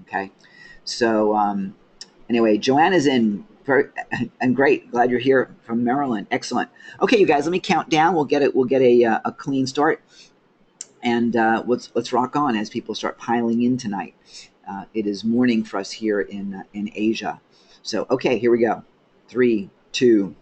Okay, so anyway, Joanna's in. Very, and great. Glad you're here from Maryland. Excellent. Okay, you guys, let me count down. We'll get it. We'll get a clean start, and let's rock on as people start piling in tonight. It is morning for us here in Asia. So okay, here we go. 3, 2.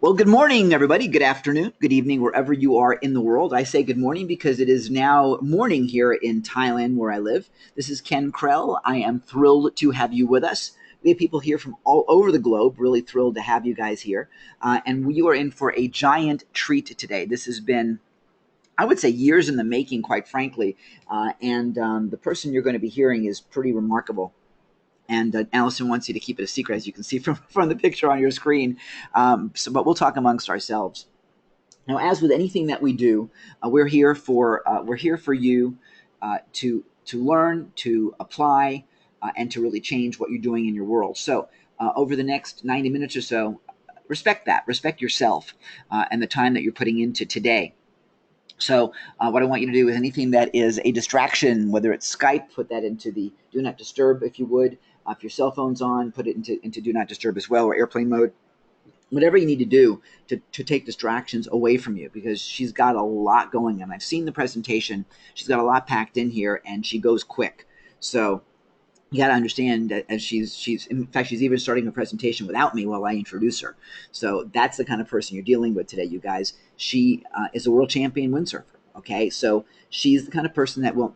Well, good morning, everybody. Good afternoon, good evening, wherever you are in the world. I say good morning because it is now morning here in Thailand, where I live. This is Ken Krell. I am thrilled to have you with us. We have people here from all over the globe. Really thrilled to have you guys here. And we are in for a giant treat today. This has been, I would say, years in the making, quite frankly. And the person you're going to be hearing is pretty remarkable. And Allison wants you to keep it a secret, as you can see from the picture on your screen. But we'll talk amongst ourselves. Now, as with anything that we do, we're here for you to learn, to apply, and to really change what you're doing in your world. So, over the next 90 minutes or so, respect yourself, and the time that you're putting into today. So what I want you to do is anything that is a distraction, whether it's Skype, put that into the do not disturb if you would. If your cell phone's on, put it into do not disturb as well, or airplane mode. Whatever you need to do to take distractions away from you, because she's got a lot going on. I've seen the presentation. She's got a lot packed in here, and she goes quick. So you got to understand that as she's even starting her presentation without me while I introduce her. So that's the kind of person you're dealing with today, you guys. She is a world champion windsurfer. Okay, so she's the kind of person that will.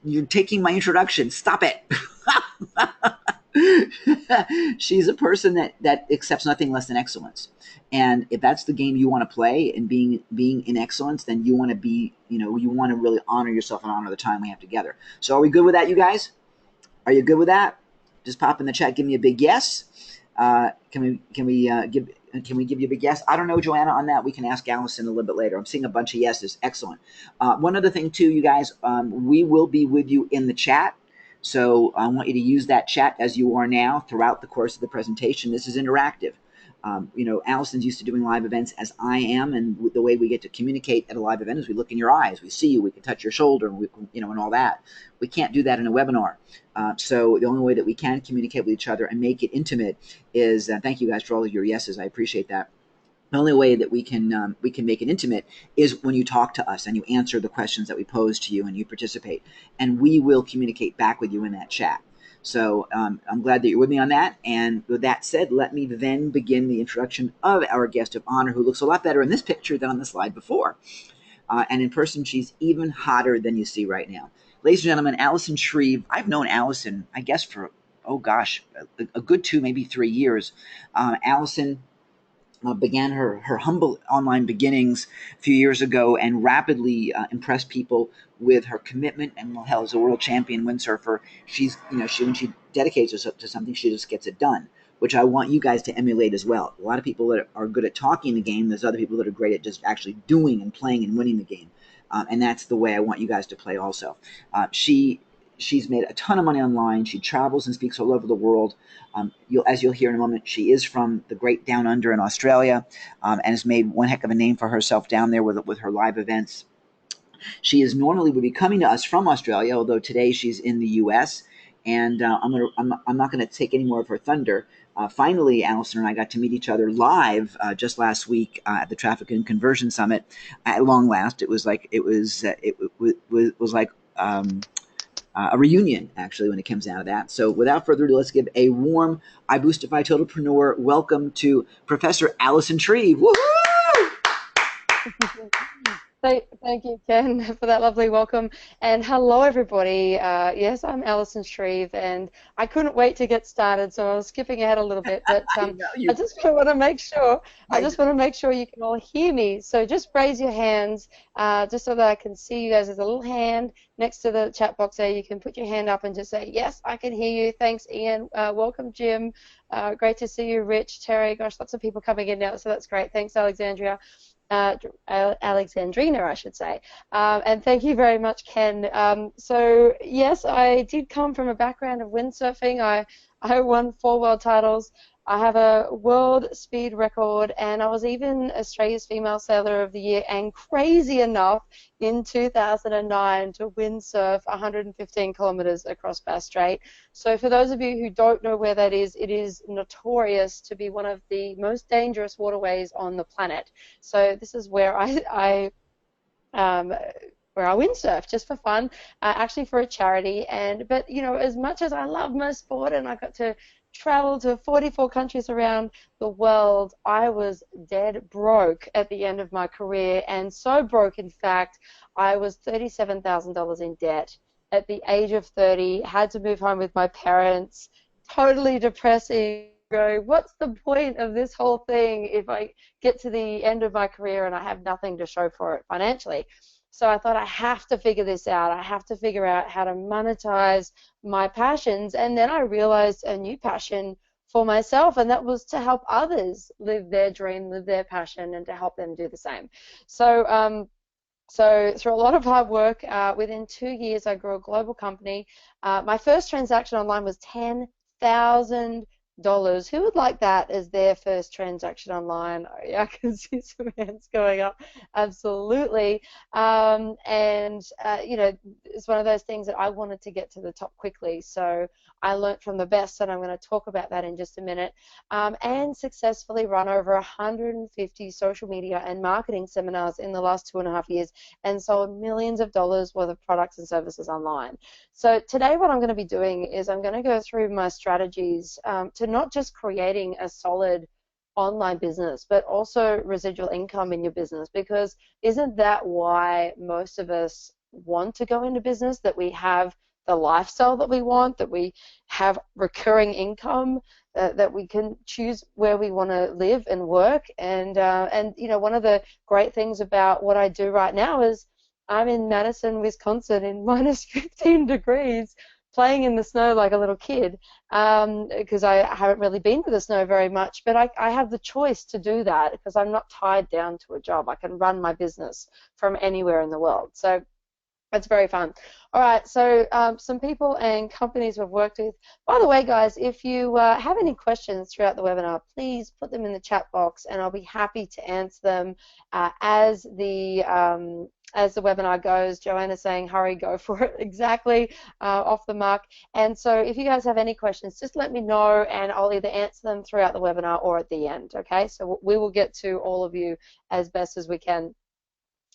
You're taking my introduction. Stop it. She's a person that accepts nothing less than excellence. And if that's the game you want to play, and being in excellence, then you want to be, you want to really honor yourself and honor the time we have together. So are we good with that, you guys? Are you good with that? Just pop in the chat. Give me a big yes. Can we give you a big yes? I don't know, Joanna, on that. We can ask Allison a little bit later. I'm seeing a bunch of yeses. Excellent. One other thing, too, you guys, we will be with you in the chat. So I want you to use that chat as you are now throughout the course of the presentation. This is interactive. Allison's used to doing live events as I am, and the way we get to communicate at a live event is we look in your eyes, we see you, we can touch your shoulder, and all that. We can't do that in a webinar. So the only way that we can communicate with each other and make it intimate is, thank you guys for all of your yeses, I appreciate that. The only way that we can make it intimate is when you talk to us and you answer the questions that we pose to you and you participate, and we will communicate back with you in that chat. So I'm glad that you're with me on that. And with that said, let me then begin the introduction of our guest of honor, who looks a lot better in this picture than on the slide before. And in person, she's even hotter than you see right now. Ladies and gentlemen, Allison Shreve. I've known Allison, I guess, for, a good 2, maybe 3 years. Allison began her humble online beginnings a few years ago and rapidly impressed people with her commitment. And hell, as a world champion windsurfer, when she dedicates herself to something, she just gets it done, which I want you guys to emulate as well. A lot of people that are good at talking the game, there's other people that are great at just actually doing and playing and winning the game. And that's the way I want you guys to play also. She's made a ton of money online. She travels and speaks all over the world. As you'll hear in a moment, she is from the great Down Under in Australia, and has made one heck of a name for herself down there with her live events. She would be coming to us from Australia, although today she's in the U.S. And I'm not going to take any more of her thunder. Finally, Allison and I got to meet each other live just last week at the Traffic and Conversion Summit. At long last, it was like a reunion, actually, when it comes down to that. So without further ado, let's give a warm iBoostify Totalpreneur welcome to Professor Allison Shreve. Woohoo! Thank you, Ken, for that lovely welcome. And hello, everybody. Yes, I'm Allison Shreve, and I couldn't wait to get started, so I was skipping ahead a little bit. But I just want to make sure. I just want to make sure you can all hear me. So just raise your hands, just so that I can see you guys. There's a little hand next to the chat box there. You can put your hand up and just say, "Yes, I can hear you." Thanks, Ian. Welcome, Jim. Great to see you, Rich, Terry. Gosh, lots of people coming in now, so that's great. Thanks, Alexandria. Alexandrina, I should say. And thank you very much, Ken. So yes, I did come from a background of windsurfing. I won 4 world titles I have a world speed record, and I was even Australia's Female Sailor of the Year, and crazy enough, in 2009 to windsurf 115 kilometers across Bass Strait. So for those of you who don't know where that is, it is notorious to be one of the most dangerous waterways on the planet. So this is where um, where I windsurf just for fun, actually for a charity. But you know, as much as I love my sport and I got to travel to 44 countries around the world, I was dead broke at the end of my career, and so broke, in fact, I was $37,000 in debt at the age of 30. Had to move home with my parents. Totally depressing. Go, what's the point of this whole thing if I get to the end of my career and I have nothing to show for it financially? So I thought, I have to figure this out. I have to figure out how to monetize my passions. And then I realized a new passion for myself, and that was to help others live their dream, live their passion, and to help them do the same. So through a lot of hard work, within 2 years, I grew a global company. My first transaction online was $10,000. Who would like that as their first transaction online? Yeah, I can see some hands going up. Absolutely. You know, it's one of those things that I wanted to get to the top quickly. So I learned from the best, and I'm going to talk about that in just a minute, and successfully run over 150 social media and marketing seminars in the last 2.5 years, and sold millions of dollars worth of products and services online. So today what I'm going to be doing is I'm going to go through my strategies to not just creating a solid online business, but also residual income in your business, because isn't that why most of us want to go into business, that we have the lifestyle that we want, that we have recurring income, that we can choose where we want to live and work. And you know, one of the great things about what I do right now is I'm in Madison, Wisconsin in minus 15 degrees, playing in the snow like a little kid, because I haven't really been to the snow very much, but I have the choice to do that because I'm not tied down to a job. I can run my business from anywhere in the world. So it's very fun. All right, so some people and companies we've worked with. By the way, guys, if you have any questions throughout the webinar, please put them in the chat box, and I'll be happy to answer them as the webinar goes. Joanna's saying, hurry, go for it. Exactly, off the mark. And so if you guys have any questions, just let me know, and I'll either answer them throughout the webinar or at the end, okay? So we will get to all of you as best as we can.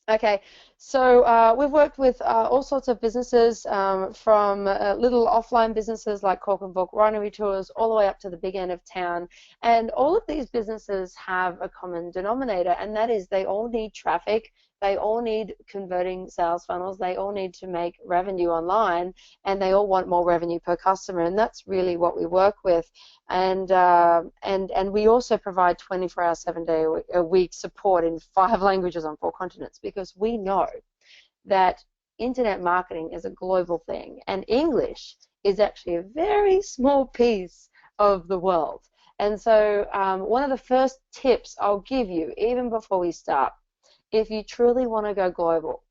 Okay, so we've worked with all sorts of businesses, from little offline businesses like Cork and Book Winery Tours, all the way up to the big end of town. And all of these businesses have a common denominator, and that is they all need traffic, they all need converting sales funnels, they all need to make revenue online, and they all want more revenue per customer, and that's really what we work with. And we also provide 24-hour, 7-day-a-week support in 5 languages on 4 continents, because we know that internet marketing is a global thing, and English is actually a very small piece of the world. And so one of the first tips I'll give you, even before we start, if you truly want to go global,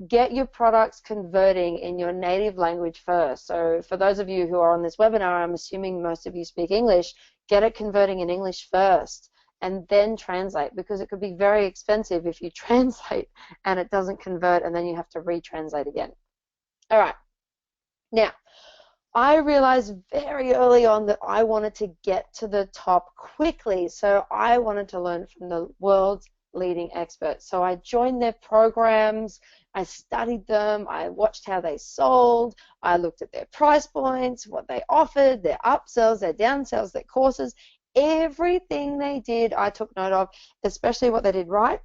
get your products converting in your native language first. So for those of you who are on this webinar, I'm assuming most of you speak English, get it converting in English first and then translate, because it could be very expensive if you translate and it doesn't convert and then you have to retranslate again. All right. Now, I realized very early on that I wanted to get to the top quickly, so I wanted to learn from the world's leading experts. So I joined their programs, I studied them, I watched how they sold, I looked at their price points, what they offered, their upsells, their downsells, their courses, everything they did I took note of, especially what they did right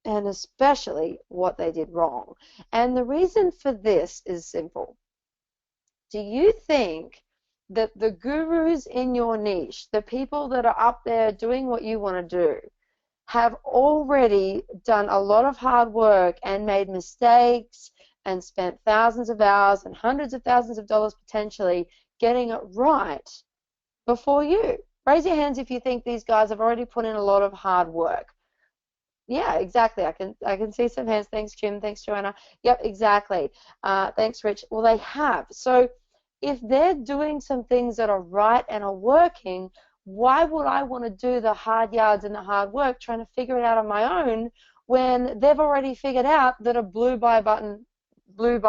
and especially what they did wrong. And the reason for this is simple. Do you think that the gurus in your niche, the people that are up there doing what you want to do, have already done a lot of hard work and made mistakes and spent thousands of hours and hundreds of thousands of dollars potentially getting it right before you? Raise your hands if you think these guys have already put in a lot of hard work. Yeah, exactly. I can see some hands. Thanks, Jim. Thanks, Joanna. Yep, exactly. Thanks, Rich. Well, they have. So if they're doing some things that are right and are working, why would I want to do the hard yards and the hard work trying to figure it out on my own when they've already figured out that a blue buy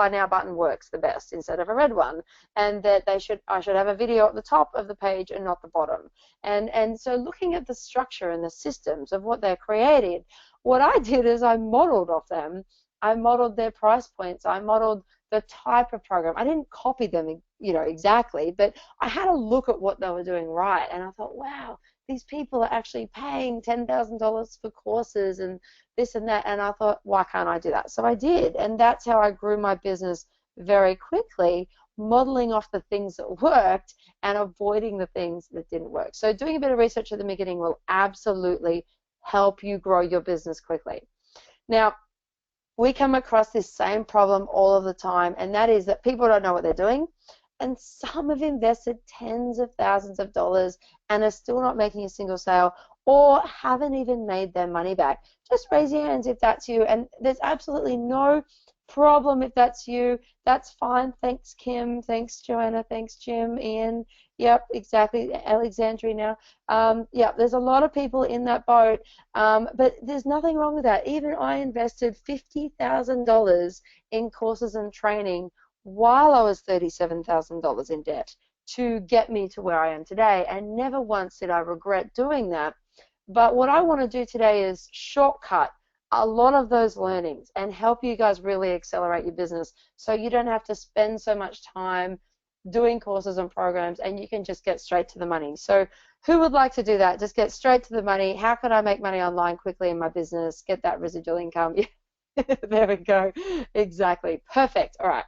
now button works the best instead of a red one, and that I should have a video at the top of the page and not the bottom. And so looking at the structure and the systems of what they're created, what I did is I modeled off them. I modeled their price points. I modeled the type of program. I didn't copy them, exactly, but I had a look at what they were doing right, and I thought, wow, these people are actually paying $10,000 for courses and this and that, and I thought, why can't I do that? So I did, and that's how I grew my business very quickly, modeling off the things that worked and avoiding the things that didn't work. So doing a bit of research at the beginning will absolutely help you grow your business quickly. Now, we come across this same problem all of the time, and that is that people don't know what they're doing, and some have invested tens of thousands of dollars and are still not making a single sale or haven't even made their money back. Just raise your hands if that's you, and there's absolutely no problem if that's you. That's fine. Thanks, Kim. Thanks, Joanna. Thanks, Jim. Ian. Yep, exactly. Alexandria now. Yeah, there's a lot of people in that boat, but there's nothing wrong with that. Even I invested $50,000 in courses and training while I was $37,000 in debt to get me to where I am today, and never once did I regret doing that. But what I want to do today is shortcut a lot of those learnings and help you guys really accelerate your business so you don't have to spend so much time doing courses and programs, and you can just get straight to the money. So who would like to do that? Just get straight to the money. How can I make money online quickly in my business, get that residual income? There we go. Exactly. Perfect. All right.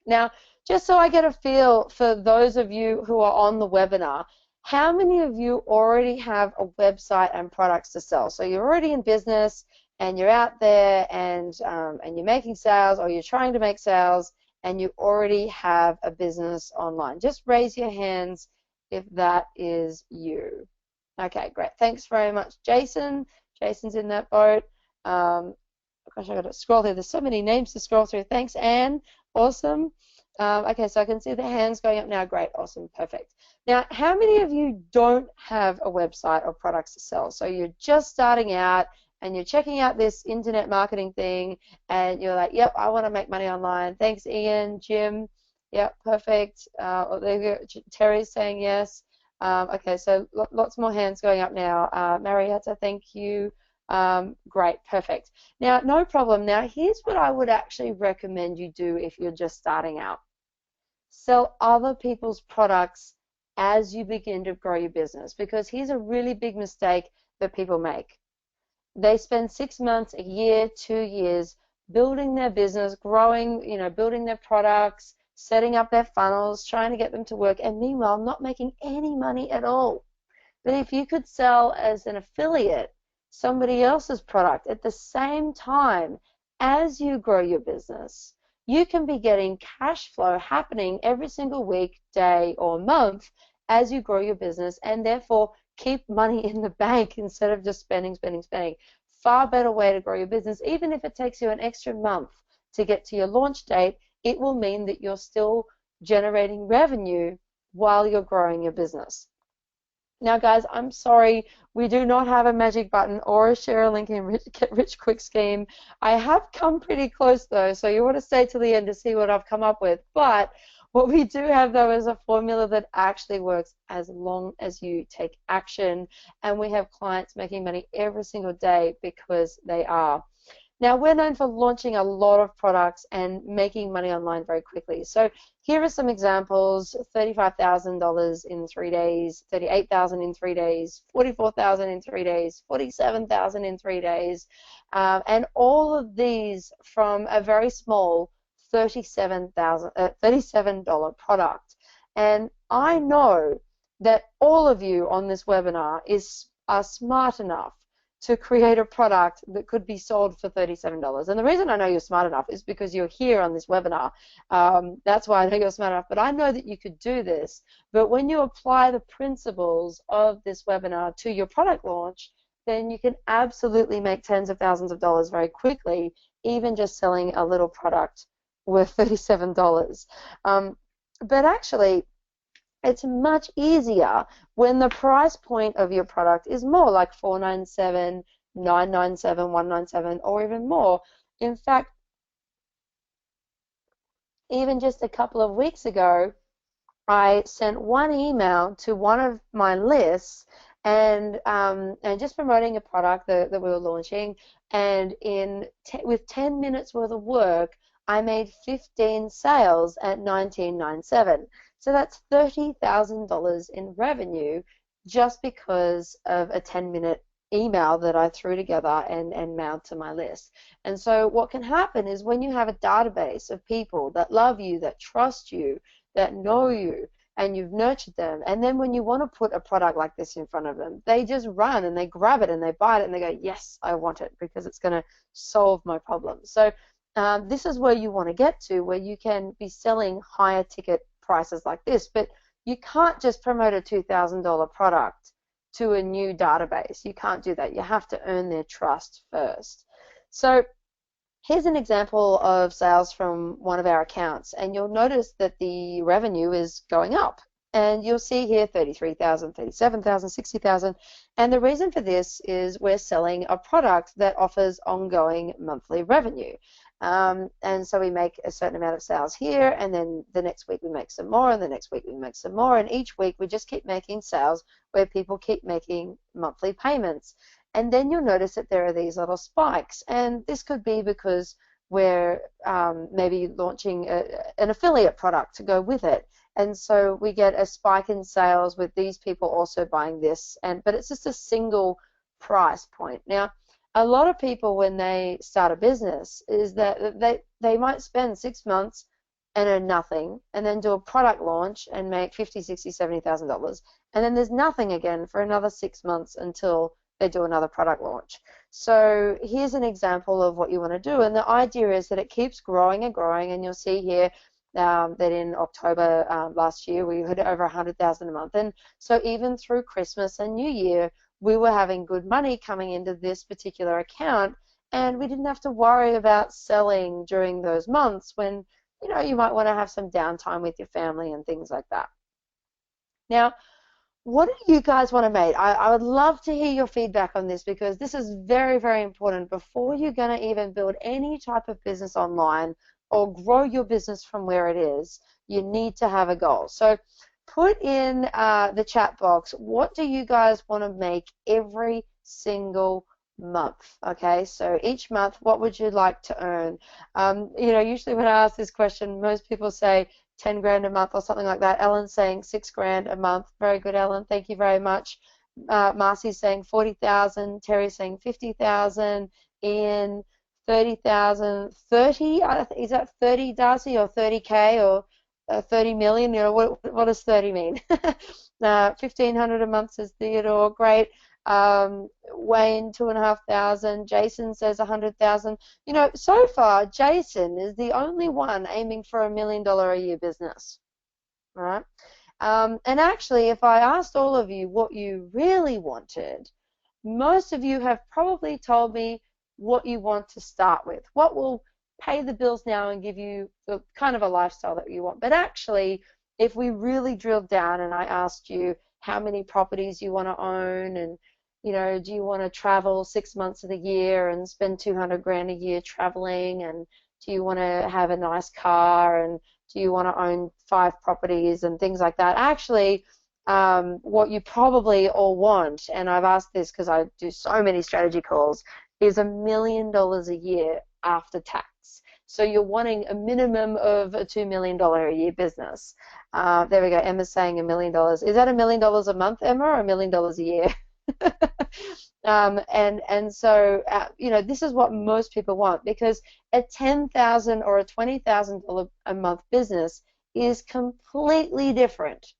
Now, just so I get a feel for those of you who are on the webinar, how many of you already have a website and products to sell? So you're already in business and you're out there and you're making sales, or you're trying to make sales, and you already have a business online. Just raise your hands if that is you. Okay, great. Thanks very much, Jason. Jason's in that boat. Gosh, I got to scroll here. There's so many names to scroll through. Thanks, Anne. Awesome. Okay, so I can see the hands going up now. Great, awesome, perfect. Now, how many of you don't have a website or products to sell? So you're just starting out and you're checking out this internet marketing thing and you're like, yep, I want to make money online. Thanks, Ian, Jim. Yep, perfect. There you go. Terry's saying yes. Okay, so lots more hands going up now. Marietta, thank you. Great, perfect. Now, no problem. Now, here's what I would actually recommend you do if you're just starting out. Sell other people's products as you begin to grow your business, because here's a really big mistake that people make. They spend 6 months, a year, 2 years building their business, growing, building their products, setting up their funnels, trying to get them to work, and meanwhile not making any money at all. But if you could sell as an affiliate somebody else's product at the same time as you grow your business, you can be getting cash flow happening every single week, day, or month as you grow your business, and therefore keep money in the bank instead of just spending, spending, spending. Far better way to grow your business. Even if it takes you an extra month to get to your launch date, it will mean that you're still generating revenue while you're growing your business. Now, guys, I'm sorry, we do not have a magic button or a share a link in Get Rich Quick scheme. I have come pretty close, though, so you want to stay till the end to see what I've come up with. But what we do have, though, is a formula that actually works as long as you take action, and we have clients making money every single day because they are. Now, we're known for launching a lot of products and making money online very quickly. So here are some examples: $35,000 in 3 days, $38,000 in 3 days, $44,000 in 3 days, $47,000 in 3 days, and all of these from a very small $37 product. And I know that all of you on this webinar are smart enough to create a product that could be sold for $37. And the reason I know you're smart enough is because you're here on this webinar. That's why I know you're smart enough. But I know that you could do this. But when you apply the principles of this webinar to your product launch, then you can absolutely make tens of thousands of dollars very quickly, even just selling a little product worth $37. But actually, It's much easier when the price point of your product is more like $497, $997, $197, or even more. In fact, even just a couple of weeks ago, I sent one email to one of my lists and just promoting a product that we were launching, and with 10 minutes worth of work, I made 15 sales at $19.97. So that's $30,000 in revenue just because of a 10-minute email that I threw together and mailed to my list. And so what can happen is when you have a database of people that love you, that trust you, that know you, and you've nurtured them, and then when you want to put a product like this in front of them, they just run and they grab it and they buy it and they go, yes, I want it because it's going to solve my problem. So this is where you want to get to, where you can be selling higher ticket prices like this, but you can't just promote a $2,000 product to a new database. You can't do that. You have to earn their trust first. So here's an example of sales from one of our accounts, and you'll notice that the revenue is going up. And you'll see here 33,000, 37,000, 60,000. And the reason for this is we're selling a product that offers ongoing monthly revenue. And so we make a certain amount of sales here, and then the next week we make some more, and the next week we make some more, and each week we just keep making sales where people keep making monthly payments. And then you'll notice that there are these little spikes, and this could be because we're maybe launching an affiliate product to go with it, and so we get a spike in sales with these people also buying this, but it's just a single price point. Now, a lot of people, when they start a business, is that they might spend 6 months and earn nothing, and then do a product launch and make $50,000, $60,000, $70,000, and then there's nothing again for another 6 months until they do another product launch. So here's an example of what you want to do, and the idea is that it keeps growing and growing, and you'll see here that in October last year we had over 100,000 a month, and so even through Christmas and New Year we were having good money coming into this particular account, and we didn't have to worry about selling during those months when you might want to have some downtime with your family and things like that. Now, what do you guys want to make? I would love to hear your feedback on this, because this is very, very important. Before you're going to even build any type of business online or grow your business from where it is, you need to have a goal. So put in the chat box, what do you guys want to make every single month? Okay, so each month, what would you like to earn? Usually when I ask this question, most people say 10 grand a month or something like that. Ellen's saying 6 grand a month. Very good, Ellen. Thank you very much. Marcy's saying 40,000. Terry's saying 50,000. Ian, 30,000. 30? Is that 30, Darcy, or 30K, or 30 million? What does 30 mean? 1,500 a month, says Theodore. Great. Wayne, 2,500. Jason says 100,000. So far Jason is the only one aiming for $1 million a year business, right? And actually, if I asked all of you what you really wanted, most of you have probably told me what you want to start with, what will pay the bills now and give you the kind of a lifestyle that you want. But actually, if we really drilled down and I asked you how many properties you want to own, and do you want to travel 6 months of the year and spend 200 grand a year traveling, and do you want to have a nice car, and do you want to own 5 properties and things like that? Actually, what you probably all want, and I've asked this because I do so many strategy calls, is $1 million a year after tax. So you're wanting a minimum of a $2 million a year business. There we go. Emma's saying $1 million. Is that $1 million a month, Emma, or $1 million a year? And so this is what most people want, because a $10,000 or a $20,000 a month business is completely different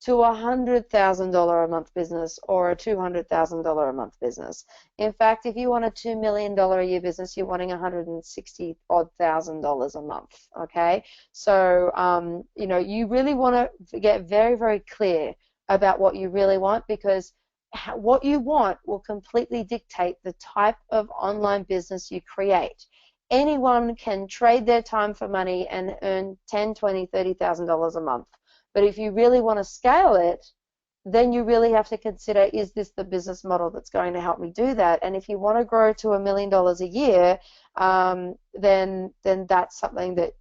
to a $100,000 a month business or a $200,000 a month business. In fact, if you want a $2 million a year business, you're wanting $160,000 a month. Okay, so you really want to get very, very clear about what you really want, because what you want will completely dictate the type of online business you create. Anyone can trade their time for money and earn $10,000, $20,000, $30,000 a month. But if you really want to scale it, then you really have to consider, is this the business model that's going to help me do that? And if you want to grow to $1 million a year, then that's something that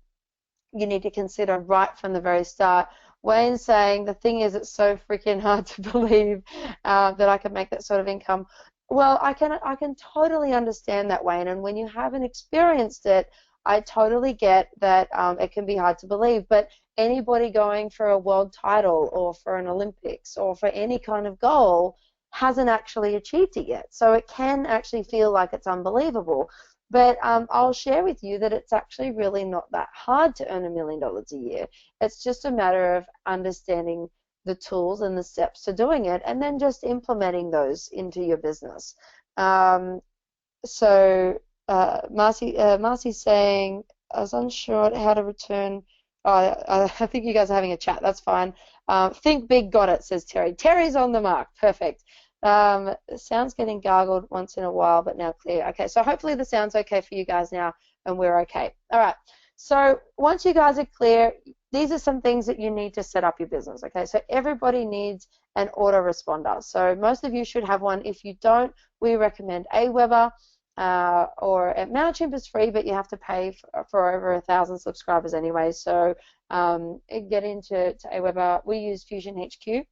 you need to consider right from the very start. Wayne's saying, the thing is, it's so freaking hard to believe that I could make that sort of income. Well, I can totally understand that, Wayne, and when you haven't experienced it, I totally get that it can be hard to believe, but anybody going for a world title or for an Olympics or for any kind of goal hasn't actually achieved it yet. So it can actually feel like it's unbelievable. But I'll share with you that it's actually really not that hard to earn $1 million a year. It's just a matter of understanding the tools and the steps to doing it, and then just implementing those into your business. Marcy's saying, I was unsure how to return. I think you guys are having a chat. That's fine. Think big, got it, says Terry. Terry's on the mark. Perfect. Sound's getting gargled once in a while, but now clear. Okay, so hopefully the sound's okay for you guys now, and we're okay. All right. So once you guys are clear, these are some things that you need to set up your business. Okay, so everybody needs an autoresponder. So most of you should have one. If you don't, we recommend Aweber. Or at MailChimp is free, but you have to pay for over 1,000 subscribers anyway. So get into Aweber. We use Fusion HQ.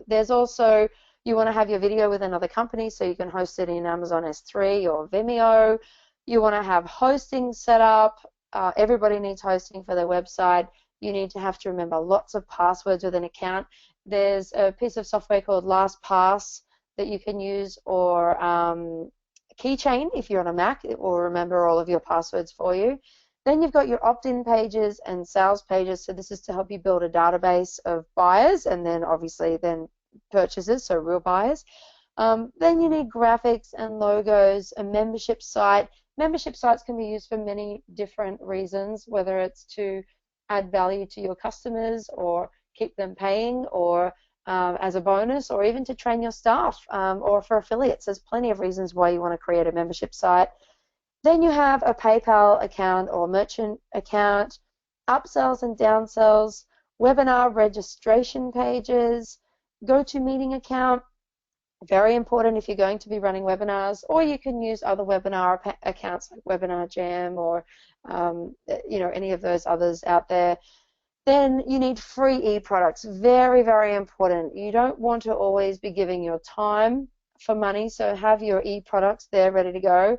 There's also, you want to have your video with another company, so you can host it in Amazon S3 or Vimeo. You want to have hosting set up. Everybody needs hosting for their website. You need to have to remember lots of passwords with an account. There's a piece of software called LastPass that you can use, or Keychain if you're on a Mac. It will remember all of your passwords for you. Then you've got your opt-in pages and sales pages. So this is to help you build a database of buyers and then obviously then purchasers, so real buyers. Then you need graphics and logos, a membership site. Membership sites can be used for many different reasons, whether it's to add value to your customers or keep them paying, or as a bonus, or even to train your staff, or for affiliates. There's plenty of reasons why you want to create a membership site. Then you have a PayPal account or merchant account, upsells and downsells, webinar registration pages, GoToMeeting account, very important if you're going to be running webinars, or you can use other webinar accounts like Webinar Jam or any of those others out there. Then you need free e-products. Very, very important. You don't want to always be giving your time for money, so have your e-products there ready to go.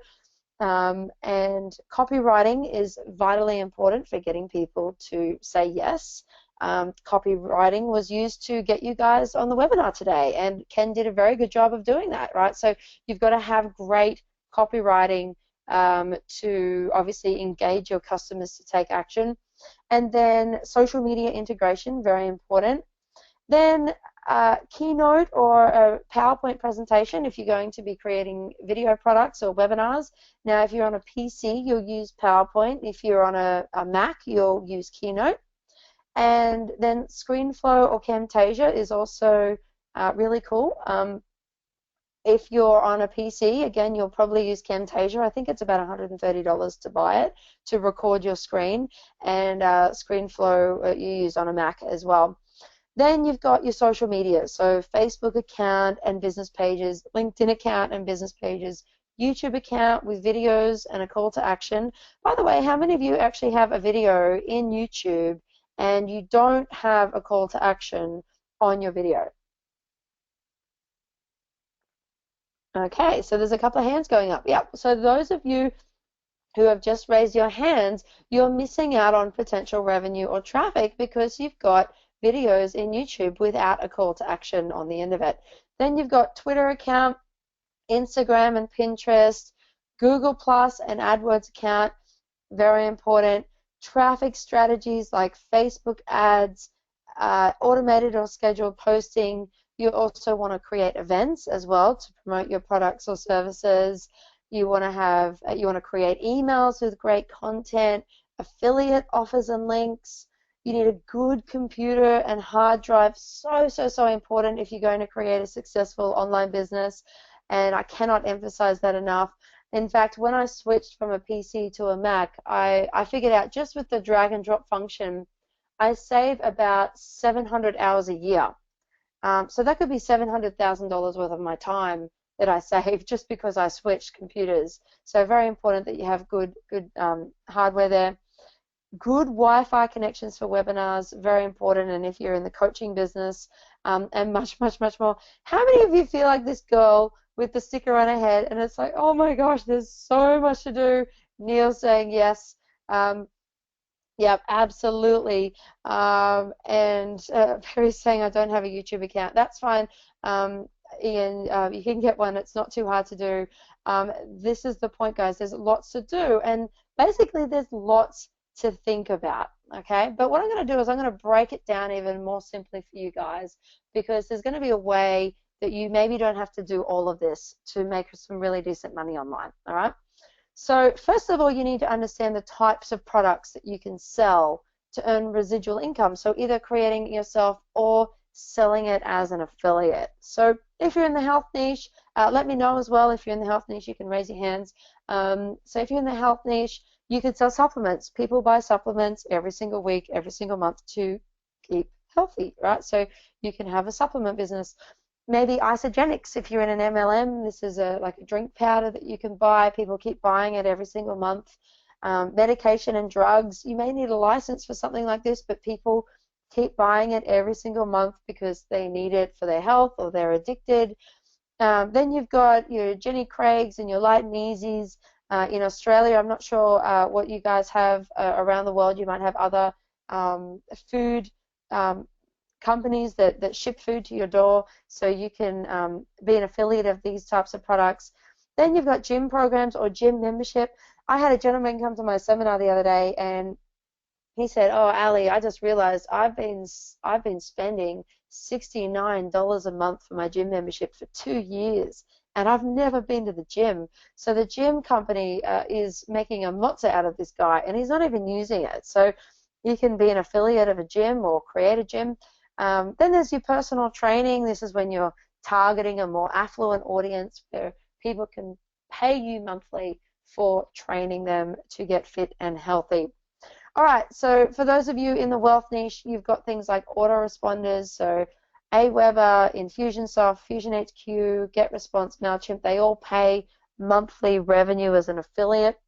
And copywriting is vitally important for getting people to say yes. Copywriting was used to get you guys on the webinar today, and Ken did a very good job of doing that, right? So you've got to have great copywriting to obviously engage your customers to take action. And then social media integration, very important. Then Keynote or a PowerPoint presentation if you're going to be creating video products or webinars. Now, if you're on a PC, you'll use PowerPoint. If you're on a Mac, you'll use Keynote. And then ScreenFlow or Camtasia is also really cool. If you're on a PC, again, you'll probably use Camtasia. I think it's about $130 to buy it to record your screen, and ScreenFlow you use on a Mac as well. Then you've got your social media, so Facebook account and business pages, LinkedIn account and business pages, YouTube account with videos and a call to action. By the way, how many of you actually have a video in YouTube and you don't have a call to action on your video? Okay, so there's a couple of hands going up. Yeah, so those of you who have just raised your hands, you're missing out on potential revenue or traffic because you've got videos in YouTube without a call to action on the end of it. Then you've got Twitter account, Instagram and Pinterest, Google Plus and AdWords account, very important. Traffic strategies like Facebook ads, automated or scheduled posting. You also want to create events as well to promote your products or services. You want to create emails with great content, affiliate offers and links. You need a good computer and hard drive. So important if you're going to create a successful online business. And I cannot emphasize that enough. In fact, when I switched from a PC to a Mac, I figured out just with the drag and drop function, I save about 700 hours a year. So that could be $700,000 worth of my time that I save just because I switched computers. So very important that you have good hardware there. Good Wi-Fi connections for webinars, very important, and if you're in the coaching business, and much, much, much more. How many of you feel like this girl with the sticker on her head, and it's like, oh my gosh, there's so much to do? Neil saying yes. Yep, absolutely. And Perry's saying I don't have a YouTube account. That's fine. Ian, you can get one. It's not too hard to do. This is the point, guys. There's lots to do, and basically there's lots to think about, okay? But what I'm going to do is I'm going to break it down even more simply for you guys, because there's going to be a way that you maybe don't have to do all of this to make some really decent money online, all right? So first of all, you need to understand the types of products that you can sell to earn residual income. So either creating it yourself or selling it as an affiliate. So if you're in the health niche, let me know as well. If you're in the health niche, you can raise your hands. So if you're in the health niche, you could sell supplements. People buy supplements every single week, every single month to keep healthy, right? So you can have a supplement business. Maybe isogenics. If you're in an MLM, this is like a drink powder that you can buy. People keep buying it every single month. Medication and drugs. You may need a license for something like this, but people keep buying it every single month because they need it for their health or they're addicted. Then you've got your Jenny Craig's and your Light and Easies. In Australia, I'm not sure what you guys have around the world. You might have other food companies that ship food to your door, so you can be an affiliate of these types of products. Then you've got gym programs or gym membership. I had a gentleman come to my seminar the other day, and he said, "Oh, Ali, I just realized I've been spending $69 a month for my gym membership for 2 years, and I've never been to the gym." So the gym company is making a mozza out of this guy, and he's not even using it. So you can be an affiliate of a gym or create a gym. Then there's your personal training. This is when you're targeting a more affluent audience where people can pay you monthly for training them to get fit and healthy. All right, so for those of you in the wealth niche, you've got things like autoresponders, so Aweber, Infusionsoft, Fusion HQ, GetResponse, MailChimp, they all pay monthly revenue as an affiliate.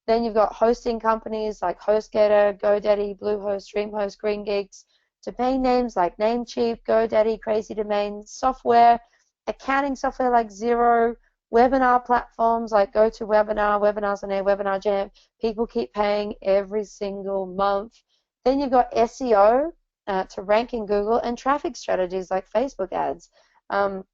Then you've got hosting companies like HostGator, GoDaddy, Bluehost, DreamHost, GreenGeeks, domain names like Namecheap, GoDaddy, Crazy Domains, software, accounting software like Xero, webinar platforms like GoToWebinar, Webinars on Air, Webinar Jam. People keep paying every single month. Then you've got SEO to rank in Google, and traffic strategies like Facebook ads, and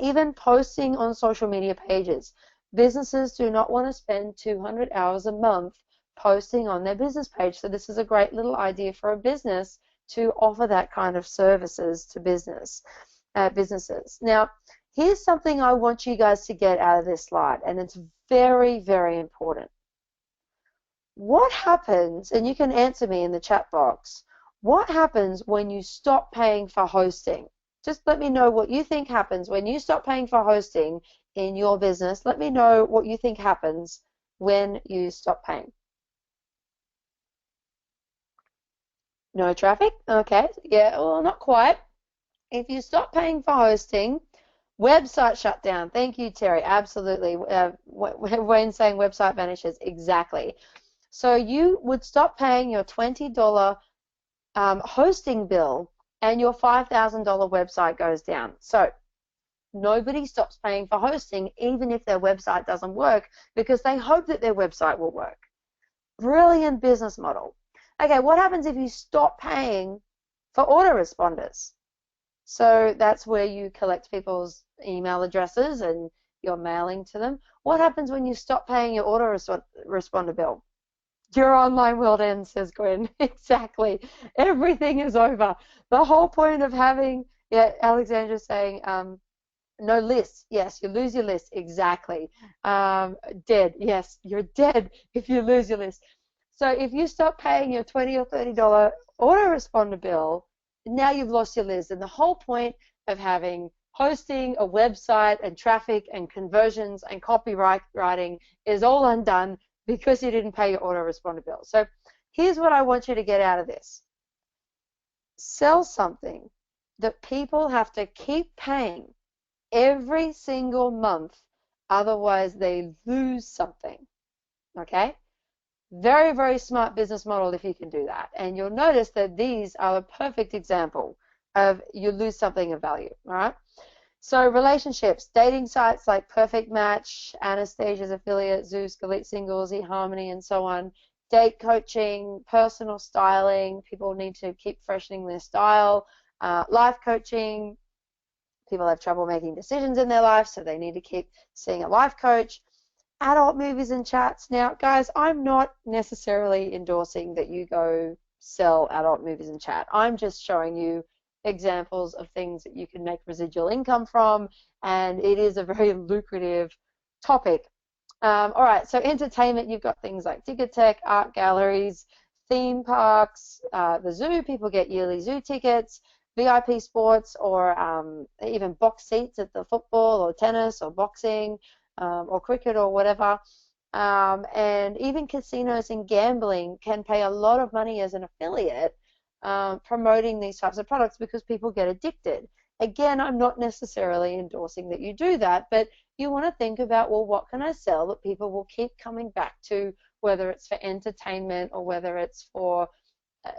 even posting on social media pages. Businesses do not want to spend 200 hours a month posting on their business page. So this is a great little idea for a business to offer that kind of services to businesses. Now, here's something I want you guys to get out of this slide, and it's very, very important. What happens, and you can answer me in the chat box, what happens when you stop paying for hosting? Just let me know what you think happens when you stop paying for hosting in your business. Let me know what you think happens when you stop paying. No traffic? Okay, yeah, well, not quite. If you stop paying for hosting, website shut down. Thank you, Terry. Absolutely. Wayne saying website vanishes. Exactly. So you would stop paying your $20 hosting bill, and your $5,000 website goes down. So nobody stops paying for hosting, even if their website doesn't work, because they hope that their website will work. Brilliant business model. Okay, what happens if you stop paying for autoresponders? So that's where you collect people's email addresses and you're mailing to them. What happens when you stop paying your autoresponder bill? Your online world ends, says Gwen. Exactly. Everything is over. The whole point of having, yeah, Alexandra's saying, no lists. Yes, you lose your list. Exactly. Dead. Yes, you're dead if you lose your list. So if you stop paying your $20 or $30 autoresponder bill, now you've lost your list. And the whole point of having hosting, a website, and traffic, and conversions, and copywriting is all undone because you didn't pay your autoresponder bill. So here's what I want you to get out of this. sell something that people have to keep paying every single month, otherwise they lose something. Okay? Very, very smart business model if you can do that. And you'll notice that these are a perfect example of you lose something of value. All right? So relationships, dating sites like Perfect Match, Anastasia's Affiliate, Zeus, Elite Singles, eHarmony, and so on. Date coaching, personal styling, people need to keep freshening their style. Life coaching, people have trouble making decisions in their life, so they need to keep seeing a life coach. Adult movies and chats. Now, guys, I'm not necessarily endorsing that you go sell adult movies and chat. I'm just showing you examples of things that you can make residual income from, and it is a very lucrative topic. All right, so entertainment, you've got things like Ticketek, art galleries, theme parks, the zoo, people get yearly zoo tickets, VIP sports, or even box seats at the football or tennis or boxing or cricket or whatever. And even casinos and gambling can pay a lot of money as an affiliate promoting these types of products because people get addicted. Again, I'm not necessarily endorsing that you do that, but you want to think about, well, what can I sell that people will keep coming back to, whether it's for entertainment or whether it's for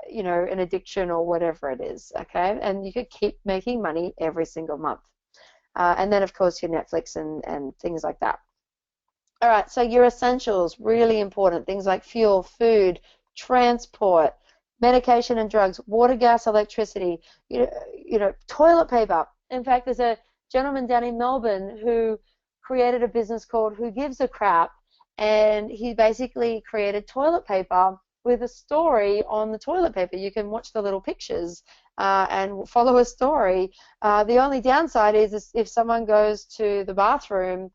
you know, an addiction or whatever it is, okay? And you could keep making money every single month. And then, of course, your Netflix and things like that. All right, so your essentials, really important. Things like fuel, food, transport, medication and drugs, water, gas, electricity, you know, toilet paper. In fact, there's a gentleman down in Melbourne who created a business called Who Gives a Crap, and he basically created toilet paper with a story on the toilet paper. You can watch the little pictures and follow a story. The only downside is if someone goes to the bathroom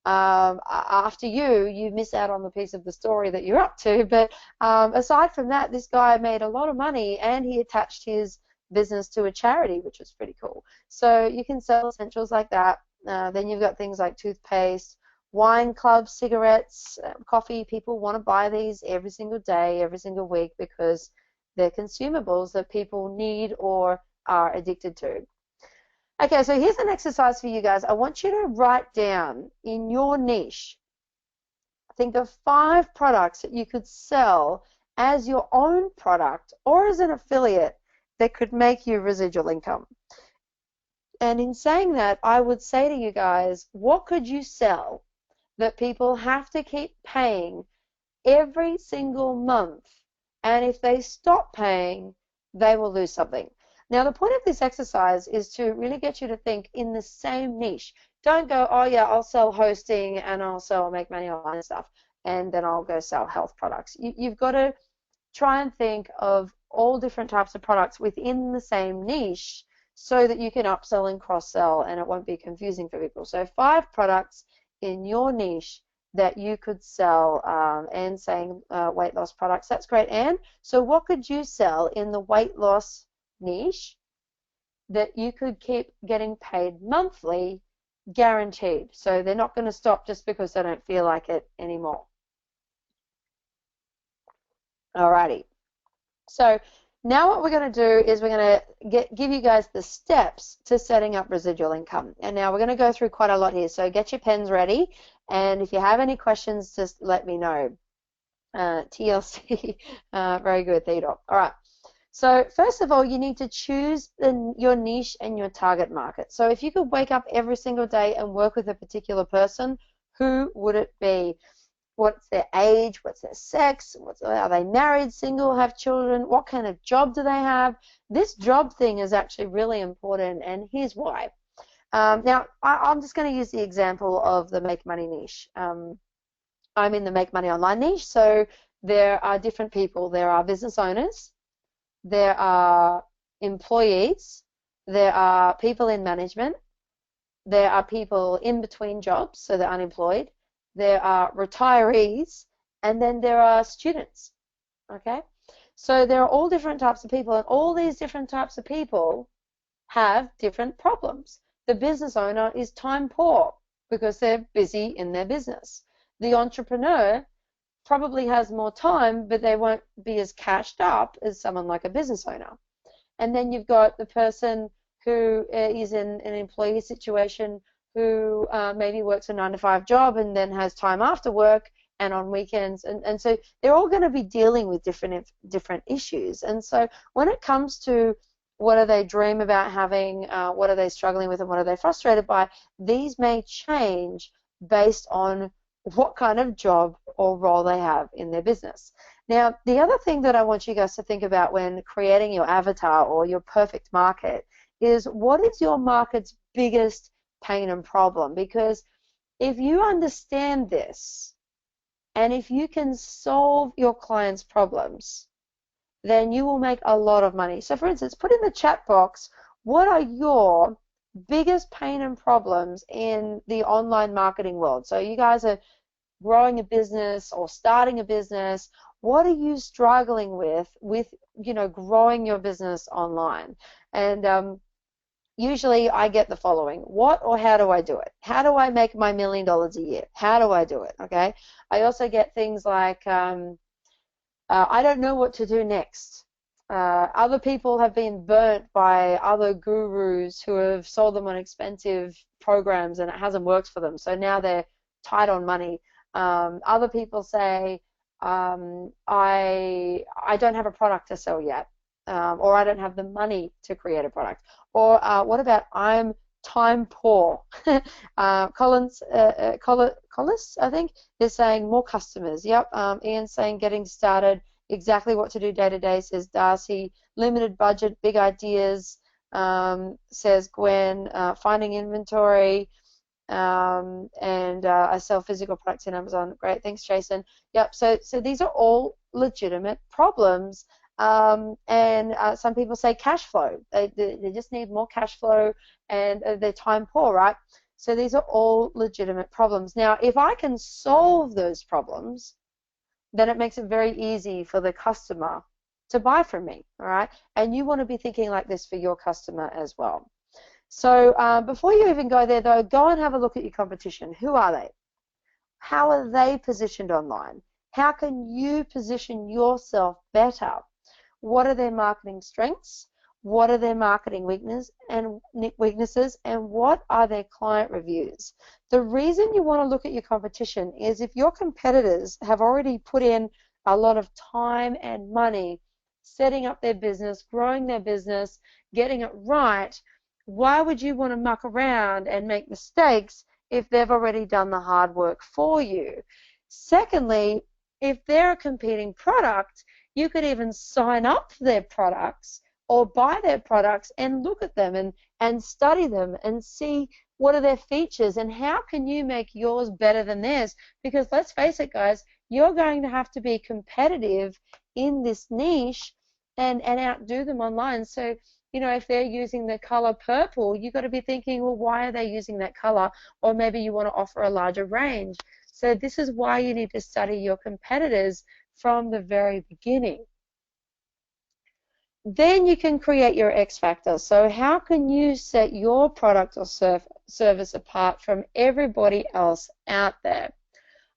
after you miss out on the piece of the story that you're up to. But aside from that, this guy made a lot of money, and he attached his business to a charity, which was pretty cool. So you can sell essentials like that. Then you've got things like toothpaste, wine clubs, cigarettes, coffee. People want to buy these every single day, every single week, because they're consumables that people need or are addicted to. Okay, so here's an exercise for you guys. I want you to write down in your niche, think of 5 products that you could sell as your own product or as an affiliate that could make you residual income. And in saying that, I would say to you guys, what could you sell that people have to keep paying every single month, and if they stop paying, they will lose something? Now, the point of this exercise is to really get you to think in the same niche. Don't go, oh yeah, I'll sell hosting and I'll make money online stuff, and then I'll go sell health products. You've got to try and think of all different types of products within the same niche so that you can upsell and cross-sell and it won't be confusing for people. So 5 products in your niche that you could sell. And saying weight loss products. That's great, Anne. So what could you sell in the weight loss niche that you could keep getting paid monthly, guaranteed? So they're not going to stop just because they don't feel like it anymore. Alrighty. So now what we're going to do is we're going to give you guys the steps to setting up residual income. And now we're going to go through quite a lot here. So get your pens ready. And if you have any questions, just let me know. TLC, very good, Theodore. All right. So first of all, you need to choose your niche and your target market. So if you could wake up every single day and work with a particular person, who would it be? What's their age? What's their sex? Are they married, single, have children? What kind of job do they have? This job thing is actually really important, and here's why. Now, I'm just going to use the example of the make money niche. I'm in the make money online niche, so there are different people. There are business owners, there are employees, there are people in management, there are people in between jobs, so they're unemployed, there are retirees, and then there are students, okay? So there are all different types of people, and all these different types of people have different problems. The business owner is time poor because they're busy in their business. The entrepreneur probably has more time, but they won't be as cashed up as someone like a business owner. And then you've got the person who is in an employee situation who maybe works a 9-to-5 job and then has time after work and on weekends, and so they're all going to be dealing with different issues. And so when it comes to what do they dream about having, what are they struggling with, and what are they frustrated by, these may change based on what kind of job or role they have in their business. Now, the other thing that I want you guys to think about when creating your avatar or your perfect market is, what is your market's biggest pain and problem? Because if you understand this, and if you can solve your clients' problems, then you will make a lot of money. So for instance, put in the chat box, what are your biggest pain and problems in the online marketing world? So you guys are growing a business or starting a business. What are you struggling with growing your business online? And usually I get the following: what or how do I do it? How do I make my $1 million a year? How do I do it? Okay. I also get things like, I don't know what to do next. Other people have been burnt by other gurus who have sold them on expensive programs and it hasn't worked for them, so now they're tight on money. Other people say, I don't have a product to sell yet, or I don't have the money to create a product. Or what about, I'm time poor? Collis, I think, is saying more customers. Yep. Ian's saying getting started, exactly what to do day to day, says Darcy. Limited budget, big ideas, says Gwen. Finding inventory, and I sell physical products in Amazon. Great, thanks, Jason. Yep. So these are all legitimate problems. And some people say cash flow. They just need more cash flow, and they're time poor, right? So these are all legitimate problems. Now, if I can solve those problems, then it makes it very easy for the customer to buy from me, all right? And you want to be thinking like this for your customer as well. So before you even go there, though, go and have a look at your competition. Who are they? How are they positioned online? How can you position yourself better? What are their marketing strengths? What are their marketing weaknesses? And what are their client reviews? The reason you want to look at your competition is if your competitors have already put in a lot of time and money setting up their business, growing their business, getting it right, why would you want to muck around and make mistakes if they've already done the hard work for you? Secondly, if they're a competing product, you could even sign up for their products or buy their products and look at them and study them and see what are their features and how can you make yours better than theirs. Because let's face it, guys, you're going to have to be competitive in this niche and outdo them online. So, you know, if they're using the color purple, you've got to be thinking, well, why are they using that color? Or maybe you want to offer a larger range. So this is why you need to study your competitors from the very beginning. Then you can create your X factor. So how can you set your product or service apart from everybody else out there?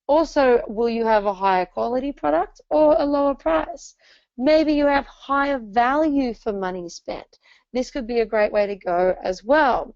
Also, will you have a higher quality product or a lower price? Maybe you have higher value for money spent. This could be a great way to go as well.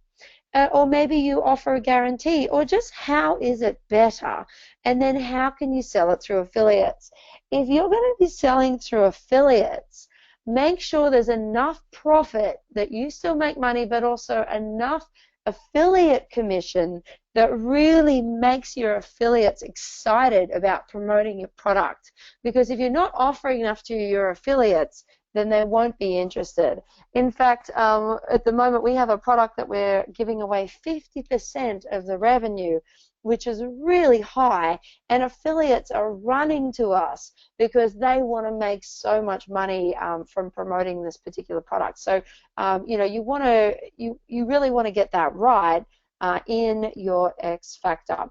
Or maybe you offer a guarantee, or just how is it better? And then how can you sell it through affiliates? If you're going to be selling through affiliates, make sure there's enough profit that you still make money, but also enough affiliate commission that really makes your affiliates excited about promoting your product. Because if you're not offering enough to your affiliates, then they won't be interested. In fact, at the moment we have a product that we're giving away 50% of the revenue, which is really high, and affiliates are running to us because they want to make so much money from promoting this particular product. So, you know, you really want to get that right in your X factor.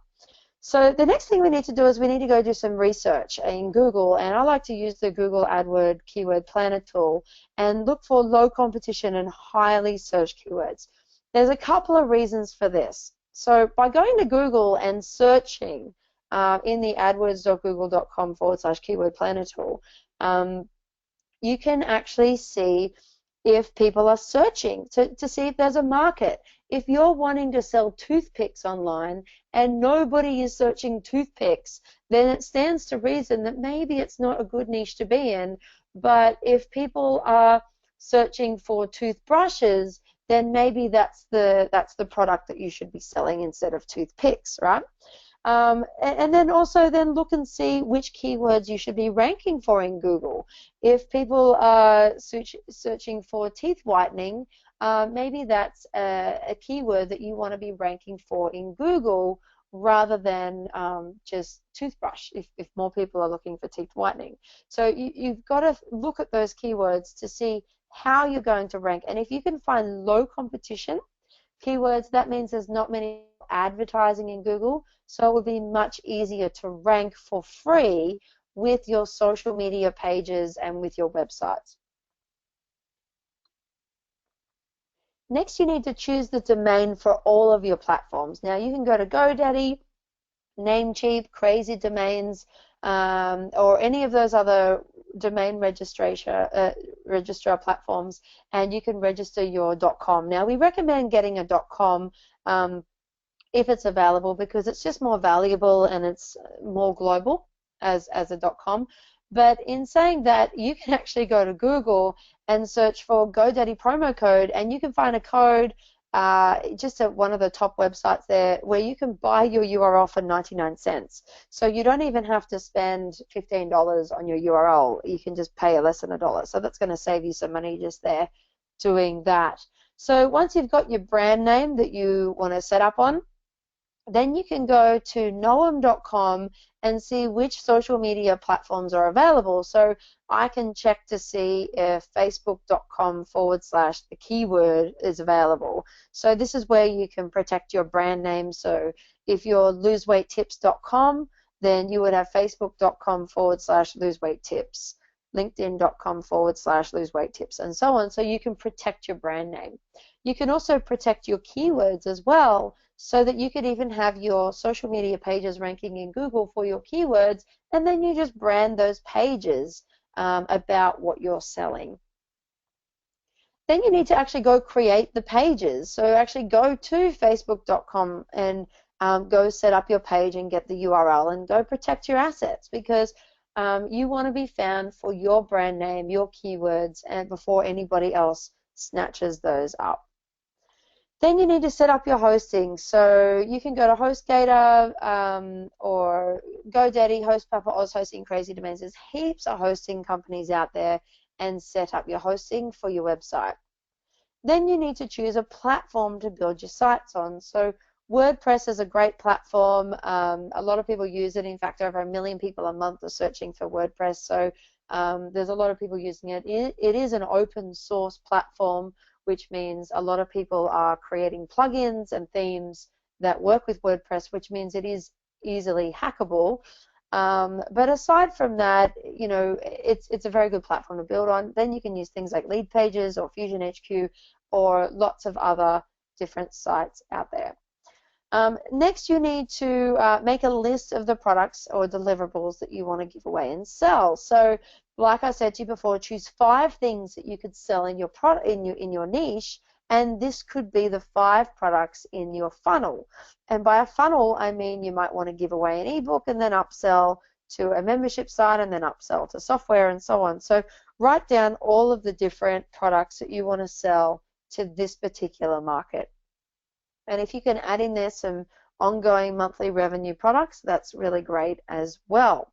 So the next thing we need to do is we need to go do some research in Google, and I like to use the Google AdWord Keyword Planner tool and look for low competition and highly searched keywords. There's a couple of reasons for this. So by going to Google and searching in the adwords.google.com/keyword planner tool, you can actually see if people are searching to see if there's a market. If you're wanting to sell toothpicks online and nobody is searching toothpicks, then it stands to reason that maybe it's not a good niche to be in. But if people are searching for toothbrushes, then maybe that's the product that you should be selling instead of toothpicks, right? And then also then look and see which keywords you should be ranking for in Google. If people are searching for teeth whitening, maybe that's a keyword that you want to be ranking for in Google rather than just toothbrush if more people are looking for teeth whitening. So you've got to look at those keywords to see how you're going to rank. And if you can find low competition keywords, that means there's not many advertising in Google, so it would be much easier to rank for free with your social media pages and with your websites. Next, you need to choose the domain for all of your platforms. Now, you can go to GoDaddy, Namecheap, Crazy Domains, or any of those other domain registrar platforms, and you can register your .com. Now, we recommend getting a .com if it's available because it's just more valuable and it's more global as a .com. But in saying that, you can actually go to Google and search for GoDaddy promo code, and you can find a code just at one of the top websites there where you can buy your URL for 99 cents. So you don't even have to spend $15 on your URL. You can just pay less than $1. So that's going to save you some money just there doing that. So once you've got your brand name that you want to set up on, then you can go to noam.com and see which social media platforms are available. So I can check to see if facebook.com/the keyword is available. So this is where you can protect your brand name. So if you're loseweighttips.com, then you would have facebook.com/loseweighttips, linkedin.com/loseweighttips, and so on. So you can protect your brand name. You can also protect your keywords as well, so that you could even have your social media pages ranking in Google for your keywords, and then you just brand those pages about what you're selling. Then you need to actually go create the pages. So actually go to facebook.com and go set up your page and get the URL and go protect your assets, because you want to be found for your brand name, your keywords, and before anybody else snatches those up. Then you need to set up your hosting. So you can go to HostGator or GoDaddy, HostPapa, OzHosting, Crazy Domains. There's heaps of hosting companies out there, and set up your hosting for your website. Then you need to choose a platform to build your sites on. So WordPress is a great platform. A lot of people use it. In fact, over 1 million people a month are searching for WordPress. So there's a lot of people using it. It is an open source platform, which means a lot of people are creating plugins and themes that work with WordPress, which means it is easily hackable. But aside from that, you know, it's a very good platform to build on. Then you can use things like Lead Pages or Fusion HQ or lots of other different sites out there. Next, you need to make a list of the products or deliverables that you want to give away and sell. So, like I said to you before, choose 5 things that you could sell in your product in your niche, and this could be the 5 products in your funnel. And by a funnel, I mean you might want to give away an ebook and then upsell to a membership site and then upsell to software and so on. So write down all of the different products that you want to sell to this particular market. And if you can add in there some ongoing monthly revenue products, that's really great as well.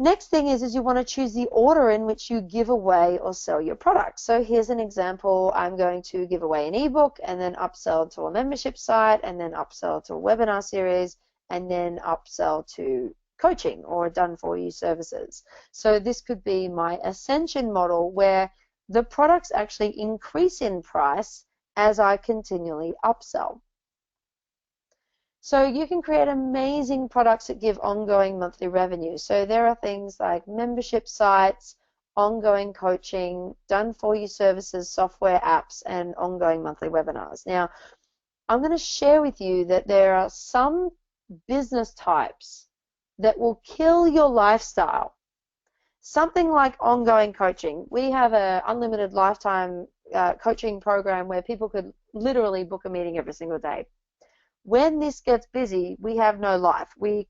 Next thing is you want to choose the order in which you give away or sell your products. So here's an example. I'm going to give away an ebook and then upsell to a membership site and then upsell to a webinar series and then upsell to coaching or done-for-you services. So this could be my ascension model, where the products actually increase in price as I continually upsell. So you can create amazing products that give ongoing monthly revenue. So there are things like membership sites, ongoing coaching, done-for-you services, software apps, and ongoing monthly webinars. Now, I'm going to share with you that there are some business types that will kill your lifestyle. something like ongoing coaching. We have an unlimited lifetime coaching program where people could literally book a meeting every single day. When this gets busy, we have no life. We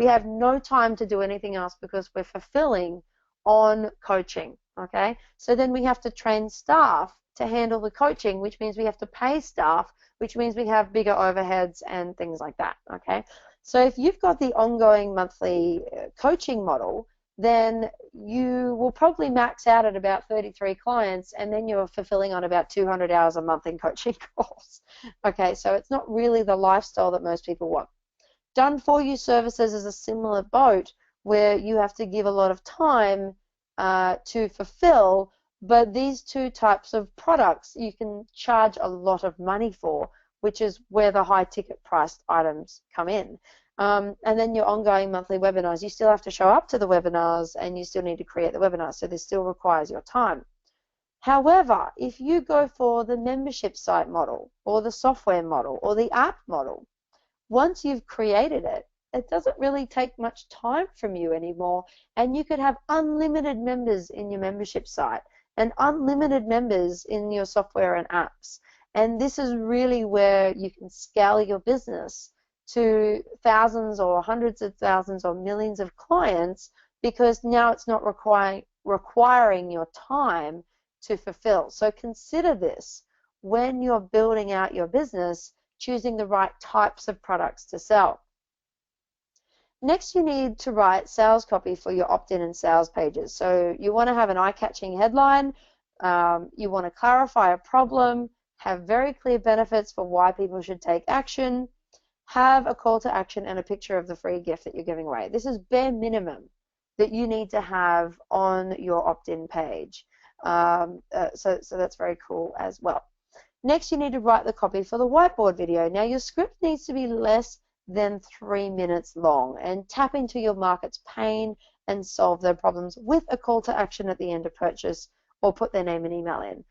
have no time to do anything else because we're fulfilling on coaching, okay? So then we have to train staff to handle the coaching, which means we have to pay staff, which means we have bigger overheads and things like that, okay? So if you've got the ongoing monthly coaching model, then you will probably max out at about 33 clients, and then you're fulfilling on about 200 hours a month in coaching calls. Okay, so it's not really the lifestyle that most people want. Done for you services is a similar boat where you have to give a lot of time to fulfill, but these two types of products you can charge a lot of money for, which is where the high ticket priced items come in. And then your ongoing monthly webinars, you still have to show up to the webinars and you still need to create the webinars, so this still requires your time. However, if you go for the membership site model or the software model or the app model, once you've created it, it doesn't really take much time from you anymore, and you could have unlimited members in your membership site and unlimited members in your software and apps. And this is really where you can scale your business to thousands or hundreds of thousands or millions of clients, because now it's not requiring your time to fulfill. So consider this when you're building out your business, choosing the right types of products to sell. Next, you need to write sales copy for your opt-in and sales pages. So you want to have an eye-catching headline, you want to clarify a problem, have very clear benefits for why people should take action, have a call to action and a picture of the free gift that you're giving away. This is bare minimum that you need to have on your opt-in page. So that's very cool as well. Next, you need to write the copy for the whiteboard video. Now, your script needs to be less than 3 minutes long and tap into your market's pain and solve their problems with a call to action at the end of purchase, or put their name and email in.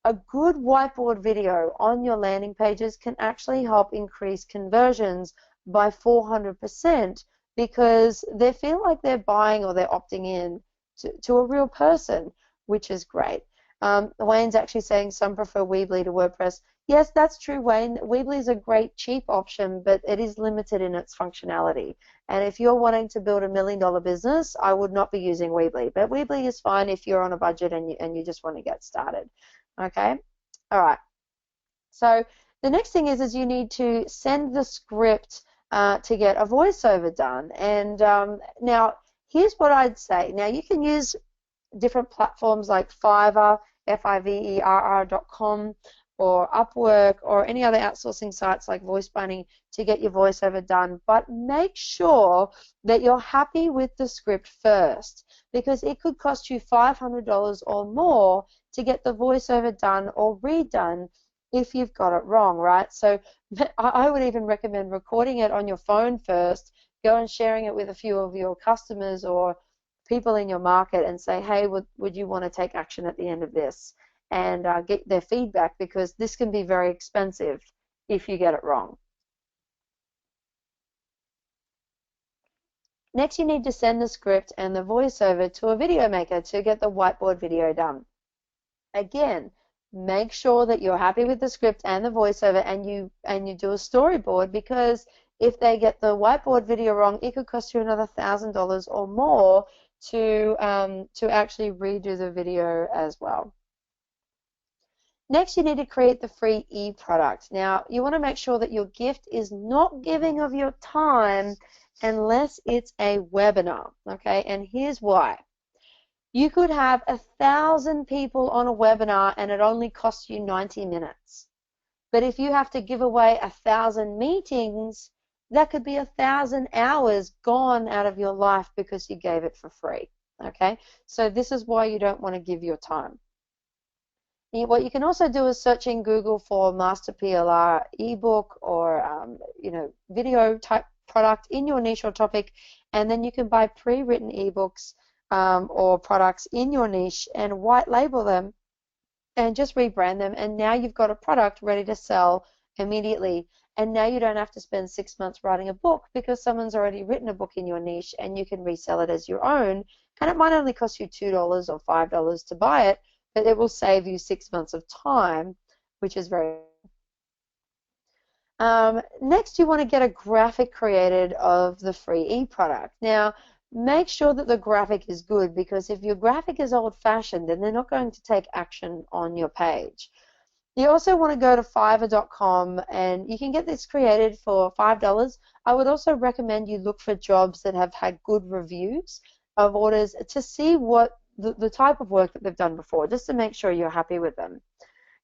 A good whiteboard video on your landing pages can actually help increase conversions by 400% because they feel like they're buying or they're opting in to a real person, which is great. Wayne's actually saying some prefer Weebly to WordPress. Yes, that's true, Wayne. Weebly is a great cheap option, but it is limited in its functionality. And if you're wanting to build $1 million business, I would not be using Weebly. But Weebly is fine if you're on a budget and you just want to get started. Okay? All right. So the next thing is you need to send the script to get a voiceover done. And now, here's what I'd say. Now, you can use different platforms like Fiverr, fiverr.com, or Upwork, or any other outsourcing sites like VoiceBunny to get your voiceover done. But make sure that you're happy with the script first, because it could cost you $500 or more to get the voiceover done or redone if you've got it wrong, right? So I would even recommend recording it on your phone first, go and sharing it with a few of your customers or people in your market and say, hey, would you want to take action at the end of this? And get their feedback, because this can be very expensive if you get it wrong. Next, you need to send the script and the voiceover to a video maker to get the whiteboard video done. Again, make sure that you're happy with the script and the voiceover, and you do a storyboard, because if they get the whiteboard video wrong, it could cost you another $1,000 or more to actually redo the video as well. Next, you need to create the free e-product. Now, you want to make sure that your gift is not giving of your time unless it's a webinar, okay? And here's why. You could have 1,000 people on a webinar and it only costs you 90 minutes. But if you have to give away 1,000 meetings, that could be 1,000 hours gone out of your life because you gave it for free, okay? So this is why you don't want to give your time. What you can also do is search in Google for Master PLR ebook or video type product in your niche or topic, and then you can buy pre-written ebooks or products in your niche and white label them and just rebrand them, and now you've got a product ready to sell immediately. and now you don't have to spend 6 months writing a book because someone's already written a book in your niche and you can resell it as your own, and it might only cost you $2 or $5 to buy it, but it will save you 6 months of time, which is very next, you want to get a graphic created of the free e-product. Now, make sure that the graphic is good, because if your graphic is old-fashioned, then they're not going to take action on your page. You also want to go to Fiverr.com, and you can get this created for $5. I would also recommend you look for jobs that have had good reviews of orders to see what the type of work that they've done before, just to make sure you're happy with them.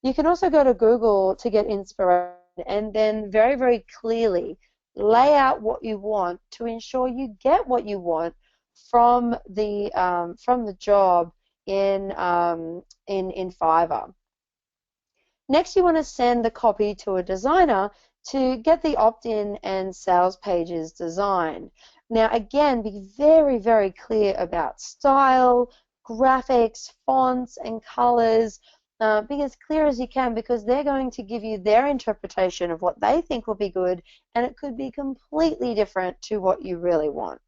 You can also go to Google to get inspiration, and then very, very clearly lay out what you want to ensure you get what you want from the job in Fiverr. Next, you want to send the copy to a designer to get the opt-in and sales pages designed. Now, again, be very, very clear about style, graphics, fonts, and colors. Be as clear as you can, because they're going to give you their interpretation of what they think will be good, and it could be completely different to what you really want.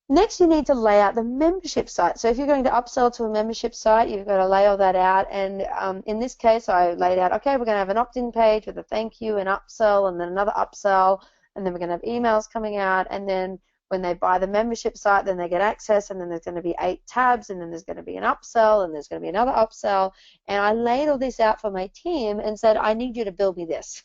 Next, you need to lay out the membership site. So if you're going to upsell to a membership site, you've got to lay all that out. And in this case, I laid out, okay, we're going to have an opt-in page with a thank you, an upsell, and then another upsell, and then we're going to have emails coming out, and then when they buy the membership site, then they get access, and then there's going to be 8 tabs, and then there's going to be an upsell, and there's going to be another upsell. And I laid all this out for my team and said, I need you to build me this.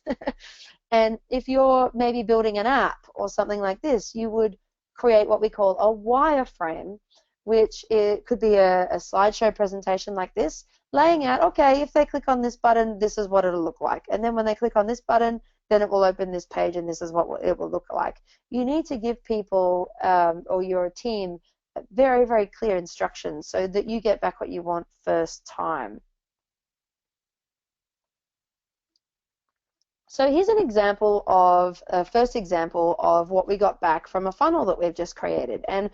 And if you're maybe building an app or something like this, you would create what we call a wireframe, which it could be a slideshow presentation like this, laying out, okay, if they click on this button, this is what it'll look like. And then when they click on this button, then it will open this page, and this is what it will look like. You need to give people or your team very, very clear instructions so that you get back what you want first time. So here's an example of a first example of what we got back from a funnel that we've just created. And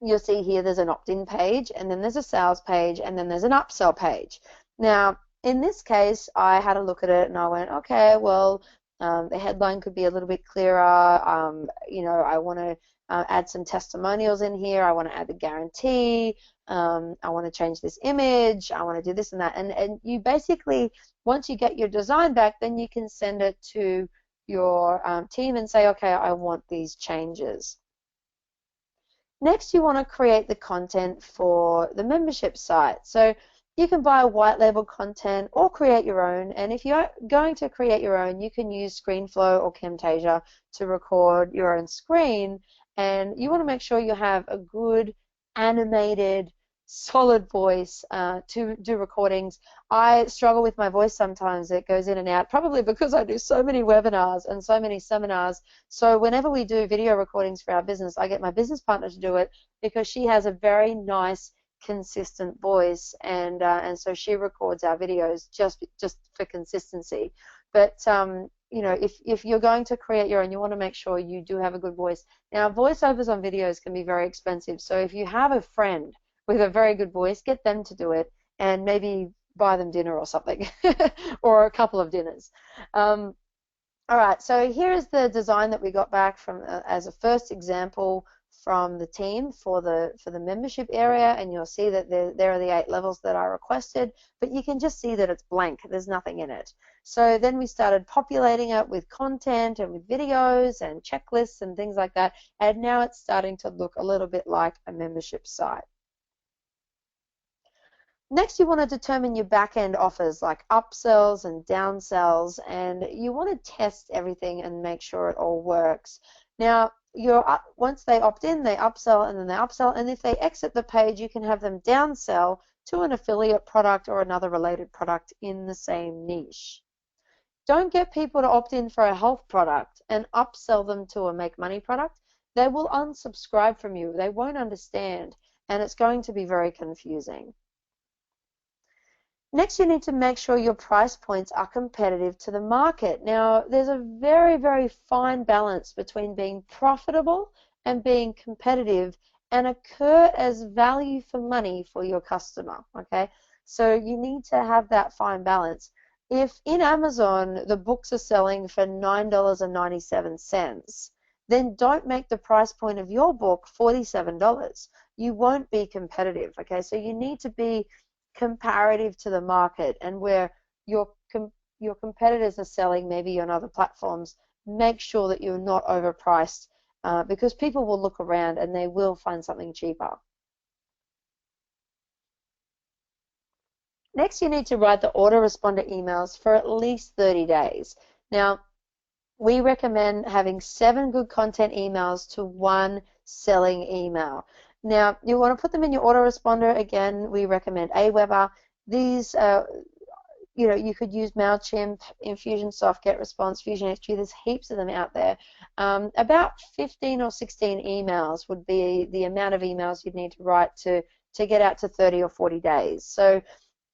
you'll see here there's an opt-in page, and then there's a sales page, and then there's an upsell page. Now, in this case, I had a look at it and I went, okay, well, the headline could be a little bit clearer. You know, I want to add some testimonials in here. I want to add the guarantee. I want to change this image. I want to do this and that. And you basically, once you get your design back, then you can send it to your team and say, okay, I want these changes. Next, you want to create the content for the membership site. So you can buy white label content or create your own. And if you're going to create your own, you can use ScreenFlow or Camtasia to record your own screen. And you want to make sure you have a good animated, solid voice to do recordings. I struggle with my voice sometimes. It goes in and out, probably because I do so many webinars and so many seminars. So whenever we do video recordings for our business, I get my business partner to do it, because she has a very nice, consistent voice, and so she records our videos just for consistency. But you know, if you're going to create your own, you want to make sure you do have a good voice. Now, voiceovers on videos can be very expensive, so if you have a friend with a very good voice, get them to do it, and maybe buy them dinner or something, or a couple of dinners. All right, so here is the design that we got back from as a first example from the team for the membership area, and you'll see that there are the 8 levels that I requested, but you can just see that it's blank. There's nothing in it. So then we started populating it with content and with videos and checklists and things like that, and now it's starting to look a little bit like a membership site. Next, you want to determine your back-end offers, like upsells and downsells, and you want to test everything and make sure it all works. Now, once they opt in, they upsell, and then they upsell, and if they exit the page, you can have them downsell to an affiliate product or another related product in the same niche. Don't get people to opt in for a health product and upsell them to a make money product. They will unsubscribe from you. They won't understand, and it's going to be very confusing. Next, you need to make sure your price points are competitive to the market. Now, there's a very, very fine balance between being profitable and being competitive, and occur as value for money for your customer, okay? So you need to have that fine balance. If in Amazon the books are selling for $9.97, then don't make the price point of your book $47. You won't be competitive, okay? So you need to be comparative to the market, and where your competitors are selling maybe on other platforms, make sure that you're not overpriced, because people will look around and they will find something cheaper. Next, you need to write the autoresponder emails for at least 30 days. Now, we recommend having 7 good content emails to 1 selling email. Now, you want to put them in your autoresponder. Again, we recommend Aweber. These, you could use MailChimp, Infusionsoft, GetResponse, FusionXG. There's heaps of them out there. About 15 or 16 emails would be the amount of emails you'd need to write to get out to 30 or 40 days. So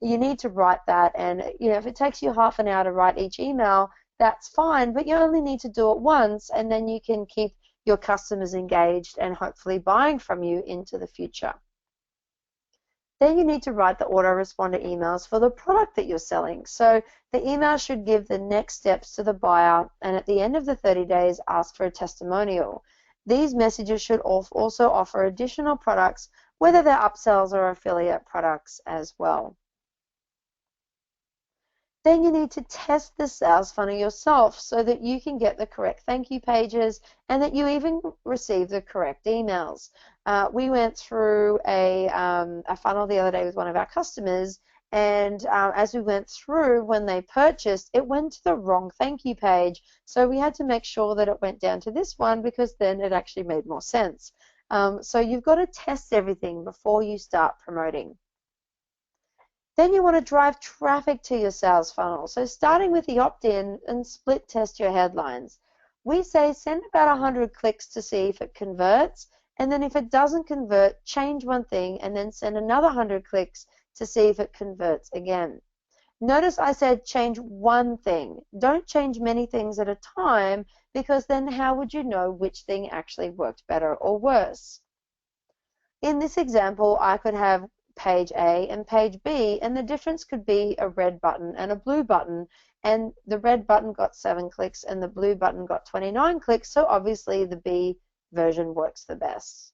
you need to write that, and if it takes you half an hour to write each email, that's fine, but you only need to do it once, and then you can keep your customers engaged and hopefully buying from you into the future. Then you need to write the autoresponder emails for the product that you're selling. So the email should give the next steps to the buyer, and at the end of the 30 days, ask for a testimonial. These messages should also offer additional products, whether they're upsells or affiliate products as well. Then you need to test the sales funnel yourself so that you can get the correct thank you pages and that you even receive the correct emails. We went through a funnel the other day with one of our customers, and as we went through, when they purchased, it went to the wrong thank you page. So we had to make sure that it went down to this one, because then it actually made more sense. So you've got to test everything before you start promoting. Then you want to drive traffic to your sales funnel. So starting with the opt-in, and split test your headlines. We say send about 100 clicks to see if it converts, and then if it doesn't convert, change one thing and then send another 100 clicks to see if it converts again. Notice I said change one thing. Don't change many things at a time, because then how would you know which thing actually worked better or worse? In this example, I could have page A and page B, and the difference could be a red button and a blue button, and the red button got 7 clicks and the blue button got 29 clicks, so obviously the B version works the best.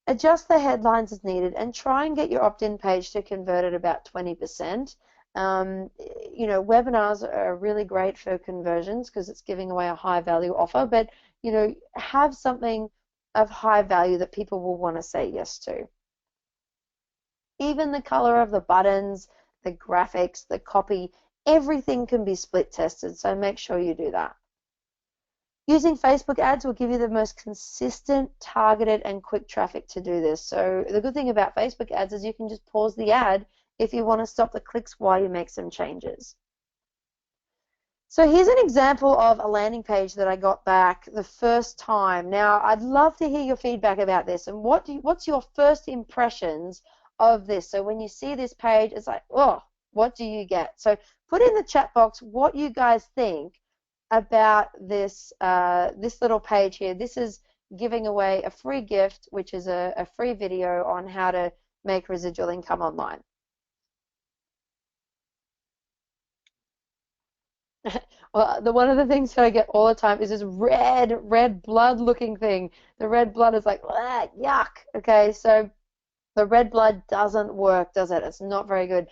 Adjust the headlines as needed, and try and get your opt-in page to convert at about 20%. Webinars are really great for conversions because it's giving away a high value offer, but have something of high value that people will want to say yes to. Even the color of the buttons, the graphics, the copy, everything can be split tested, so make sure you do that. Using Facebook ads will give you the most consistent, targeted, and quick traffic to do this. So the good thing about Facebook ads is you can just pause the ad if you want to stop the clicks while you make some changes. So here's an example of a landing page that I got back the first time. Now, I'd love to hear your feedback about this, and what's your first impressions of this? So when you see this page, it's like, oh, what do you get? So put in the chat box what you guys think about this this little page here. This is giving away a free gift, which is a free video on how to make residual income online. Well, one of the things that I get all the time is this red blood looking thing. The red blood is like, ah, yuck. Okay, so the red blood doesn't work, does it? It's not very good.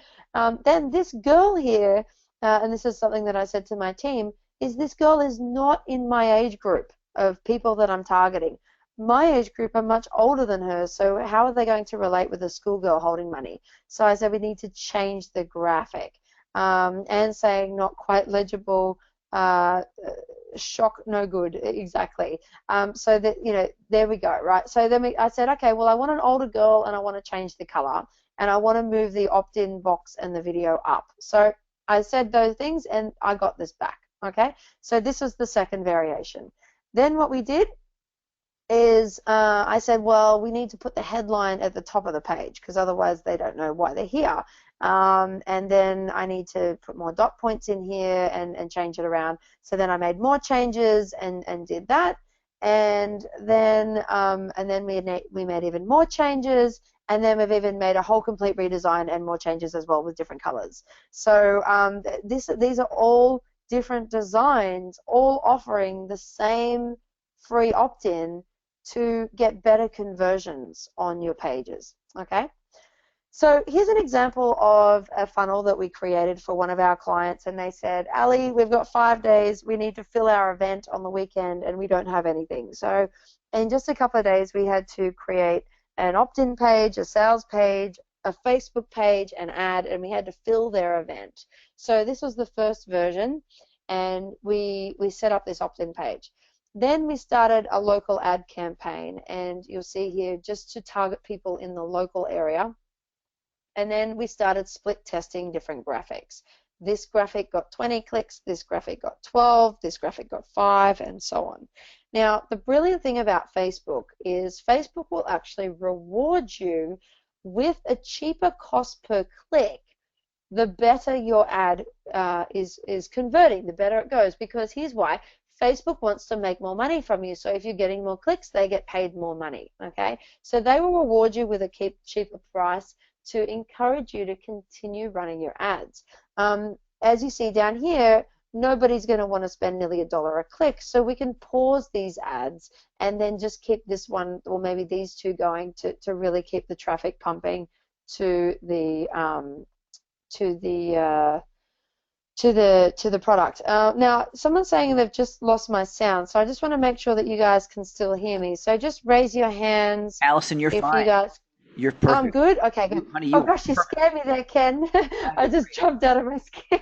Then this girl here, and this is something that I said to my team, is this girl is not in my age group of people that I'm targeting. My age group are much older than her, so how are they going to relate with a schoolgirl holding money? So I said we need to change the graphic, and saying not quite legible, shock, no good, exactly. So that, there we go, right? So then I said, okay, well, I want an older girl and I want to change the color, and I want to move the opt-in box and the video up. So I said those things and I got this back, okay? So this was the second variation. Then what we did is I said, well, we need to put the headline at the top of the page because otherwise they don't know why they're here. And then I need to put more dot points in here and change it around. So then I made more changes and did that. And then we made even more changes. And then we've even made a whole complete redesign and more changes as well with different colors. So these are all different designs, all offering the same free opt-in to get better conversions on your pages, okay? So here's an example of a funnel that we created for one of our clients, and they said, Ali, we've got 5 days, we need to fill our event on the weekend, and we don't have anything. So in just a couple of days, we had to create an opt-in page, a sales page, a Facebook page, an ad, and we had to fill their event. So this was the first version, and we set up this opt-in page. Then we started a local ad campaign, and you'll see here just to target people in the local area. And then we started split testing different graphics. This graphic got 20 clicks, this graphic got 12, this graphic got 5, and so on. Now, the brilliant thing about Facebook is Facebook will actually reward you with a cheaper cost per click the better your ad is converting, the better it goes. Because here's why. Facebook wants to make more money from you. So if you're getting more clicks, they get paid more money, okay? So they will reward you with a cheaper price to encourage you to continue running your ads. As you see down here, nobody's going to want to spend nearly $1 a click, so we can pause these ads and then just keep this one or maybe these two going to really keep the traffic pumping to the product. Now, someone's saying they've just lost my sound, so I just want to make sure that you guys can still hear me. So just raise your hands. Allison, you're if fine. You guys... You're perfect. I'm good? Okay, good. Honey, oh, gosh, you scared me there, Ken. I just jumped out of my skin.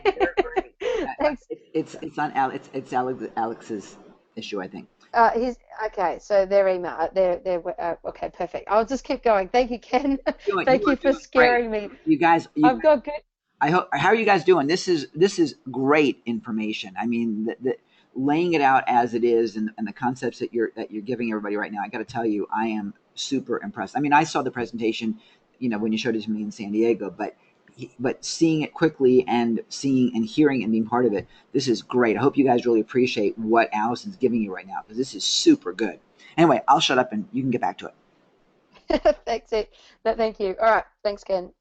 Thanks. It's on Alex. It's Alex's issue, I think. He's okay. So their email. Okay, perfect. I'll just keep going. Thank you, Ken. Thank you for scaring me. You guys. I've got good. I hope. How are you guys doing? This is great information. I mean, the laying it out as it is, and the concepts that you're giving everybody right now. I got to tell you, I am super impressed. I mean, I saw the presentation, when you showed it to me in San Diego, but seeing it quickly and seeing and hearing and being part of it, this is great. I hope you guys really appreciate what Allison's giving you right now, because this is super good. Anyway, I'll shut up and you can get back to it. Thank you. All right. Thanks, Ken.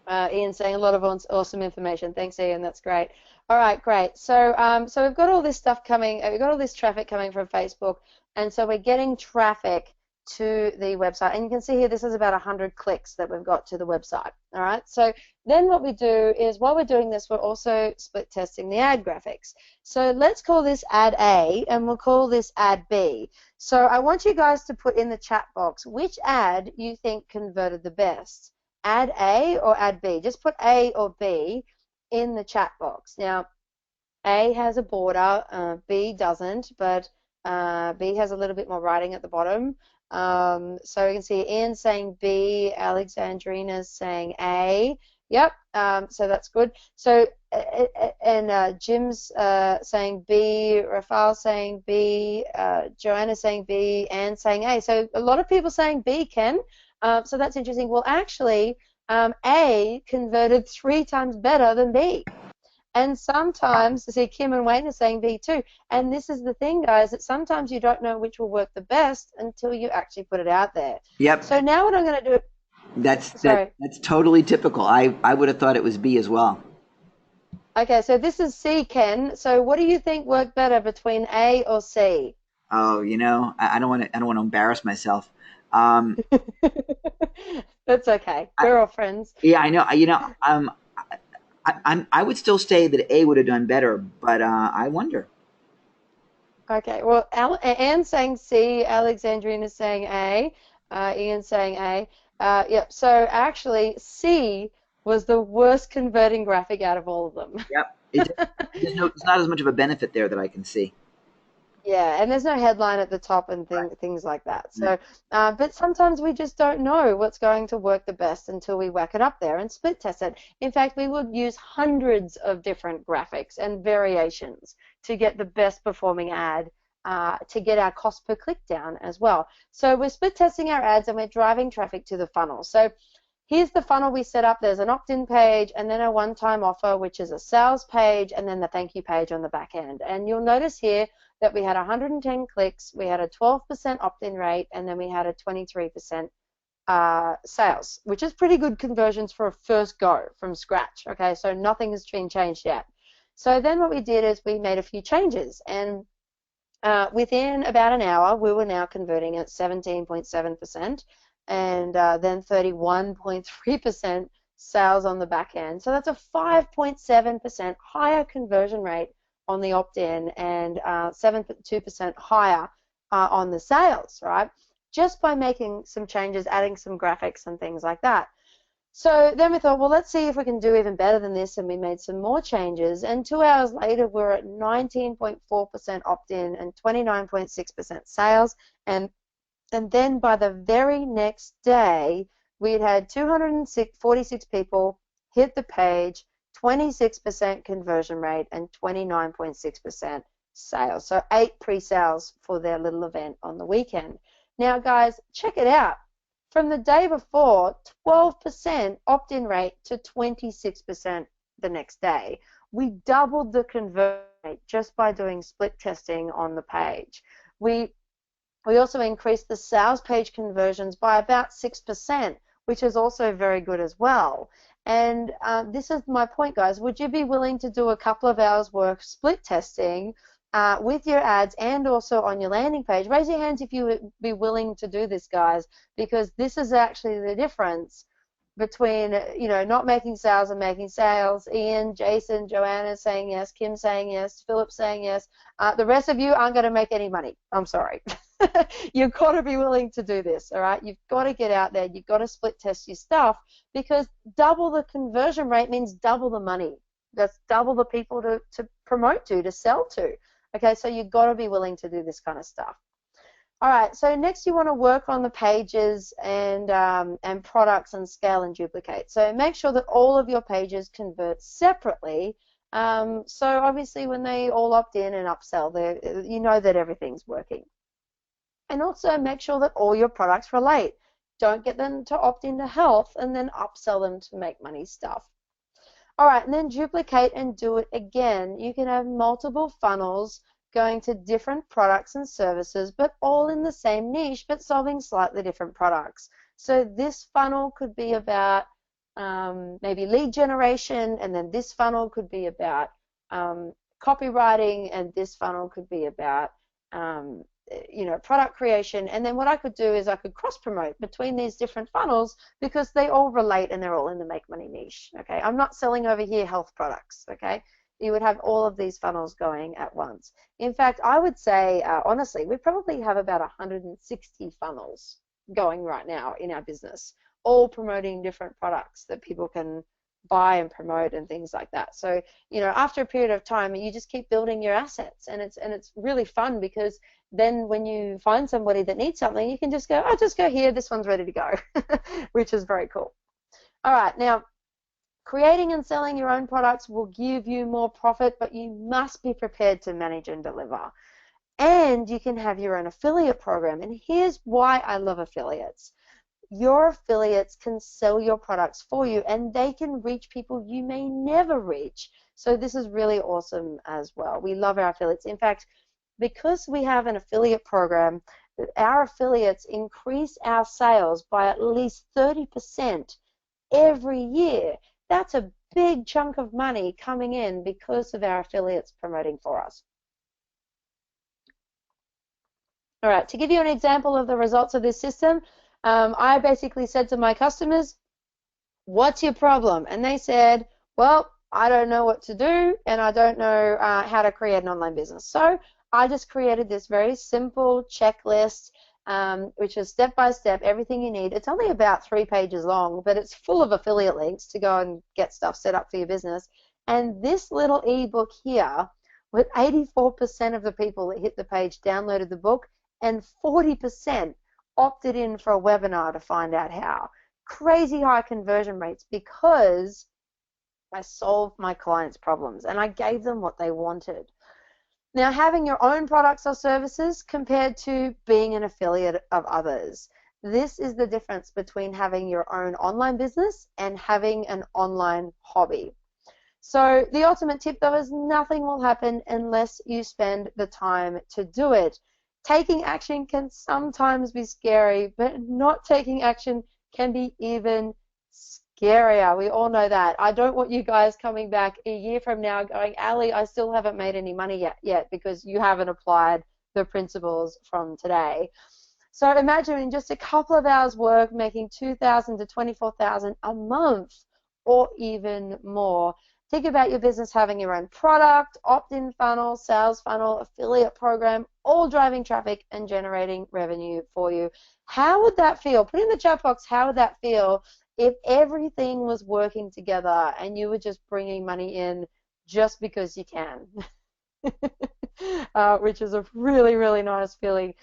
Ian's saying a lot of awesome information. Thanks, Ian. That's great. All right, great. So, so we've got all this stuff coming. We've got all this traffic coming from Facebook, and so we're getting traffic to the website. And you can see here, this is about 100 clicks that we've got to the website. All right. So then what we do is, while we're doing this, we're also split testing the ad graphics. So let's call this ad A, and we'll call this ad B. So I want you guys to put in the chat box which ad you think converted the best. Ad A or ad B? Just put A or B in the chat box. Now, A has a border, B doesn't, but B has a little bit more writing at the bottom. So you can see Ian saying B, Alexandrina's saying A. Yep, so that's good. So, and Jim's saying B, Rafael saying B, Joanna saying B, Anne saying A. So a lot of people saying B, Ken. So that's interesting. Well, actually, A converted 3 times better than B. And sometimes, see, Kim and Wayne are saying B too. And this is the thing, guys, that sometimes you don't know which will work the best until you actually put it out there. Yep. So now what I'm going to do... That's totally typical. I would have thought it was B as well. Okay, so this is C, Ken. So what do you think worked better between A or C? Oh, I don't want to embarrass myself. That's okay. We're all friends. Yeah, I know. I would still say that A would have done better, but I wonder. Okay. Well, Anne's saying C, Alexandrina's saying A, Ian's saying A. Yep. So actually, C was the worst converting graphic out of all of them. Yep. It's not as much of a benefit there that I can see. Yeah, and there's no headline at the top and things like that. So, but sometimes we just don't know what's going to work the best until we whack it up there and split test it. In fact, we would use hundreds of different graphics and variations to get the best performing ad, to get our cost per click down as well. So we're split testing our ads and we're driving traffic to the funnel. So here's the funnel we set up. There's an opt-in page and then a one-time offer, which is a sales page, and then the thank you page on the back end. And you'll notice here that we had 110 clicks, we had a 12% opt-in rate, and then we had a 23% sales, which is pretty good conversions for a first go from scratch. Okay, so nothing has been changed yet. So then what we did is we made a few changes, and within about an hour, we were now converting at 17.7% and then 31.3% sales on the back end. So that's a 5.7% higher conversion rate on the opt-in and 7.2% higher on the sales, right? Just by making some changes, adding some graphics and things like that. So then we thought, well, let's see if we can do even better than this, and we made some more changes. And 2 hours later, we're at 19.4% opt-in and 29.6% sales. And then by the very next day, we'd had 246 people hit the page, 26% conversion rate, and 29.6% sales. So 8 pre-sales for their little event on the weekend. Now, guys, check it out. From the day before, 12% opt-in rate to 26% the next day. We doubled the conversion rate just by doing split testing on the page. We also increased the sales page conversions by about 6%, which is also very good as well. And this is my point, guys. Would you be willing to do a couple of hours worth split testing with your ads and also on your landing page? Raise your hands if you would be willing to do this, guys, because this is actually the difference between, you know, not making sales and making sales. Ian, Jason, Joanna saying yes, Kim saying yes, Philip saying yes. The rest of you aren't going to make any money. I'm sorry. You've got to be willing to do this, all right? You've got to get out there. You've got to split test your stuff, because double the conversion rate means double the money. That's double the people to promote to sell to. Okay, so you've got to be willing to do this kind of stuff. All right, so next you want to work on the pages and products and scale and duplicate. So make sure that all of your pages convert separately. So obviously when they all opt in and upsell, you know that everything's working. And also make sure that all your products relate. Don't get them to opt into health and then upsell them to make money stuff. All right, and then duplicate and do it again. You can have multiple funnels going to different products and services, but all in the same niche, but solving slightly different products. So this funnel could be about maybe lead generation, and then this funnel could be about copywriting, and this funnel could be about you know, product creation. And then what I could do is I could cross promote between these different funnels, because they all relate and they're all in the make money niche. Okay, I'm not selling over here health products. Okay, you would have all of these funnels going at once. In fact, I would say honestly, we probably have about 160 funnels going right now in our business, all promoting different products that people can buy and promote and things like that. So, you know, after a period of time, you just keep building your assets, and it's really fun, because then when you find somebody that needs something, you can just go, oh, just go here, this one's ready to go, which is very cool. All right, now creating and selling your own products will give you more profit, but you must be prepared to manage and deliver. And you can have your own affiliate program. And here's why I love affiliates. Your affiliates can sell your products for you, and they can reach people you may never reach. So this is really awesome as well. We love our affiliates. In fact, because we have an affiliate program, our affiliates increase our sales by at least 30% every year. That's a big chunk of money coming in because of our affiliates promoting for us. All right, to give you an example of the results of this system, I basically said to my customers, what's your problem? And they said, well, I don't know what to do, and I don't know how to create an online business. So I just created this very simple checklist, which is step-by-step, everything you need. It's only about 3 pages long, but it's full of affiliate links to go and get stuff set up for your business. And this little ebook here, with 84% of the people that hit the page downloaded the book, and 40% opted in for a webinar to find out how. Crazy high conversion rates, because I solved my clients' problems and I gave them what they wanted. Now, having your own products or services compared to being an affiliate of others. This is the difference between having your own online business and having an online hobby. So the ultimate tip, though, is nothing will happen unless you spend the time to do it. Taking action can sometimes be scary, but not taking action can be even scarier. We all know that. I don't want you guys coming back a year from now going, Ali, I still haven't made any money yet because you haven't applied the principles from today. So imagine in just a couple of hours work making $2,000 to $24,000 a month or even more. Think about your business having your own product, opt-in funnel, sales funnel, affiliate program, all driving traffic and generating revenue for you. How would that feel? Put in the chat box, how would that feel if everything was working together and you were just bringing money in just because you can? Which is a really, really nice feeling.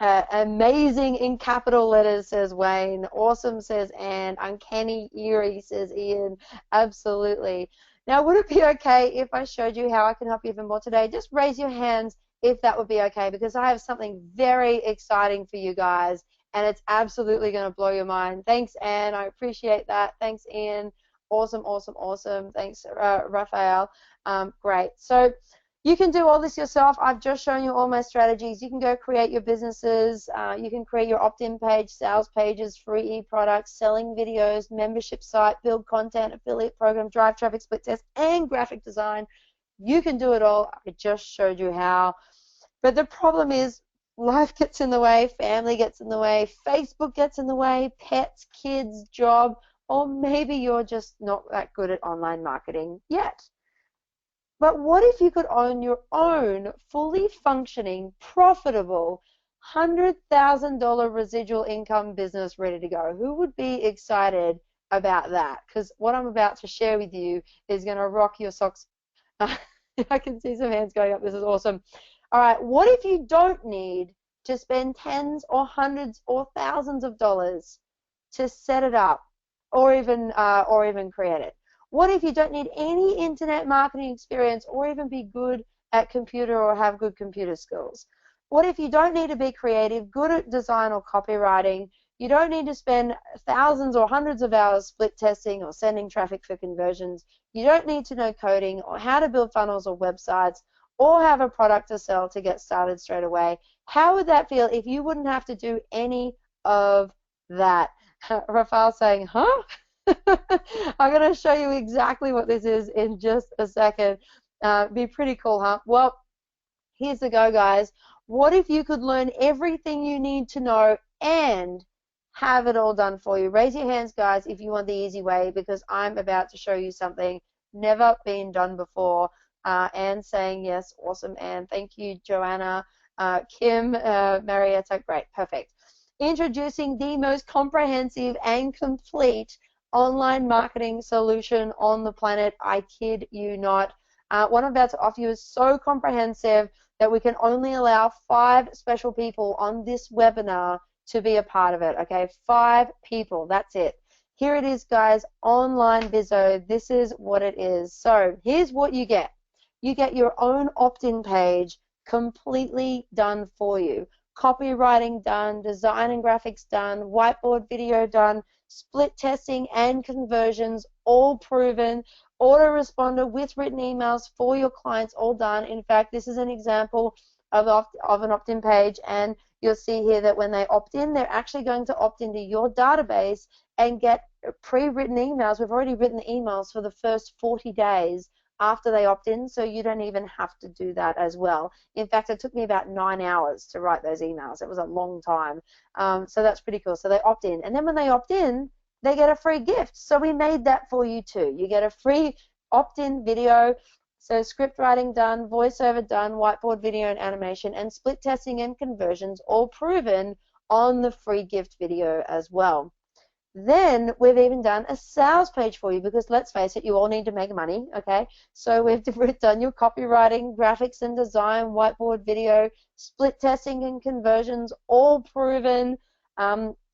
Amazing in capital letters, says Wayne. Awesome, says Anne. Uncanny eerie, says Ian. Absolutely. Now, would it be okay if I showed you how I can help you even more today? Just raise your hands if that would be okay, because I have something very exciting for you guys, and it's absolutely going to blow your mind. Thanks, Anne. I appreciate that. Thanks, Ian. Awesome, awesome, awesome. Thanks, Raphael. Great. So you can do all this yourself. I've just shown you all my strategies. You can go create your businesses. You can create your opt-in page, sales pages, free e-products, selling videos, membership site, build content, affiliate program, drive traffic, split test, and graphic design. You can do it all. I just showed you how. But the problem is life gets in the way, family gets in the way, Facebook gets in the way, pets, kids, job, or maybe you're just not that good at online marketing yet. But what if you could own your own fully functioning, profitable, $100,000 residual income business ready to go? Who would be excited about that? Because what I'm about to share with you is going to rock your socks. I can see some hands going up. This is awesome. All right, what if you don't need to spend tens or hundreds or thousands of dollars to set it up or even create it? What if you don't need any internet marketing experience or even be good at computer or have good computer skills? What if you don't need to be creative, good at design or copywriting? You don't need to spend thousands or hundreds of hours split testing or sending traffic for conversions. You don't need to know coding or how to build funnels or websites or have a product to sell to get started straight away. How would that feel if you wouldn't have to do any of that? Rafael saying, huh? I'm going to show you exactly what this is in just a second. Be pretty cool, huh? Well, here's the go, guys. What if you could learn everything you need to know and have it all done for you? Raise your hands, guys, if you want the easy way, because I'm about to show you something never been done before. Anne saying yes, awesome, Anne. Thank you, Joanna, Kim, Marietta, great, perfect. Introducing the most comprehensive and complete online marketing solution on the planet. I kid you not. What I'm about to offer you is so comprehensive that we can only allow 5 special people on this webinar to be a part of it, okay? 5 people, that's it. Here it is, guys, online Bizzo. This is what it is. So here's what you get. You get your own opt-in page completely done for you. Copywriting done, design and graphics done, whiteboard video done, split testing and conversions all proven, autoresponder with written emails for your clients all done. In fact, this is an example of an opt-in page, and you'll see here that when they opt in, they're actually going to opt into your database and get pre-written emails. We've already written the emails for the first 40 days after they opt in, so you don't even have to do that as well. In fact, it took me about 9 hours to write those emails. It was a long time. So that's pretty cool. So they opt in, and then when they opt in, they get a free gift. So we made that for you too. You get a free opt-in video, so script writing done, voiceover done, whiteboard video and animation, and split testing and conversions all proven on the free gift video as well. Then we've even done a sales page for you, because let's face it, you all need to make money, okay? So we've done your copywriting, graphics and design, whiteboard video, split testing and conversions, all proven.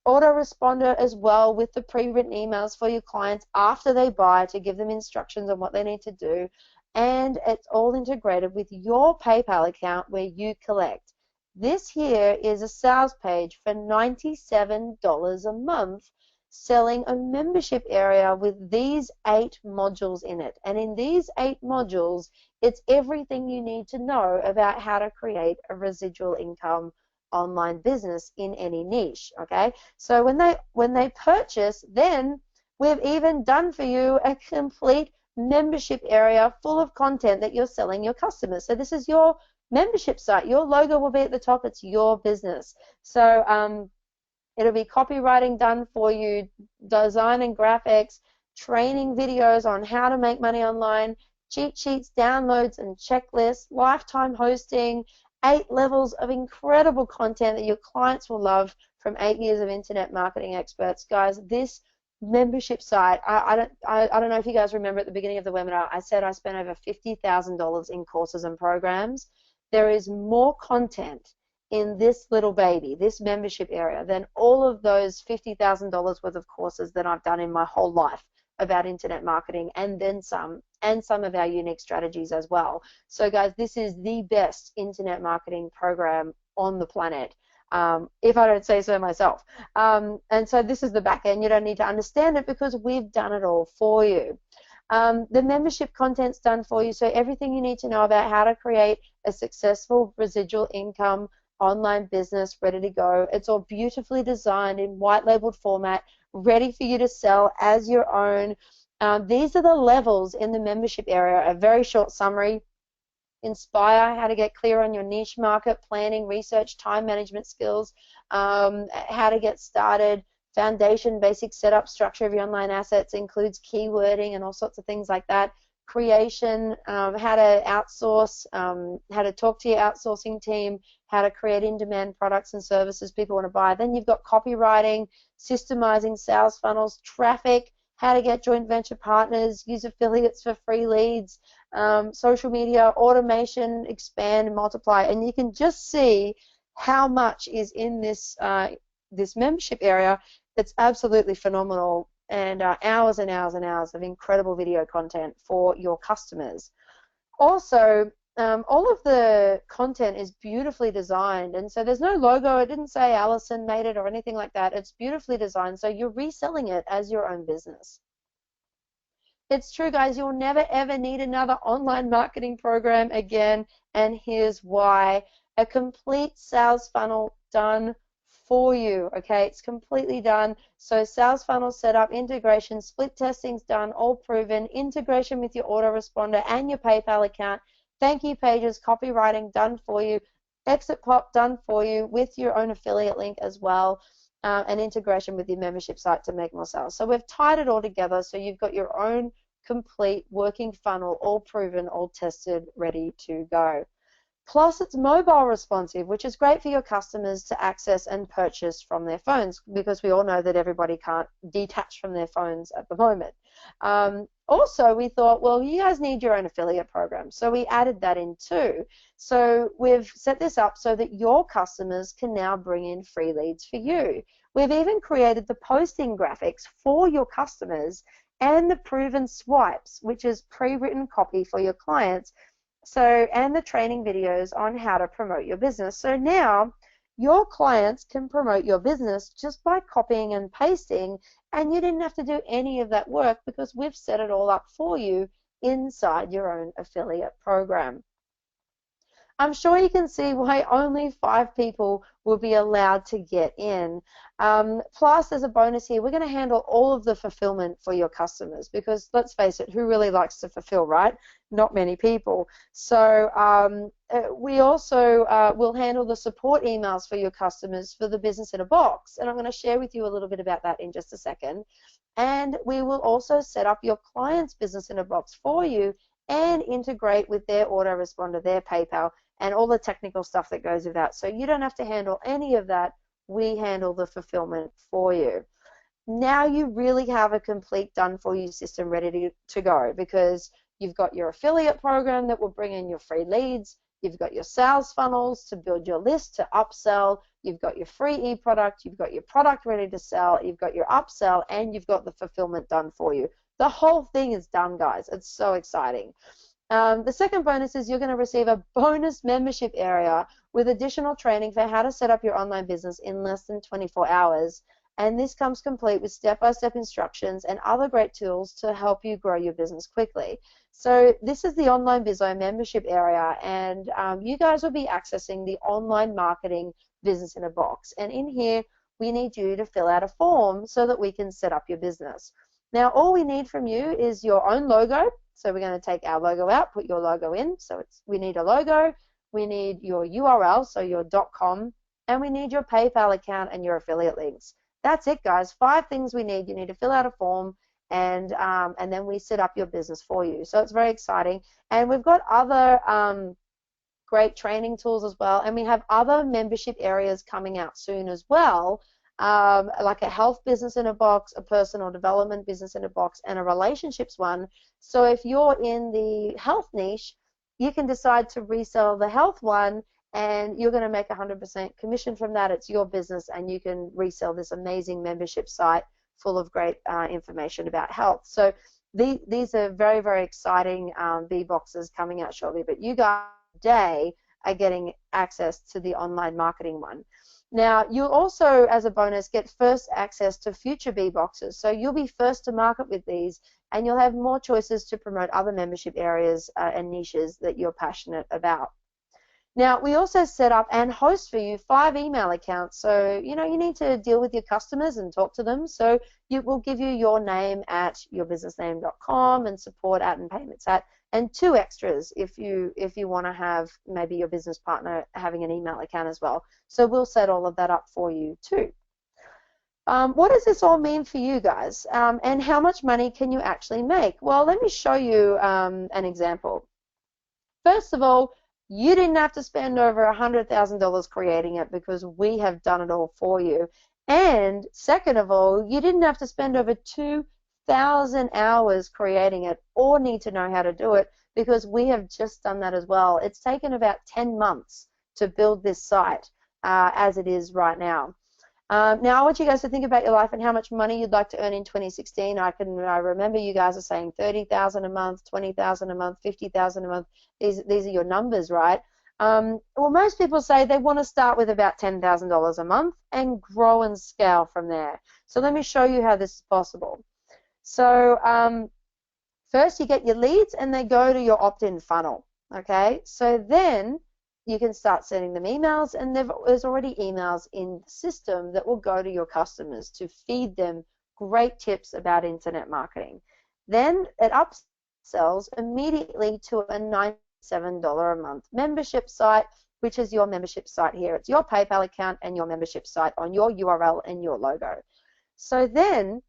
Autoresponder as well with the pre-written emails for your clients after they buy to give them instructions on what they need to do. And it's all integrated with your PayPal account where you collect. This here is a sales page for $97 a month, selling a membership area with these 8 modules in it. And in these 8 modules, it's everything you need to know about how to create a residual income online business in any niche. Okay, so when they purchase, then we've even done for you a complete membership area full of content that you're selling your customers. So this is your membership site. Your logo will be at the top. It's your business. So it'll be copywriting done for you, design and graphics, training videos on how to make money online, cheat sheets, downloads and checklists, lifetime hosting, 8 levels of incredible content that your clients will love from 8 years of internet marketing experts. Guys, this membership site, I don't know if you guys remember at the beginning of the webinar, I said I spent over $50,000 in courses and programs. There is more content in this little baby, this membership area, than all of those $50,000 worth of courses that I've done in my whole life about internet marketing, and then some, and some of our unique strategies as well. So guys, this is the best internet marketing program on the planet, if I don't say so myself. And so this is the back end. You don't need to understand it because we've done it all for you. The membership content's done for you, so everything you need to know about how to create a successful residual income online business ready to go. It's all beautifully designed in white labeled format, ready for you to sell as your own. These are the levels in the membership area. A very short summary: inspire, how to get clear on your niche market, planning, research, time management skills, how to get started, foundation, basic setup, structure of your online assets, includes keywording and all sorts of things like that. Creation, how to outsource, how to talk to your outsourcing team, how to create in-demand products and services people want to buy. Then you've got copywriting, systemizing sales funnels, traffic, how to get joint venture partners, use affiliates for free leads, social media, automation, expand and multiply. And you can just see how much is in this, this membership area. It's absolutely phenomenal, and hours and hours and hours of incredible video content for your customers. Also, all of the content is beautifully designed, and so there's no logo. It didn't say Allison made it or anything like that. It's beautifully designed, so you're reselling it as your own business. It's true, guys, you'll never ever need another online marketing program again, and here's why. A complete sales funnel done for you. Okay, it's completely done. So sales funnel setup, integration, split testing's done, all proven, integration with your autoresponder and your PayPal account, thank you pages, copywriting done for you, exit pop done for you with your own affiliate link as well, and integration with your membership site to make more sales. So we've tied it all together so you've got your own complete working funnel, all proven, all tested, ready to go. Plus, it's mobile responsive, which is great for your customers to access and purchase from their phones, because we all know that everybody can't detach from their phones at the moment. Also, we thought, well, you guys need your own affiliate program, so we added that in too. So we've set this up so that your customers can now bring in free leads for you. We've even created the posting graphics for your customers and the proven swipes, which is pre-written copy for your clients. So, and the training videos on how to promote your business. So now your clients can promote your business just by copying and pasting, and you didn't have to do any of that work because we've set it all up for you inside your own affiliate program. I'm sure you can see why only 5 people will be allowed to get in. Plus, there's a bonus here. We're going to handle all of the fulfillment for your customers because, let's face it, who really likes to fulfill, right? Not many people. So we also will handle the support emails for your customers for the business in a box. And I'm going to share with you a little bit about that in just a second. And we will also set up your client's business in a box for you and integrate with their autoresponder, their PayPal, and all the technical stuff that goes with that. So you don't have to handle any of that. We handle the fulfillment for you. Now you really have a complete done-for-you system ready to go, because you've got your affiliate program that will bring in your free leads. You've got your sales funnels to build your list to upsell. You've got your free e-product. You've got your product ready to sell. You've got your upsell, and you've got the fulfillment done for you. The whole thing is done, guys. It's so exciting. The second bonus is you're going to receive a bonus membership area with additional training for how to set up your online business in less than 24 hours. And this comes complete with step-by-step instructions and other great tools to help you grow your business quickly. So this is the Online Bizzo membership area, and you guys will be accessing the online marketing business in a box. And in here, we need you to fill out a form so that we can set up your business. Now, all we need from you is your own logo. So we're going to take our logo out, put your logo in. So we need a logo, we need your URL, so your .com, and we need your PayPal account and your affiliate links. That's it, guys. 5 things we need. You need to fill out a form, and then we set up your business for you. So it's very exciting. And we've got other great training tools as well, and we have other membership areas coming out soon as well, like a health business in a box, a personal development business in a box, and a relationships one. So if you're in the health niche, you can decide to resell the health one, and you're going to make 100% commission from that. It's your business, and you can resell this amazing membership site full of great information about health. So these are very, very exciting B-boxes coming out shortly, but you guys today are getting access to the online marketing one. Now, you'll also, as a bonus, get first access to future B-boxes. So you'll be first to market with these, and you'll have more choices to promote other membership areas and niches that you're passionate about. Now, we also set up and host for you 5 email accounts. So, you need to deal with your customers and talk to them. So we'll give you your name at yourbusinessname.com and support at and payments at, and 2 extras if you want to have maybe your business partner having an email account as well. So we'll set all of that up for you too. What does this all mean for you guys? And how much money can you actually make? Well, let me show you an example. First of all, you didn't have to spend over $100,000 creating it, because we have done it all for you. And second of all, you didn't have to spend over 2,000 hours creating it or need to know how to do it, because we have just done that as well. It's taken about 10 months to build this site as it is right now. Now, I want you guys to think about your life and how much money you'd like to earn in 2016. I remember you guys are saying $30,000 a month, $20,000 a month, $50,000 a month. These are your numbers, right? Well, most people say they want to start with about $10,000 a month and grow and scale from there. So let me show you how this is possible. So first you get your leads, and they go to your opt-in funnel. Okay, so then you can start sending them emails, and there's already emails in the system that will go to your customers to feed them great tips about internet marketing. Then it upsells immediately to a $97 a month membership site, which is your membership site here. It's your PayPal account and your membership site on your URL and your logo. So then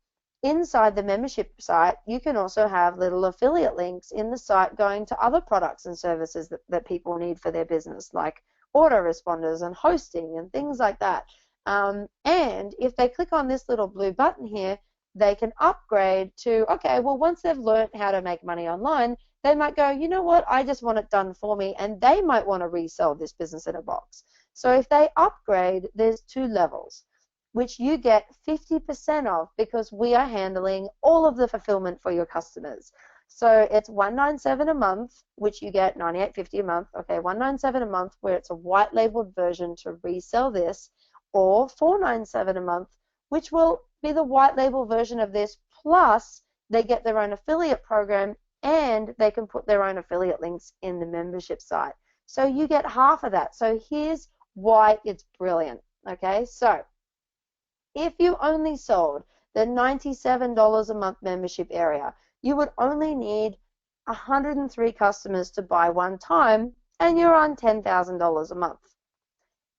inside the membership site, you can also have little affiliate links in the site going to other products and services that people need for their business, like autoresponders and hosting and things like that. And if they click on this little blue button here, they can upgrade to, okay, well, once they've learned how to make money online, they might go, you know what, I just want it done for me, and they might want to resell this business in a box. So if they upgrade, there's 2 levels, which you get 50% of, because we are handling all of the fulfillment for your customers. So it's $197 a month, which you get $98.50 a month. Okay, $197 a month, where it's a white labeled version to resell this, or $497 a month, which will be the white label version of this, plus they get their own affiliate program, and they can put their own affiliate links in the membership site. So you get half of that. So here's why it's brilliant. Okay, so if you only sold the $97 a month membership area, you would only need 103 customers to buy one time, and you're on $10,000 a month.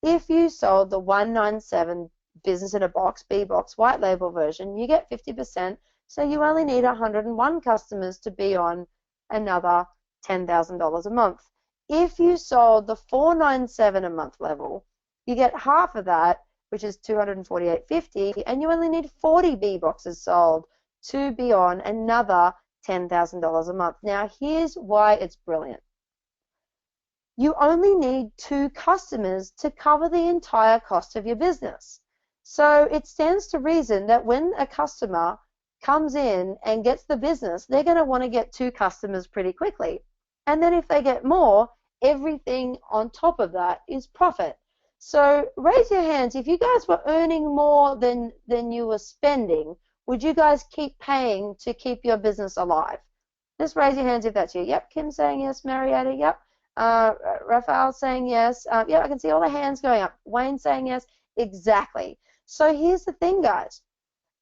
If you sold the $197 business in a box, B-box, white label version, you get 50%, so you only need 101 customers to be on another $10,000 a month. If you sold the $497 a month level, you get half of that, which is $248.50, and you only need 40 B boxes sold to be on another $10,000 a month. Now, here's why it's brilliant. You only need 2 customers to cover the entire cost of your business. So it stands to reason that when a customer comes in and gets the business, they're going to want to get 2 customers pretty quickly. And then if they get more, everything on top of that is profit. So raise your hands. If you guys were earning more than you were spending, would you guys keep paying to keep your business alive? Just raise your hands if that's you. Yep, Kim's saying yes, Marietta, yep. Raphael's saying yes. Yeah, I can see all the hands going up. Wayne saying yes. Exactly. So here's the thing, guys.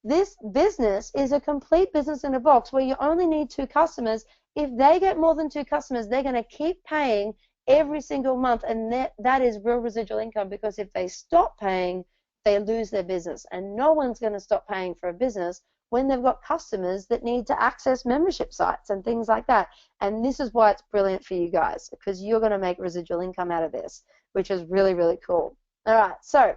This business is a complete business in a box where you only need 2 customers. If they get more than 2 customers, they're going to keep paying every single month, and that is real residual income, because if they stop paying, they lose their business. And no one's going to stop paying for a business when they've got customers that need to access membership sites and things like that. And this is why it's brilliant for you guys, because you're going to make residual income out of this, which is really, really cool. All right, so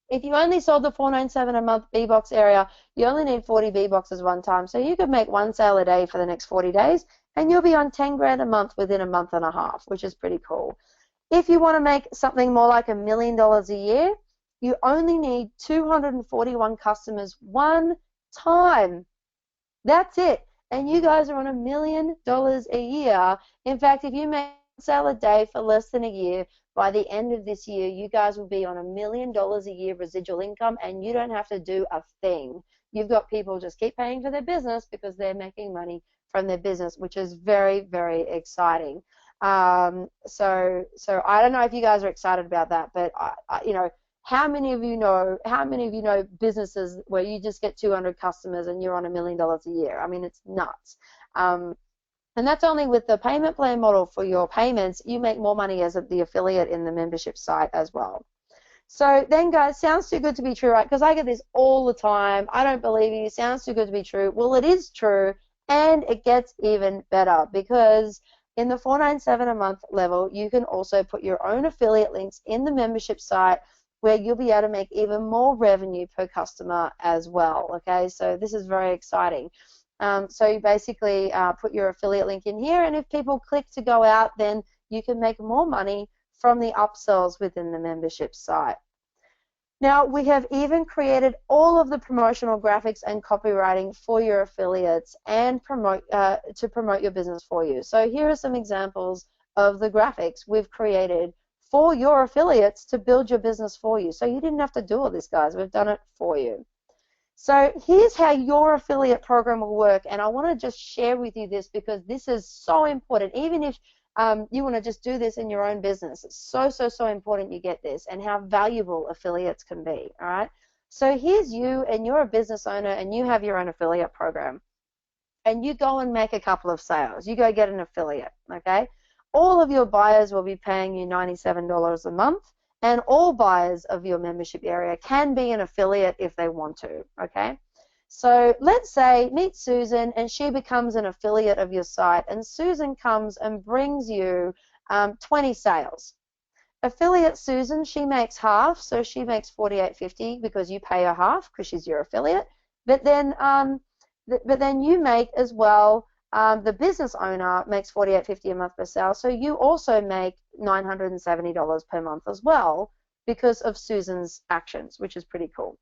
if you only sold the $497 a month B-Box area, you only need 40 B-Boxes one time. So you could make 1 sale a day for the next 40 days, and you'll be on 10 grand a month within a month and a half, which is pretty cool. If you want to make something more like $1 million a year, you only need 241 customers one time. That's it. And you guys are on $1 million a year. In fact, if you make 1 sale a day for less than a year, by the end of this year, you guys will be on $1 million a year residual income, and you don't have to do a thing. You've got people just keep paying for their business because they're making money from their business, which is very, very exciting. So I don't know if you guys are excited about that, but you know, how many of you know businesses where you just get 200 customers and you're on $1 million a year? I mean, it's nuts. And that's only with the payment plan model for your payments. You make more money as the affiliate in the membership site as well. So then, guys, sounds too good to be true, right? Because I get this all the time. I don't believe you. Sounds too good to be true. Well, it is true, and it gets even better, because in the $497 a month level, you can also put your own affiliate links in the membership site, where you'll be able to make even more revenue per customer as well. Okay, so this is very exciting. So you basically put your affiliate link in here, and if people click to go out, then you can make more money from the upsells within the membership site. Now, we have even created all of the promotional graphics and copywriting for your affiliates and to promote your business for you. So here are some examples of the graphics we've created for your affiliates to build your business for you. So you didn't have to do all this, guys. We've done it for you. So here's how your affiliate program will work, and I want to just share with you this because this is so important. Even if you want to just do this in your own business, it's so important you get this, and how valuable affiliates can be. All right. So here's you, and you're a business owner, and you have your own affiliate program, and you go and make a couple of sales. You go get an affiliate. Okay. All of your buyers will be paying you $97 a month. And all buyers of your membership area can be an affiliate if they want to, okay? So let's say, meet Susan, and she becomes an affiliate of your site, and Susan comes and brings you 20 sales. Affiliate Susan, she makes half, so she makes $48.50 because you pay her half because she's your affiliate. But then you make as well. The business owner makes $48.50 a month per sale, so you also make $970 per month as well because of Susan's actions, which is pretty cool.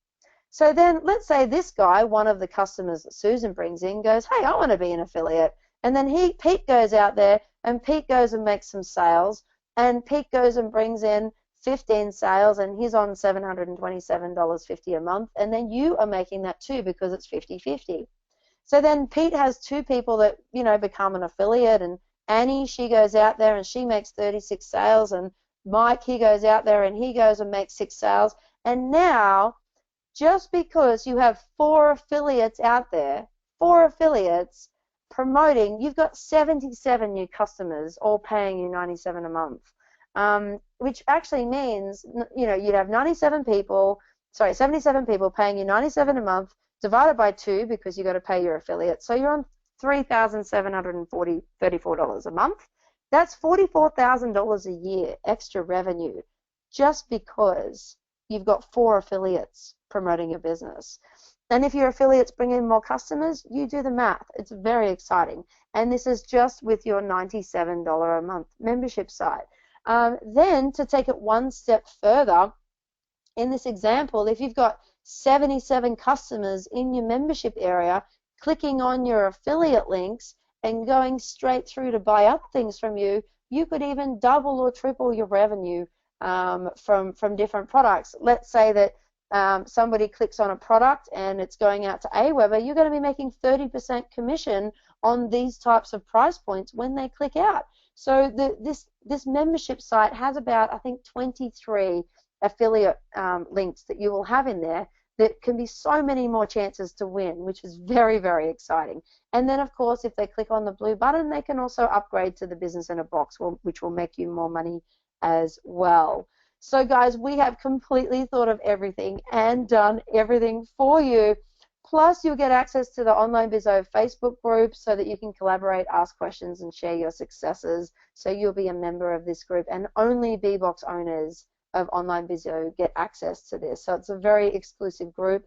So then let's say this guy, one of the customers that Susan brings in, goes, hey, I want to be an affiliate. And then Pete goes out there, and Pete goes and makes some sales, and Pete goes and brings in 15 sales, and he's on $727.50 a month, and then you are making that too because it's 50-50. So then Pete has 2 people that, you know, become an affiliate, and Annie, she goes out there and she makes 36 sales, and Mike, he goes out there and he goes and makes 6 sales. And now, just because you have 4 affiliates out there, 4 affiliates promoting, you've got 77 new customers all paying you $97 a month, which actually means, you know, you'd have 77 people paying you $97 a month, divided by 2 because you've got to pay your affiliate. So you're on $3,734 a month. That's $44,000 a year extra revenue just because you've got 4 affiliates promoting your business. And if your affiliates bring in more customers, you do the math. It's very exciting. And this is just with your $97 a month membership site. Then to take it one step further, in this example, if you've got 77 customers in your membership area clicking on your affiliate links and going straight through to buy up things from you, you could even double or triple your revenue from different products. Let's say that somebody clicks on a product and it's going out to Aweber, you're going to be making 30% commission on these types of price points when they click out. So this membership site has about, I think, 23 affiliate links that you will have in there that can be so many more chances to win, which is very, very exciting. And then, of course, if they click on the blue button, they can also upgrade to the business in a box, which will make you more money as well. So, guys, we have completely thought of everything and done everything for you. Plus, you'll get access to the Online Bizzo Facebook group so that you can collaborate, ask questions, and share your successes. So you'll be a member of this group, and only B-Box owners of Online Bizzo get access to this. So it's a very exclusive group.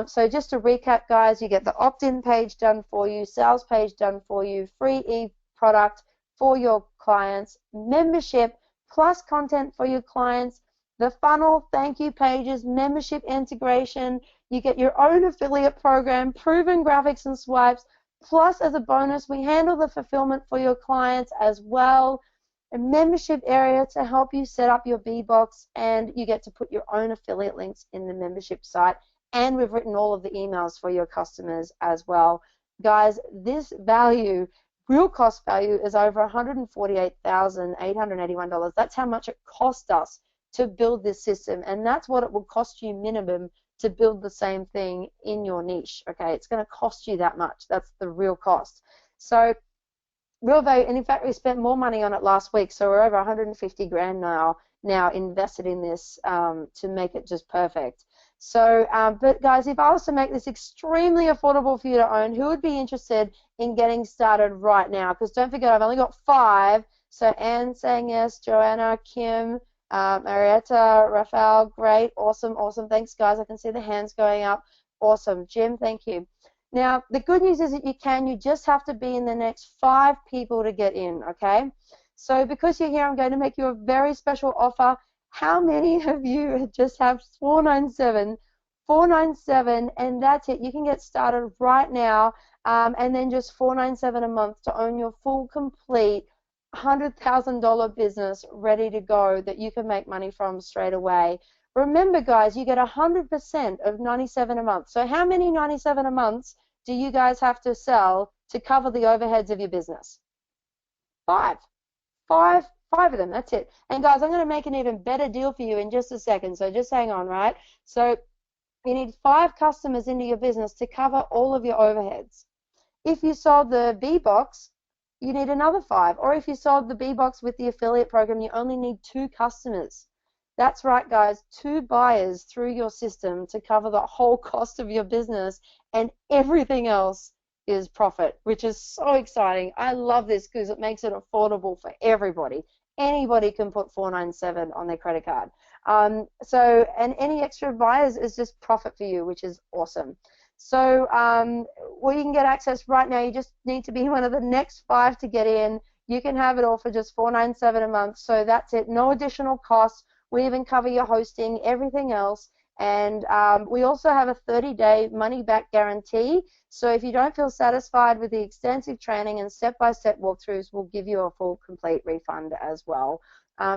So just to recap, guys, you get the opt-in page done for you, sales page done for you, free e-product for your clients, membership plus content for your clients, the funnel, thank you pages, membership integration. You get your own affiliate program, proven graphics and swipes, plus as a bonus, we handle the fulfillment for your clients as well. A membership area to help you set up your B-Box, and you get to put your own affiliate links in the membership site, and we've written all of the emails for your customers as well. Guys, this value, real cost value, is over $148,881. That's how much it cost us to build this system, and that's what it will cost you minimum to build the same thing in your niche. Okay, it's going to cost you that much. That's the real cost. So real value, and in fact we spent more money on it last week, so we're over 150 grand now invested in this to make it just perfect. So but guys, if I was to make this extremely affordable for you to own, who would be interested in getting started right now? Because don't forget, I've only got 5. So Anne saying yes, Joanna, Kim, Marietta, Rafael, great, awesome, awesome. Thanks, guys. I can see the hands going up. Awesome. Jim, thank you. Now, the good news is that you just have to be in the next 5 people to get in, okay? So because you're here, I'm going to make you a very special offer. How many of you just have 497, and that's it? You can get started right now, and then just $497 a month to own your full, complete $100,000 business ready to go that you can make money from straight away. Remember, guys, you get 100% of 97 a month. So how many 97 a month do you guys have to sell to cover the overheads of your business? 5 of them, that's it. And guys, I'm going to make an even better deal for you in just a second, so just hang on, right? So you need 5 customers into your business to cover all of your overheads. If you sold the B-Box, you need another 5. Or if you sold the B-Box with the affiliate program, you only need 2 customers. That's right, guys, 2 buyers through your system to cover the whole cost of your business, and everything else is profit, which is so exciting. I love this because it makes it affordable for everybody. Anybody can put $497 on their credit card. And any extra buyers is just profit for you, which is awesome. So well, you can get access right now. You just need to be one of the next 5 to get in. You can have it all for just $497 a month. So that's it. No additional costs. We even cover your hosting, everything else. And we also have a 30-day money-back guarantee. So if you don't feel satisfied with the extensive training and step-by-step walkthroughs, we'll give you a full, complete refund as well.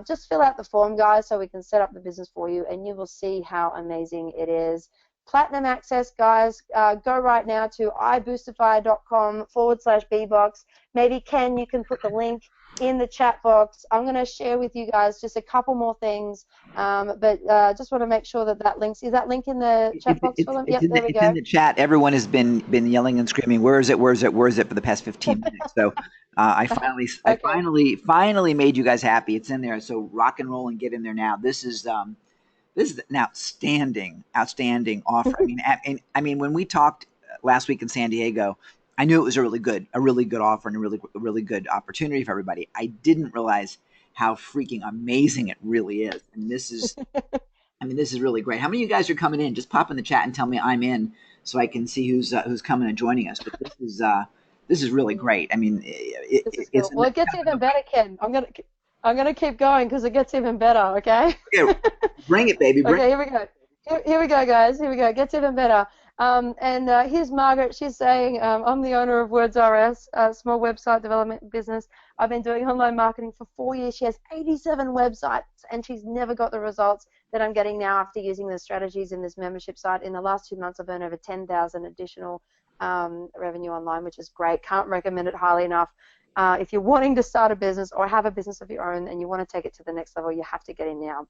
Just fill out the form, guys, so we can set up the business for you, and you will see how amazing it is. Platinum access, guys, go right now to iboostify.com/bbox. Maybe, Ken, you can put the link in the chat box. I'm going to share with you guys just a couple more things, but just want to make sure that link's, is that link in the chat box for them? Yep, there we go. It's in the chat. Everyone has been yelling and screaming, "Where is it? Where is it? Where is it?" for the past 15 minutes. So I finally made you guys happy. It's in there. So rock and roll and get in there now. This is an outstanding offer. I mean, when we talked last week in San Diego, I knew it was a really good offer and a really good opportunity for everybody. I didn't realize how freaking amazing it really is. And this is, this is really great. How many of you guys are coming in? Just pop in the chat and tell me I'm in, so I can see who's coming and joining us. But this is really great. I mean, it's cool. Well, it gets even better, Ken. I'm gonna keep going because it gets even better. Okay. Okay, bring it, baby. Okay, here we go. Here we go, guys. Here we go. It gets even better. And here's Margaret. She's saying, I'm the owner of WordsRS, a small website development business. I've been doing online marketing for 4 years. She has 87 websites, and she's never got the results that I'm getting now after using the strategies in this membership site. In the last 2 months, I've earned over 10,000 additional revenue online, which is great. Can't recommend it highly enough. if you're wanting to start a business or have a business of your own and you want to take it to the next level, you have to get in now.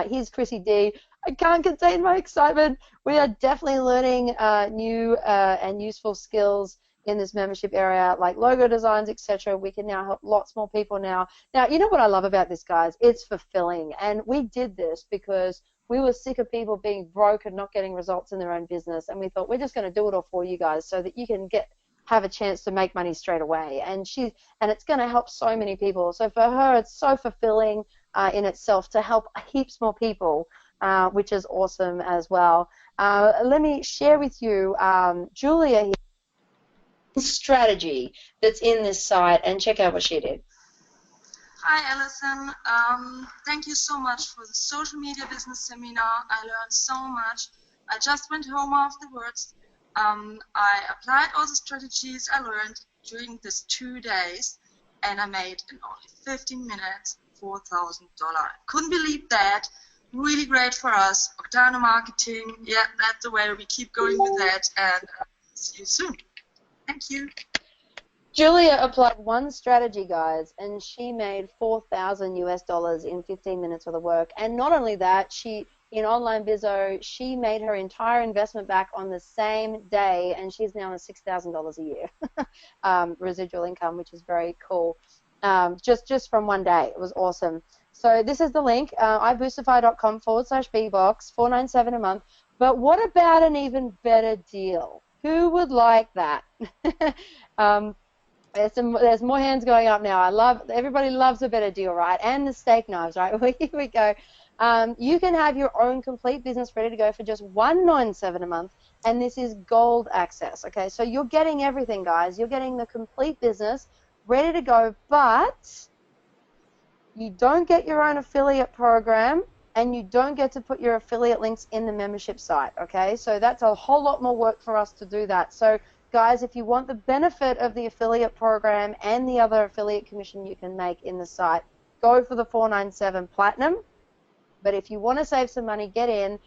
Here's Chrissy D. I can't contain my excitement. We are definitely learning new and useful skills in this membership area, like logo designs, etc. We can now help lots more people now. Now, you know what I love about this, guys? It's fulfilling. And we did this because we were sick of people being broke and not getting results in their own business. And we thought, we're just going to do it all for you guys so that you can have a chance to make money straight away. And it's going to help so many people. So for her, it's so fulfilling in itself to help heaps more people, which is awesome as well. Let me share with you Julia here. Strategy that's in this site, and check out what she did. Hi, Alison. Thank you so much for the social media business seminar. I learned so much. I just went home afterwards. I applied all the strategies I learned during these 2 days, and I made in only 15 minutes $4,000. Couldn't believe that. Really great for us. Octano marketing, yeah, that's the way. We keep going with that, and see you soon. Thank you. Julia applied one strategy, guys, and she made $4,000 in 15 minutes worth of work. And not only that, in Online Bizzo, she made her entire investment back on the same day, and she's now on $6,000 a year residual income, which is very cool. Just from one day. It was awesome. So this is the link, iboostify.com/bbox, $497 a month. But what about an even better deal? Who would like that? There's more hands going up now. Everybody loves a better deal, right? And the steak knives, right? Here we go. You can have your own complete business ready to go for just $197 a month, and this is gold access. Okay, so you're getting everything, guys. You're getting the complete business ready to go, but you don't get your own affiliate program, and you don't get to put your affiliate links in the membership site, okay? So that's a whole lot more work for us to do that. So, guys, if you want the benefit of the affiliate program and the other affiliate commission you can make in the site, go for the $497 Platinum. But if you want to save some money, get in.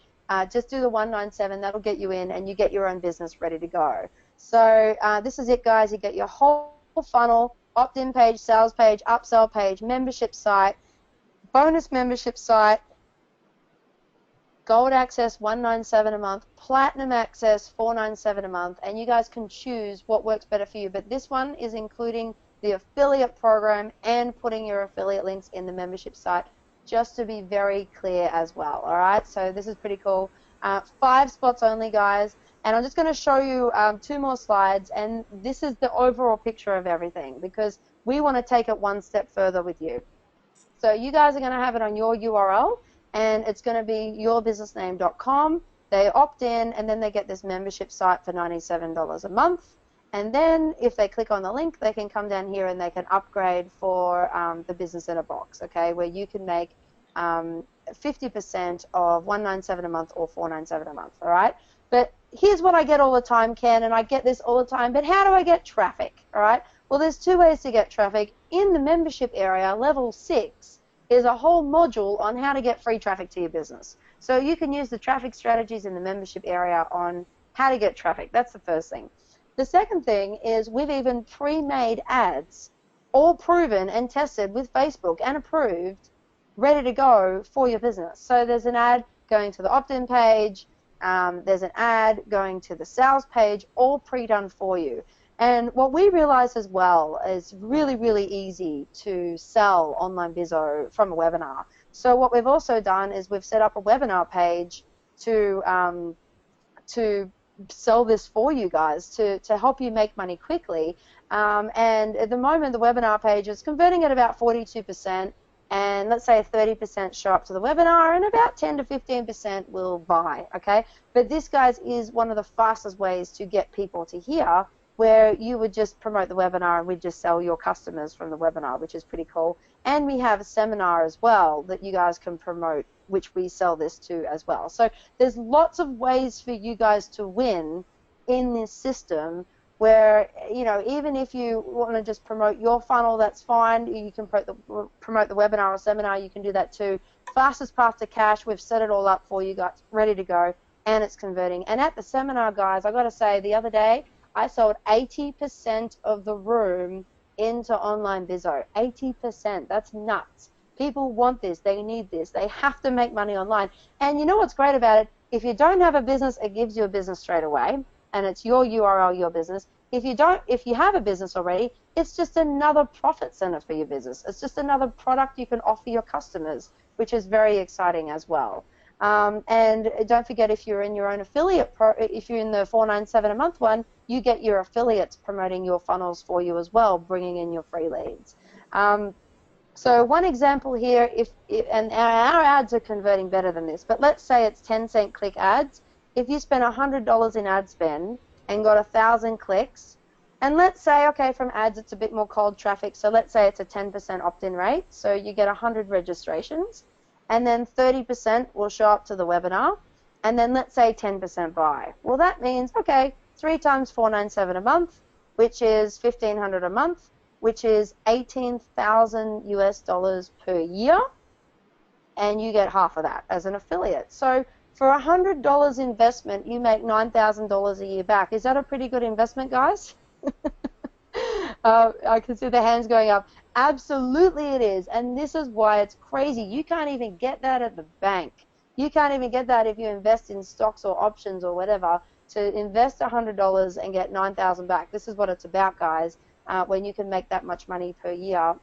Just do the $197. That'll get you in, and you get your own business ready to go. So this is it, guys. You get your whole funnel, opt-in page, sales page, upsell page, membership site, bonus membership site, gold access $197 a month, platinum access $497 a month, and you guys can choose what works better for you. But this one is including the affiliate program and putting your affiliate links in the membership site, just to be very clear as well. All right, so this is pretty cool. 5 spots only, guys, and I'm just going to show you 2 more slides, and this is the overall picture of everything because we want to take it one step further with you. So you guys are going to have it on your URL, and it's going to be yourbusinessname.com. They opt in, and then they get this membership site for $97 a month. And then if they click on the link, they can come down here and they can upgrade for the business in a box, okay, where you can make 50% of $197 a month or $497 a month, all right? But here's what I get all the time, Ken, and I get this all the time, but how do I get traffic, all right? Well, there's 2 ways to get traffic. In the membership area, level 6, is a whole module on how to get free traffic to your business. So you can use the traffic strategies in the membership area on how to get traffic. That's the first thing. The second thing is we've even pre-made ads, all proven and tested with Facebook and approved, ready to go for your business. So there's an ad going to the opt-in page, there's an ad going to the sales page, all pre-done for you. And what we realize as well is really, really easy to sell Online Bizzo from a webinar. So what we've also done is we've set up a webinar page to sell this for you guys, to help you make money quickly. And at the moment, the webinar page is converting at about 42%, and let's say 30% show up to the webinar, and about 10 to 15% will buy, okay? But this, guys, is one of the fastest ways to get people to here, where you would just promote the webinar and we'd just sell your customers from the webinar, which is pretty cool. And we have a seminar as well that you guys can promote, which we sell this to as well. So there's lots of ways for you guys to win in this system where, you know, even if you want to just promote your funnel, that's fine. You can promote the webinar or seminar, you can do that too. Fastest path to cash, we've set it all up for you guys, ready to go, and it's converting. And at the seminar, guys, I got to say, the other day, I sold 80% of the room into online bizzo. 80%. That's nuts. People want this. They need this. They have to make money online. And you know what's great about it? If you don't have a business, it gives you a business straight away, and it's your URL, your business. If you have a business already, it's just another profit center for your business. It's just another product you can offer your customers, which is very exciting as well. And don't forget, if you're in your own affiliate, if you're in the 497 a month one, you get your affiliates promoting your funnels for you as well, bringing in your free leads. So one example here, and our ads are converting better than this, but let's say it's 10-cent click ads. If you spend $100 in ad spend and got 1,000 clicks, and let's say, okay, from ads it's a bit more cold traffic, so let's say it's a 10% opt-in rate, so you get 100 registrations, and then 30% will show up to the webinar, and then let's say 10% buy. Well, that means, okay, 3 times 497 a month, which is $1,500 a month, which is 18,000 US dollars per year, and you get half of that as an affiliate. So for $100 investment, you make $9,000 a year back. Is that a pretty good investment, guys? I can see the hands going up. Absolutely it is, and this is why it's crazy. You can't even get that at the bank. You can't even get that if you invest in stocks or options or whatever. To invest $100 and get 9,000 back. This is what it's about, guys. When you can make that much money per year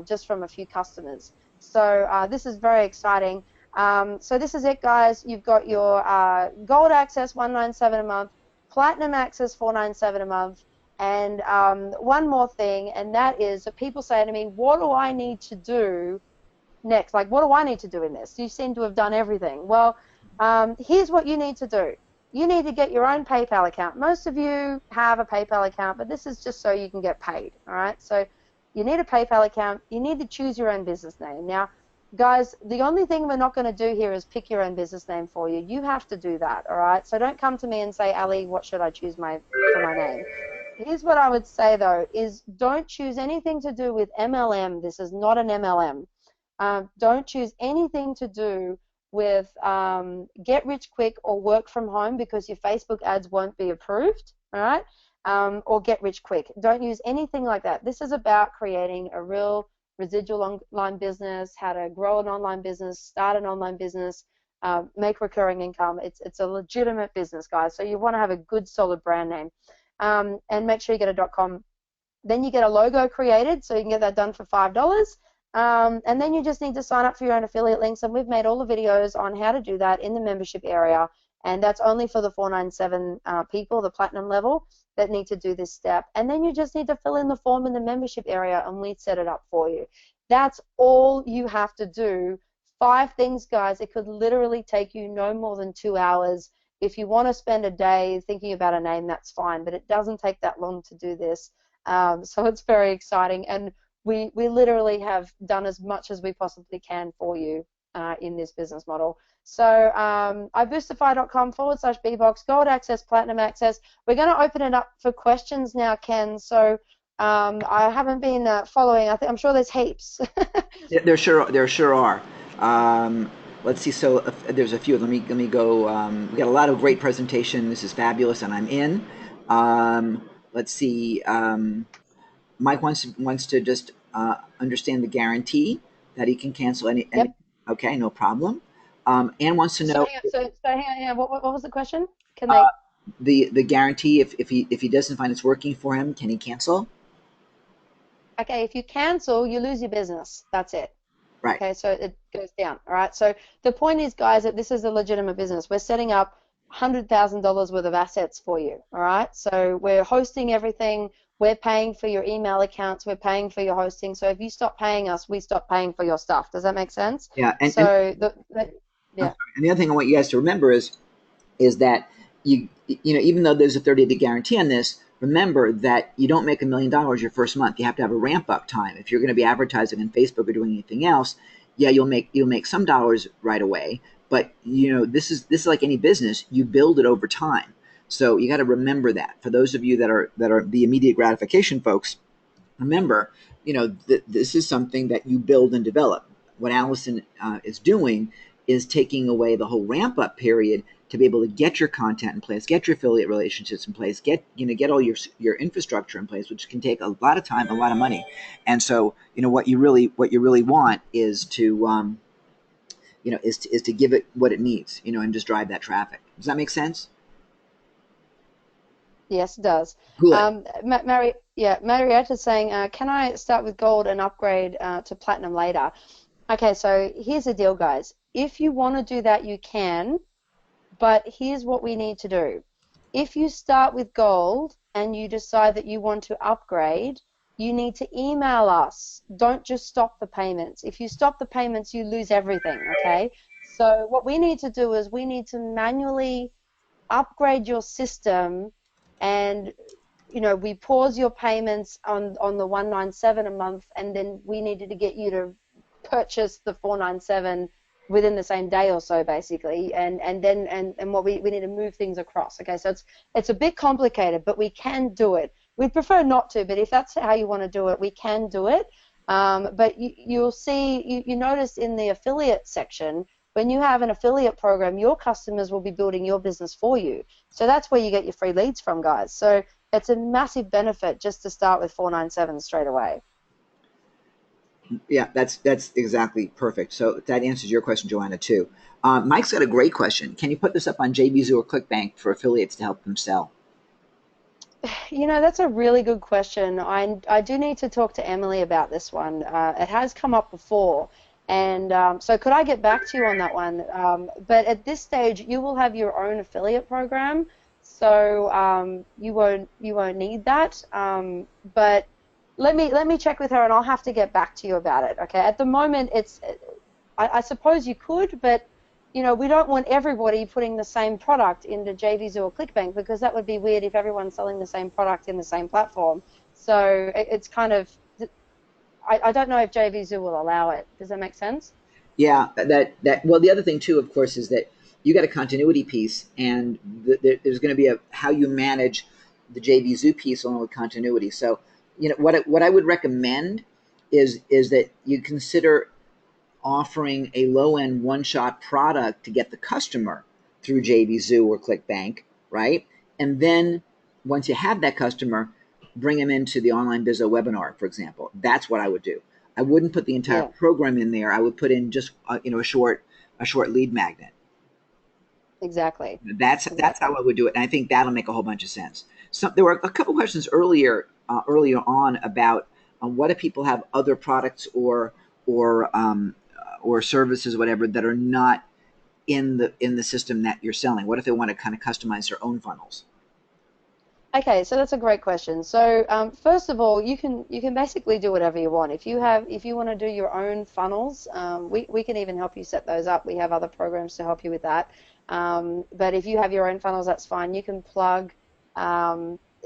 just from a few customers. So this is very exciting. So this is it, guys. You've got your gold access, $197 a month, platinum access, $497 a month, and one more thing, and that is that people say to me, what do I need to do next? Like, what do I need to do in this? You seem to have done everything. Well, here's what you need to do. You need to get your own PayPal account. Most of you have a PayPal account, but this is just so you can get paid, all right? So you need a PayPal account. You need to choose your own business name. Now, guys, the only thing we're not going to do here is pick your own business name for you. You have to do that, all right? So don't come to me and say, Ali, what should I choose for my name? Here's what I would say, though, is don't choose anything to do with MLM. This is not an MLM. Don't choose anything to do with get rich quick or work from home, because your Facebook ads won't be approved, all right? Or get rich quick. Don't use anything like that. This is about creating a real residual online business, how to grow an online business, start an online business, make recurring income. It's a legitimate business, guys. So you want to have a good, solid brand name, and make sure you get a .com. Then you get a logo created, so you can get that done for $5. And then you just need to sign up for your own affiliate links, and we've made all the videos on how to do that in the membership area, and that's only for the 497 people, the platinum level, that need to do this step. And then you just need to fill in the form in the membership area, and we set it up for you. That's all you have to do. 5 things, guys. It could literally take you no more than 2 hours. If you want to spend a day thinking about a name, that's fine, but it doesn't take that long to do this. So it's very exciting, and we literally have done as much as we possibly can for you in this business model. So iBoostify.com/bbox, gold access, platinum access. We're going to open it up for questions now, Ken. So I haven't been following. I'm sure there's heaps. Yeah, there sure are. Let's see. So there's a few. Let me go. We got a lot of great presentation. This is fabulous, and I'm in. Let's see. Mike wants to just understand the guarantee that he can cancel any. Yep. Okay, no problem. Anne wants to know. So hang on. What was the question? Can they? The guarantee, if he doesn't find it's working for him, can he cancel? Okay, if you cancel, you lose your business. That's it. Right. Okay, so it goes down. All right. So the point is, guys, that this is a legitimate business. We're setting up $100,000 worth of assets for you. All right. So we're hosting everything. We're paying for your email accounts. We're paying for your hosting. So if you stop paying us, we stop paying for your stuff. Does that make sense? Yeah. And, so yeah. And the other thing I want you guys to remember is that you know, even though there's a 30-day guarantee on this, remember that you don't make $1 million your first month. You have to have a ramp-up time. If you're going to be advertising on Facebook or doing anything else, yeah, you'll make some dollars right away. But you know, this is like any business. You build it over time. So you got to remember that. For those of you that are the immediate gratification folks, remember, you know, this is something that you build and develop. What Allison is doing is taking away the whole ramp-up period to be able to get your content in place, get your affiliate relationships in place, get all your infrastructure in place, which can take a lot of time, a lot of money. And so, what you really want is to is to give it what it needs, and just drive that traffic. Does that make sense? Yes, it does. Good. Marietta's saying, can I start with gold and upgrade to platinum later? Okay, so here's the deal, guys. If you want to do that, you can, but here's what we need to do. If you start with gold and you decide that you want to upgrade, you need to email us. Don't just stop the payments. If you stop the payments, you lose everything, okay? So what we need to do is we need to manually upgrade your system, and we pause your payments on the 197 a month, and then we needed to get you to purchase the 497 within the same day or so, basically, and what we need to move things across. Okay, so it's a bit complicated, but we can do it. We'd prefer not to, but if that's how you want to do it, we can do it. But you'll see, you notice in the affiliate section, when you have an affiliate program, your customers will be building your business for you. So that's where you get your free leads from, guys. So it's a massive benefit just to start with 497 straight away. Yeah, that's exactly perfect. So that answers your question, Joanna, too. Mike's got a great question. Can you put this up on JVZoo or ClickBank for affiliates to help them sell? That's a really good question. I do need to talk to Emily about this one. It has come up before. And so could I get back to you on that one? But at this stage, you will have your own affiliate program, so you won't need that. But let me check with her, and I'll have to get back to you about it. Okay. At the moment, I suppose you could, but we don't want everybody putting the same product into JVZoo or ClickBank, because that would be weird if everyone's selling the same product in the same platform. So it's kind of, I don't know if JVZoo will allow it. Does that make sense? Yeah, well, the other thing too, of course, is that you got a continuity piece, and there's going to be how you manage the JVZoo piece along with continuity. So, what I would recommend is that you consider offering a low-end one-shot product to get the customer through JVZoo or ClickBank, right? And then once you have that customer, bring them into the Online Bizzo webinar, for example. That's what I would do. I wouldn't put the entire program in there. I would put in just a short lead magnet. Exactly. That's how I would do it, and I think that'll make a whole bunch of sense. So there were a couple questions earlier on about what if people have other products or services, whatever, that are not in the system that you're selling. What if they want to kind of customize their own funnels? Okay, so that's a great question. So first of all, you can basically do whatever you want. If you want to do your own funnels, we can even help you set those up. We have other programs to help you with that. But if you have your own funnels, that's fine. You can plug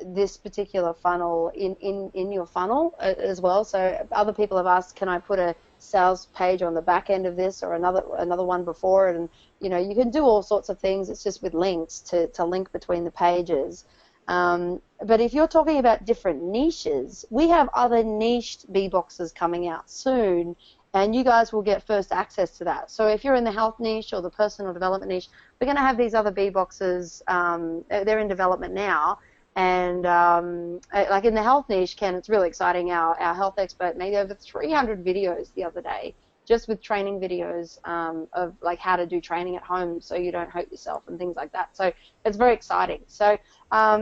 this particular funnel in your funnel as well. So other people have asked, can I put a sales page on the back end of this or another one before it? And you can do all sorts of things. It's just with links to link between the pages. But if you're talking about different niches, we have other niched B-boxes coming out soon, and you guys will get first access to that. So if you're in the health niche or the personal development niche, we're going to have these other B-boxes. They're in development now. And like in the health niche, Ken, it's really exciting. Our health expert made over 300 videos the other day, just with training videos of like how to do training at home so you don't hurt yourself and things like that. So it's very exciting. So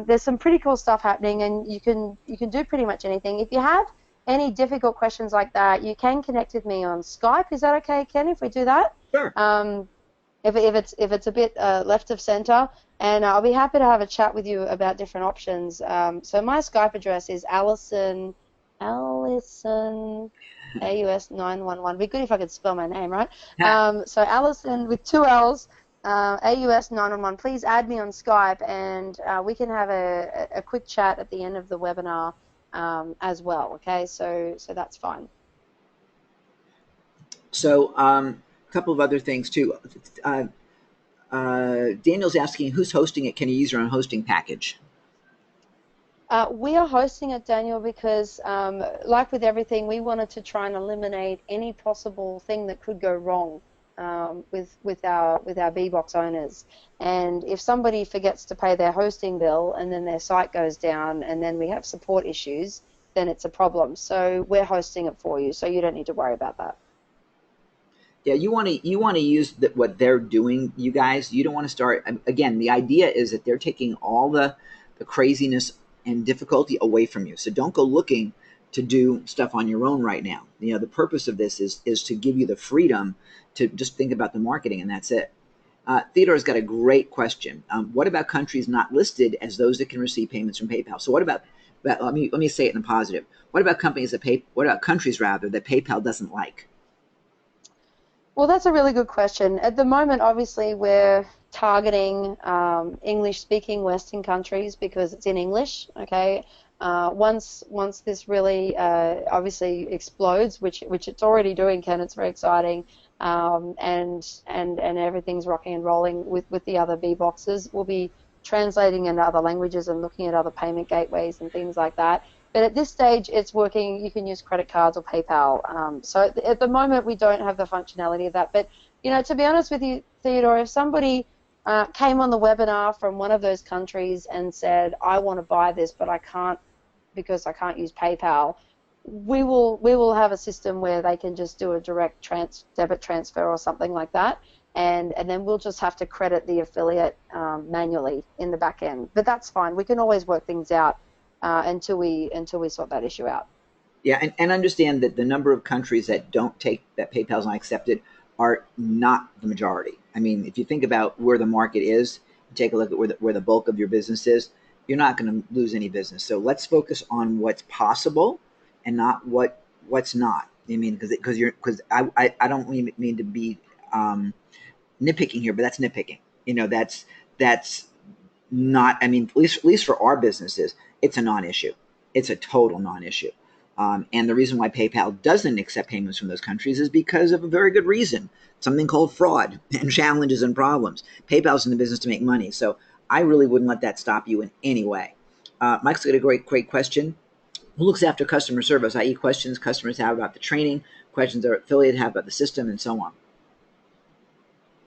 there's some pretty cool stuff happening, and you can do pretty much anything. If you have any difficult questions like that, you can connect with me on Skype. Is that okay, Ken, if we do that? Sure. If it's a bit left of center, and I'll be happy to have a chat with you about different options. So my Skype address is Allison AUS911. It'd be good if I could spell my name, right? So Allison with 2 L's, AUS911. Please add me on Skype, and we can have a quick chat at the end of the webinar as well. Okay, so that's fine. So a couple of other things too. Daniel's asking, who's hosting it? Can you use your own hosting package? We are hosting it, Daniel, because like with everything, we wanted to try and eliminate any possible thing that could go wrong. with our B-Box owners. And if somebody forgets to pay their hosting bill and then their site goes down and then we have support issues, then it's a problem. So we're hosting it for you, so you don't need to worry about that. Yeah, you want to use what they're doing, you guys. You don't want to start again. The idea is that they're taking all the craziness and difficulty away from you. So don't go looking to do stuff on your own right now. You know, the purpose of this is to give you the freedom to just think about the marketing, and that's it. Theodore's got a great question. What about countries not listed as those that can receive payments from PayPal? So what about let me say it in a positive. What about countries rather that PayPal doesn't like? Well, that's a really good question. At the moment, obviously, we're targeting English-speaking Western countries because it's in English. Okay, once this really obviously explodes, which it's already doing, Ken, it's very exciting, and everything's rocking and rolling with the other B boxes. We'll be translating into other languages and looking at other payment gateways and things like that. But at this stage, it's working. You can use credit cards or PayPal. So at the moment, we don't have the functionality of that. But, you know, to be honest with you, Theodore, if somebody came on the webinar from one of those countries and said, I want to buy this, but I can't because I can't use PayPal, we will have a system where they can just do a direct debit transfer or something like that. And then we'll just have to credit the affiliate manually in the back end. But that's fine. We can always work things out until we sort that issue out. Yeah, and understand that the number of countries that don't take that PayPal's not accepted are not the majority. I mean, if you think about where the market is, take a look at where the bulk of your business is, you're not going to lose any business. So let's focus on what's possible and not what's not. I mean, because I don't mean to be nitpicking here, but that's nitpicking. You know, that's not. I mean, at least for our businesses, it's a non-issue. It's a total non-issue. And the reason why PayPal doesn't accept payments from those countries is because of a very good reason, something called fraud and challenges and problems. PayPal's in the business to make money, so I really wouldn't let that stop you in any way. Mike's got a great question. Who looks after customer service, i.e. questions customers have about the training, questions their affiliate have about the system, and so on?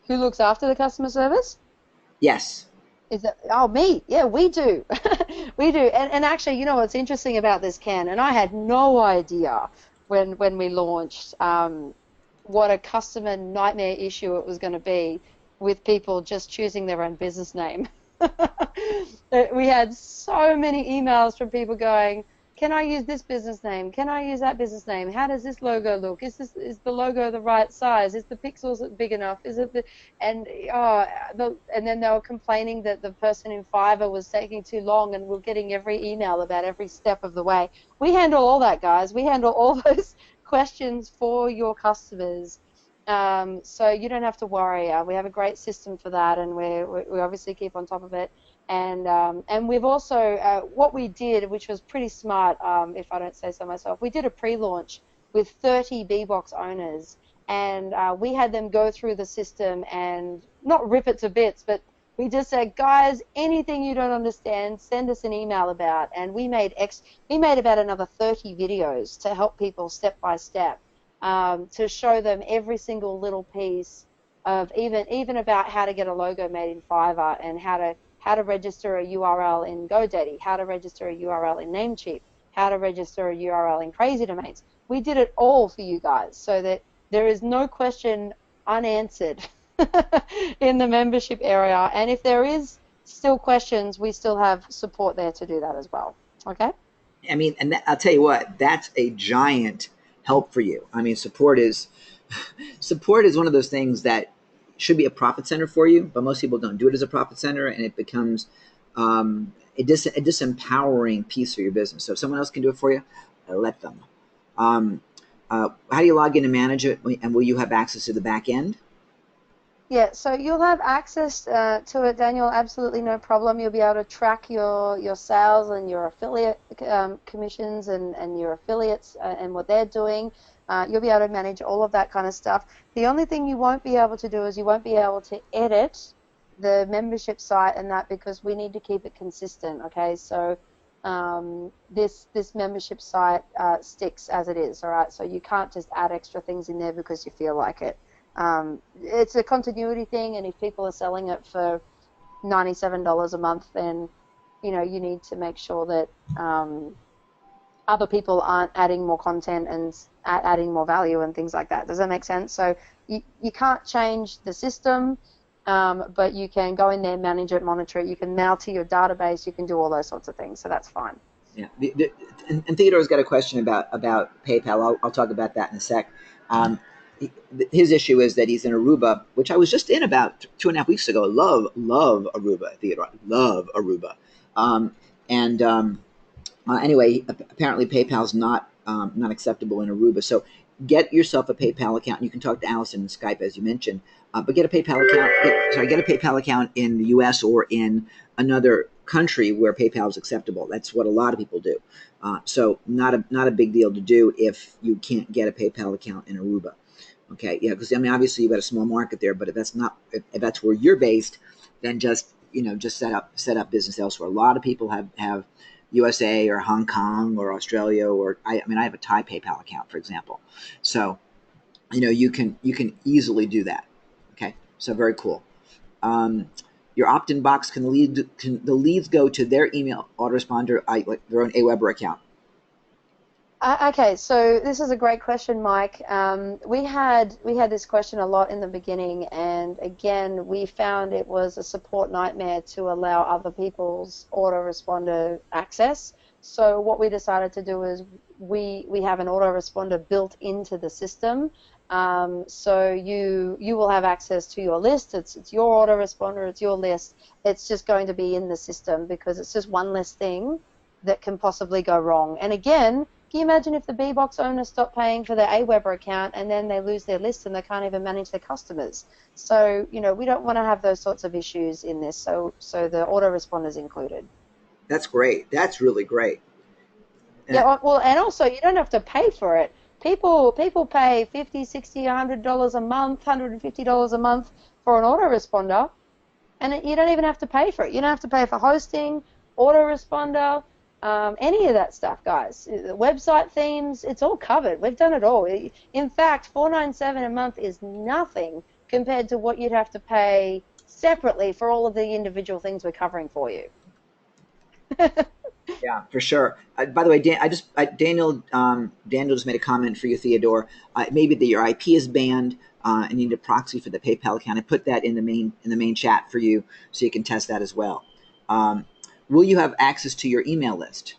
Who looks after the customer service? Yes. Is it, oh, me? Yeah, we do. We do. And actually, you know what's interesting about this, Ken, and I had no idea when we launched what a customer nightmare issue it was going to be with people just choosing their own business name. We had so many emails from people going, can I use this business name? Can I use that business name? How does this logo look? Is the logo the right size? Is the pixels big enough? Is it and then they were complaining that the person in Fiverr was taking too long, and we're getting every email about every step of the way. We handle all that, guys. We handle all those questions for your customers. So you don't have to worry. We have a great system for that, and we obviously keep on top of it. And we've also, what we did, which was pretty smart, if I don't say so myself, we did a pre-launch with 30 B-Box owners, and we had them go through the system and not rip it to bits, but we just said, guys, anything you don't understand, send us an email about. And we made about another 30 videos to help people step by step, to show them every single little piece of even about how to get a logo made in Fiverr, and how to register a URL in GoDaddy, how to register a URL in Namecheap, how to register a URL in Crazy Domains. We did it all for you guys so that there is no question unanswered in the membership area. And if there is still questions, we still have support there to do that as well. Okay? I mean, and I'll tell you what, that's a giant help for you. I mean, support is one of those things that should be a profit center for you, but most people don't do it as a profit center, and it becomes a disempowering piece for your business. So if someone else can do it for you, let them. How do you log in and manage it, and will you have access to the back end? Yeah, so you'll have access to it, Daniel, absolutely no problem. You'll be able to track your sales and your affiliate commissions and your affiliates and what they're doing. You'll be able to manage all of that kind of stuff. The only thing you won't be able to do is you won't be able to edit the membership site and that, because we need to keep it consistent, okay? So this membership site sticks as it is, all right? So you can't just add extra things in there because you feel like it. It's a continuity thing, and if people are selling it for $97 a month, then you need to make sure that other people aren't adding more content and adding more value and things like that. Does that make sense? So you can't change the system, but you can go in there, manage it, monitor it. You can mail to your database. You can do all those sorts of things. So that's fine. Yeah, and Theodore's got a question about PayPal. I'll talk about that in a sec. His issue is that he's in Aruba, which I was just in about 2.5 weeks ago. Love Aruba, Theodore. Love Aruba. Anyway, apparently PayPal's not acceptable in Aruba. So get yourself a PayPal account. You can talk to Allison in Skype, as you mentioned, but get a PayPal account. Get a PayPal account in the U.S. or in another country where PayPal is acceptable. That's what a lot of people do. So not a big deal to do if you can't get a PayPal account in Aruba. Okay, yeah, because I mean obviously you've got a small market there, but if that's where you're based, then just set up business elsewhere. A lot of people have USA or Hong Kong or Australia, or I have a Thai PayPal account, for example. So you can easily do that. Okay, so very cool. Your opt-in box can the leads go to their email autoresponder, like their own Aweber account. Okay, so this is a great question, Mike. We had this question a lot in the beginning, and again, we found it was a support nightmare to allow other people's autoresponder access. So what we decided to do is we have an autoresponder built into the system. So you will have access to your list. It's your autoresponder. It's your list. It's just going to be in the system because it's just one less thing that can possibly go wrong. And again, can you imagine if the B-Box owners stop paying for their Aweber account and then they lose their list and they can't even manage their customers? So, we don't want to have those sorts of issues in this, so the autoresponder is included. That's great. That's really great. Yeah, well, and also you don't have to pay for it. People pay $50, $60, $100 a month, $150 a month for an autoresponder, and you don't even have to pay for it. You don't have to pay for hosting, autoresponder, any of that stuff, guys. The website themes, it's all covered. We've done it all. In fact, $497 a month is nothing compared to what you'd have to pay separately for all of the individual things we're covering for you. Yeah, for sure. By the way, Daniel just made a comment for you, Theodore. Maybe that your IP is banned and you need a proxy for the PayPal account. I put that in the main chat for you, so you can test that as well. Will you have access to your email list?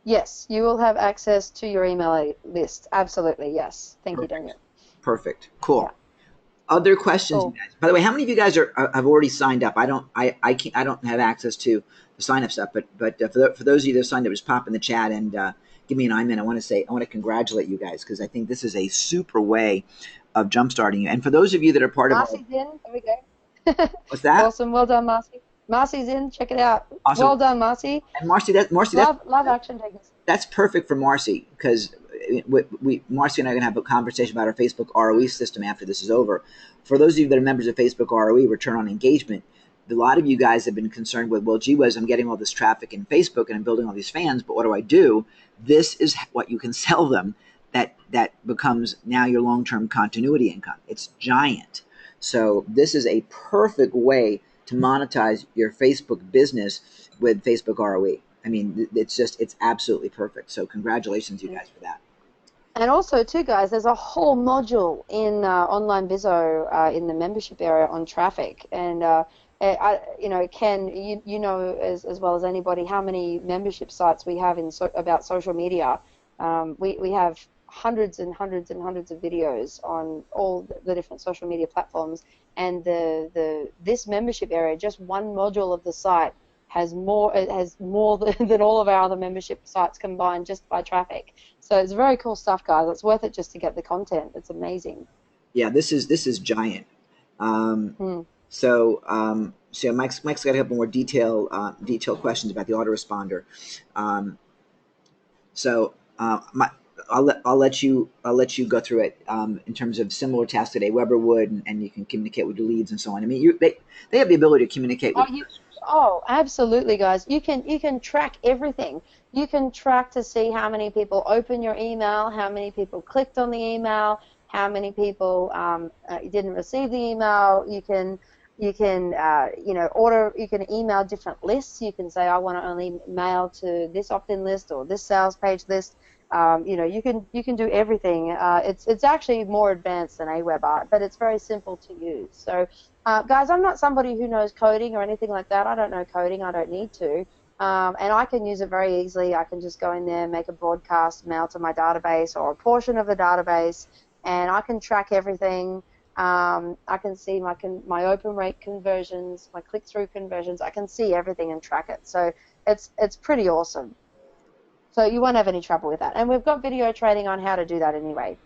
Yes, you will have access to your email list. Absolutely, yes. Thank you, Daniel. Perfect. Cool. Yeah. Other questions, cool. You guys? By the way, how many of you guys have already signed up? I don't have access to the sign up stuff, but for those of you that have signed up, just pop in the chat and give me an amen. I want to congratulate you guys because I think this is a super way of jumpstarting you. And for those of you that are part Marcy's in. There we go. What's that? Awesome. Well done, Marcy. Marcy's in. Check it out. Awesome. Well done, Marcy. And Marcy, love action takers. That's perfect for Marcy because Marcy and I are going to have a conversation about our Facebook ROE system after this is over. For those of you that are members of Facebook ROE, return on engagement, a lot of you guys have been concerned with, well, gee whiz, I'm getting all this traffic in Facebook and I'm building all these fans, but what do I do? This is what you can sell them that becomes now your long-term continuity income. It's giant. So this is a perfect way to monetize your Facebook business with Facebook ROE. I mean, it's absolutely perfect. So congratulations, you guys, for that. And also, too, guys, there's a whole module in Online Bizzo in the membership area on traffic. And, Ken, you know as well as anybody how many membership sites we have about social media. We have hundreds and hundreds and hundreds of videos on all the different social media platforms. And this membership area, just one module of the site, has more than all of our other membership sites combined just by traffic. So it's very cool stuff, guys. It's worth it just to get the content. It's amazing. Yeah, this is giant. So Mike's got a couple more detailed questions about the autoresponder. I'll let you go through it in terms of similar tasks that Aweber would, and you can communicate with your leads and so on. I mean, they have the ability to communicate with. Oh, absolutely, guys. You can track everything. You can track to see how many people open your email, how many people clicked on the email, how many people didn't receive the email. You can you can email different lists. You can say, I want to only mail to this opt-in list or this sales page list. You can do everything. It's actually more advanced than Aweber, but it's very simple to use. So, guys, I'm not somebody who knows coding or anything like that. I don't know coding. I don't need to. And I can use it very easily. I can just go in there, make a broadcast, mail to my database or a portion of the database, and I can track everything. I can see my open rate conversions, my click-through conversions. I can see everything and track it. So it's pretty awesome. So you won't have any trouble with that. And we've got video training on how to do that anyway.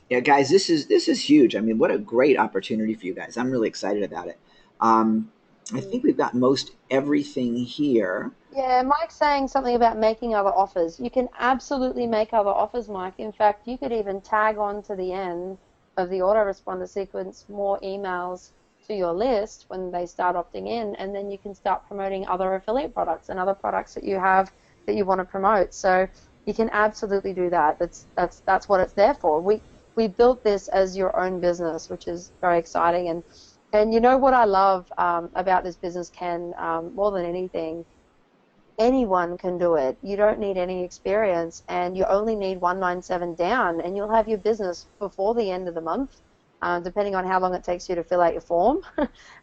Yeah, guys, this is huge. I mean, what a great opportunity for you guys. I'm really excited about it. I think we've got most everything here. Yeah, Mike's saying something about making other offers. You can absolutely make other offers, Mike. In fact, you could even tag on to the end of the autoresponder sequence more emails to your list when they start opting in, and then you can start promoting other affiliate products and other products that you have that you want to promote. So you can absolutely do that. That's what it's there for. We built this as your own business, which is very exciting. And you know what I love about this business, Ken, more than anything, anyone can do it. You don't need any experience, and you only need 197 down, and you'll have your business before the end of the month, depending on how long it takes you to fill out your form.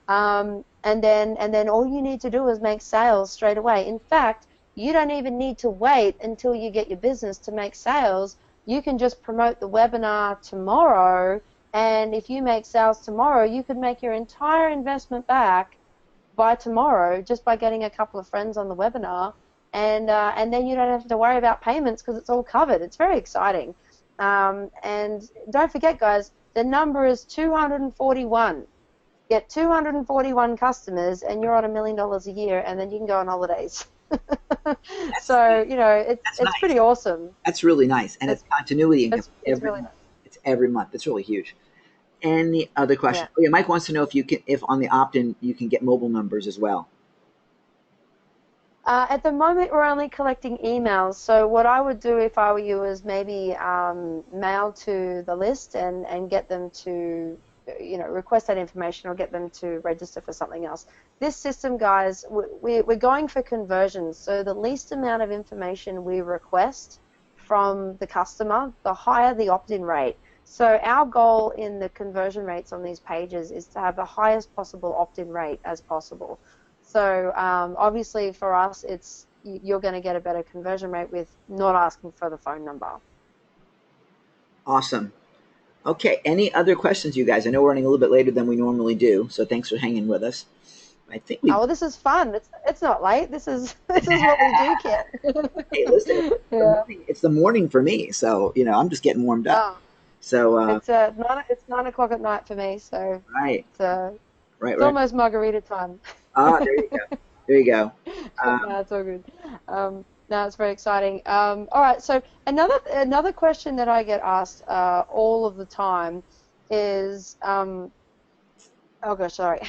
And then all you need to do is make sales straight away. In fact, you don't even need to wait until you get your business to make sales. You can just promote the webinar tomorrow, and if you make sales tomorrow, you could make your entire investment back by tomorrow just by getting a couple of friends on the webinar, and then you don't have to worry about payments because it's all covered. It's very exciting. And don't forget, guys, the number is 241. Get 241 customers, and you're on $1 million a year, and then you can go on holidays. So it's nice. Pretty awesome. That's really nice, and it's continuity. It's really nice. It's every month. It's really huge. Any other questions? Yeah. Oh, yeah, Mike wants to know if on the opt-in you can get mobile numbers as well. At the moment, we're only collecting emails. So what I would do if I were you is maybe mail to the list and get them to, request that information or get them to register for something else. This system, guys, we're going for conversions. So the least amount of information we request from the customer, the higher the opt-in rate. So our goal in the conversion rates on these pages is to have the highest possible opt-in rate as possible. So obviously for us, you're going to get a better conversion rate with not asking for the phone number. Awesome. Okay, any other questions, you guys? I know we're running a little bit later than we normally do, so thanks for hanging with us. I think well, this is fun. It's not late. This is what we do, Kit. Hey, listen, it's the morning for me, so I'm just getting warmed up. Oh. So it's 9 o'clock at night for me, so right, it's almost margarita time. Ah, there you go. There you go. No, it's all good. No, it's very exciting. All right, so another question that I get asked all of the time is oh gosh, sorry,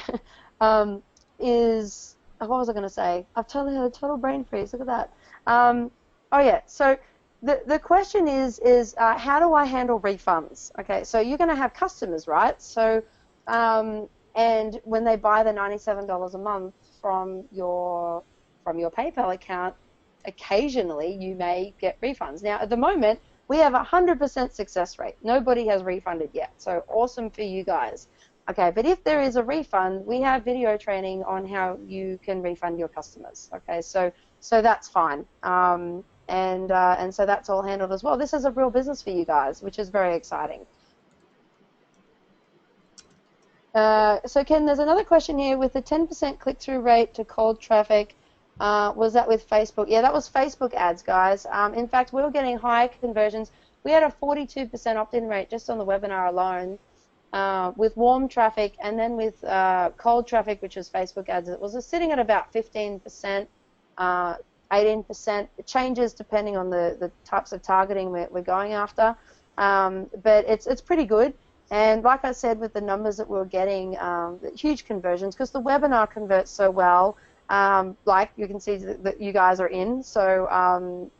is what was I going to say? I've totally had a total brain freeze. Look at that. Oh yeah, so. The question is how do I handle refunds? Okay, so you're going to have customers, right? So, and when they buy the $97 a month from your PayPal account, occasionally you may get refunds. Now, at the moment, we have a 100% success rate. Nobody has refunded yet, so awesome for you guys. Okay, but if there is a refund, we have video training on how you can refund your customers. Okay, so that's fine. And so that's all handled as well. This is a real business for you guys, which is very exciting. So Ken, there's another question here. With the 10% click-through rate to cold traffic, was that with Facebook? Yeah, that was Facebook ads, guys. In fact, we were getting high conversions. We had a 42% opt-in rate just on the webinar alone. With warm traffic, and then with cold traffic, which was Facebook ads, it was sitting at about 15%. 18%. It changes depending on the types of targeting we're going after, but it's pretty good. And like I said, with the numbers that we're getting, huge conversions, because the webinar converts so well. Like you can see that you guys are in, so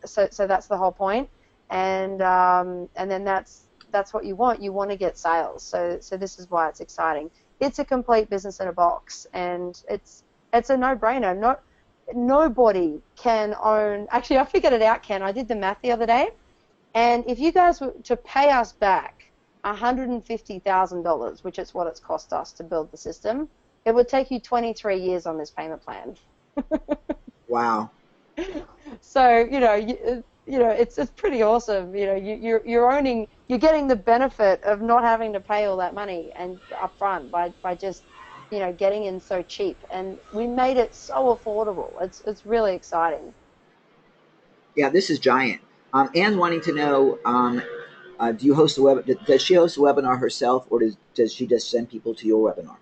that's the whole point. And then that's that's what you want. You want to get sales. So this is why it's exciting. It's a complete business in a box, and it's a no-brainer. Nobody can own. Actually, I figured it out, Ken. I did the math the other day, and if you guys were to pay us back $150,000, which is what it's cost us to build the system, it would take you 23 years on this payment plan. Wow. So it's pretty awesome. You're getting the benefit of not having to pay all that money and up front by just getting in so cheap, and we made it so affordable. It's really exciting. Yeah, this is giant. Anne wanting to know, do you host a web? Does she host a webinar herself, or does she just send people to your webinar?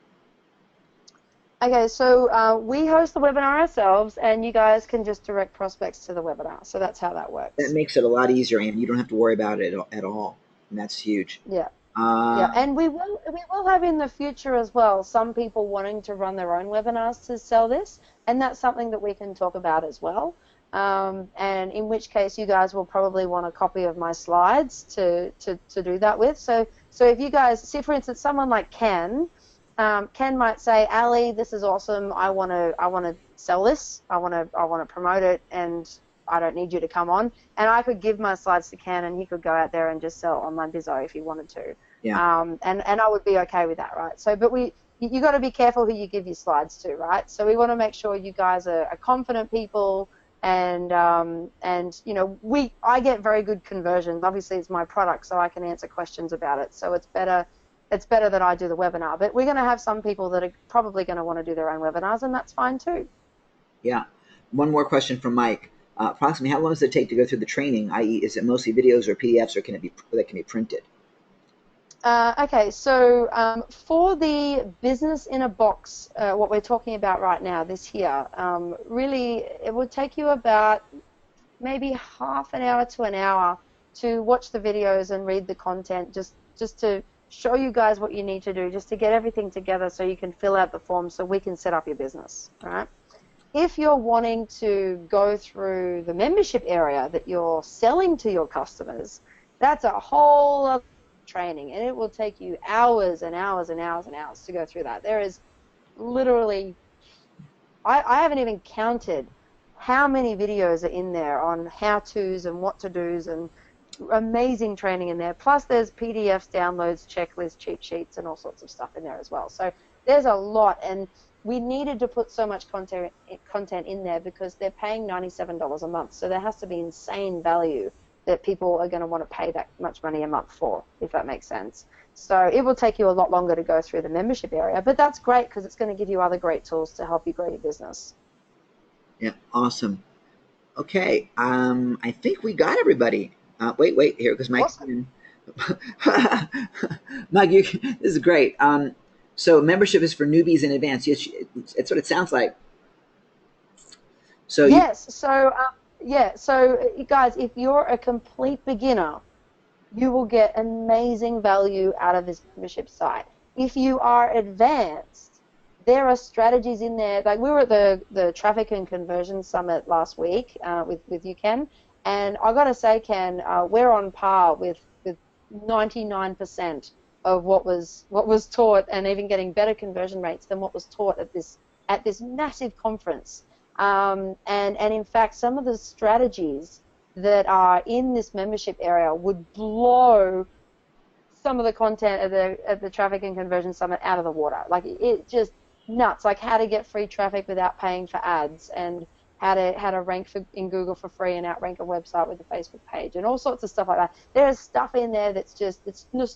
Okay, so we host the webinar ourselves, and you guys can just direct prospects to the webinar. So that's how that works. That makes it a lot easier, and you don't have to worry about it at all, and that's huge. Yeah. Yeah, and we will have in the future as well some people wanting to run their own webinars to sell this, and that's something that we can talk about as well. And in which case, you guys will probably want a copy of my slides to do that with. So if you guys see, for instance, someone like Ken might say, Ali, this is awesome. I want to sell this. I want to promote it, and I don't need you to come on. And I could give my slides to Ken, and he could go out there and just sell online bizzo if he wanted to. Yeah. And I would be okay with that, right? So, but you got to be careful who you give your slides to, right? So we want to make sure you guys are confident people, and I get very good conversions. Obviously, it's my product, so I can answer questions about it. So it's better that I do the webinar. But we're going to have some people that are probably going to want to do their own webinars, and that's fine too. Yeah. One more question from Mike. Approximately how long does it take to go through the training, i.e. is it mostly videos or PDFs, or can it be printed? Okay, so for the business in a box, what we're talking about right now, this here, really it would take you about maybe half an hour to an hour to watch the videos and read the content, just to show you guys what you need to do, just to get everything together so you can fill out the form so we can set up your business, right? If you're wanting to go through the membership area that you're selling to your customers, that's a whole other training, and it will take you hours and hours and hours and hours to go through that. There is literally, I haven't even counted how many videos are in there on how-tos and what to-dos, and amazing training in there. Plus there's PDFs, downloads, checklists, cheat sheets, and all sorts of stuff in there as well. So there's a lot, and we needed to put so much content in there because they're paying $97 a month. So there has to be insane value that people are going to want to pay that much money a month for, if that makes sense. So it will take you a lot longer to go through the membership area, but that's great because it's going to give you other great tools to help you grow your business. Yeah, awesome. Okay, I think we got everybody. Wait, here goes Mike. Awesome. Mike, this is great. So membership is for newbies in advance. Yes, it's what it sounds like. So yes, so guys, if you're a complete beginner, you will get amazing value out of this membership site. If you are advanced, there are strategies in there. Like we were at the Traffic and Conversion Summit last week with you, Ken, and I got to say, Ken, we're on par with 99% of what was taught, and even getting better conversion rates than what was taught at this massive conference. And in fact, some of the strategies that are in this membership area would blow some of the content at the Traffic and Conversion Summit out of the water. Like it just nuts. Like how to get free traffic without paying for ads, and how to rank in Google for free and outrank a website with a Facebook page, and all sorts of stuff like that. There's stuff in there that's just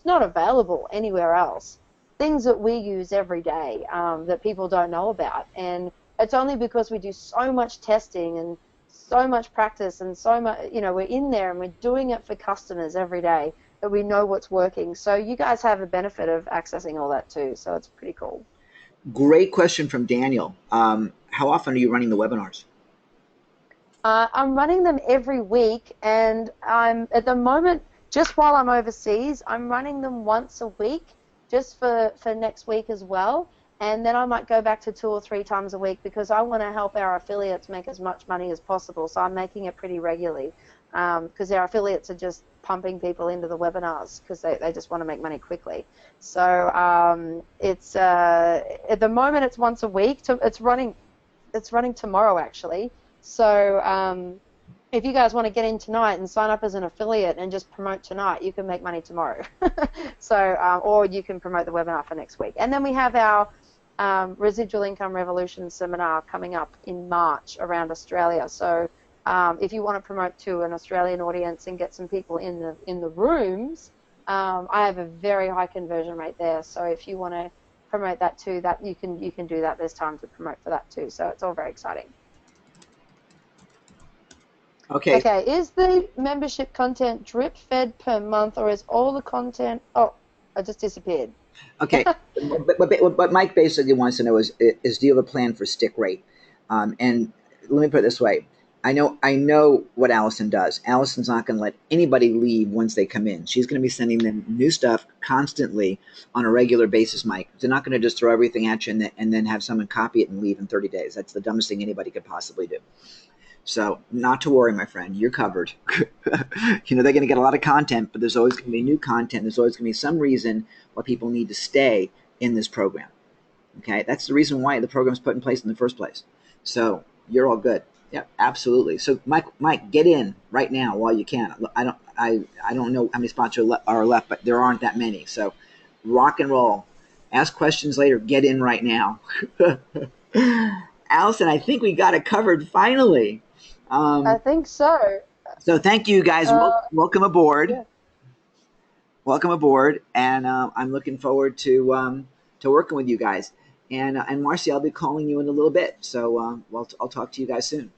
not available anywhere else. Things that we use every day that people don't know about, and it's only because we do so much testing and so much practice and so much, we're in there and we're doing it for customers every day that we know what's working. So you guys have the benefit of accessing all that too. So it's pretty cool. Great question from Daniel. How often are you running the webinars? I'm running them every week, and I'm at the moment, just while I'm overseas, I'm running them once a week, just for next week as well. and then I might go back to 2 or 3 times a week because I want to help our affiliates make as much money as possible. So I'm making it pretty regularly because our affiliates are just pumping people into the webinars because they just want to make money quickly. So it's at the moment it's once a week. It's running tomorrow actually. So if you guys want to get in tonight and sign up as an affiliate and just promote tonight, you can make money tomorrow. So or you can promote the webinar for next week. And then we have our Residual Income Revolution seminar coming up in March around Australia. So if you want to promote to an Australian audience and get some people in the rooms, I have a very high conversion rate there. So if you want to promote that too, that you can do that. There's time to promote for that too. So it's all very exciting. Okay. Okay, is the membership content drip fed per month, or is all the content? Oh, I just disappeared. Okay, what Mike basically wants to know is do you have a plan for stick rate? And let me put it this way: I know what Allison does. Allison's not going to let anybody leave once they come in. She's going to be sending them new stuff constantly on a regular basis, Mike. They're not going to just throw everything at you and then have someone copy it and leave in 30 days. That's the dumbest thing anybody could possibly do. So not to worry, my friend, you're covered. They're going to get a lot of content, but there's always going to be new content. There's always going to be some reason why people need to stay in this program. Okay, that's the reason why the program's put in place in the first place. So you're all good. Yeah, absolutely. So Mike, get in right now while you can. I don't know how many spots are left, but there aren't that many. So rock and roll. Ask questions later. Get in right now. Allison, I think we got it covered finally. I think so. So thank you guys. Welcome aboard. Yeah. Welcome aboard, and I'm looking forward to working with you guys. And Marcy, I'll be calling you in a little bit. So I'll talk to you guys soon.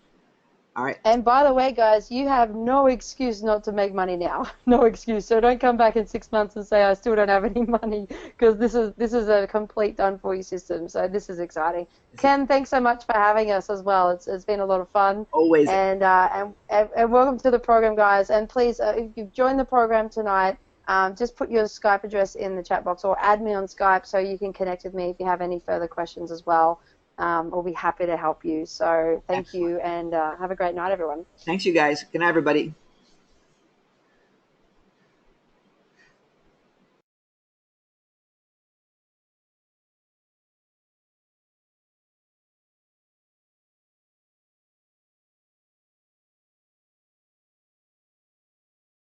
All right. And by the way, guys, you have no excuse not to make money now. No excuse. So don't come back in 6 months and say I still don't have any money, because this is a complete done for you system. So this is exciting. Ken, thanks so much for having us as well. It's been a lot of fun. Always. And welcome to the program, guys. And please, if you've joined the program tonight, just put your Skype address in the chat box or add me on Skype so you can connect with me if you have any further questions as well. We'll be happy to help you. So thank you, and have a great night, everyone. Thanks, you guys. Good night, everybody.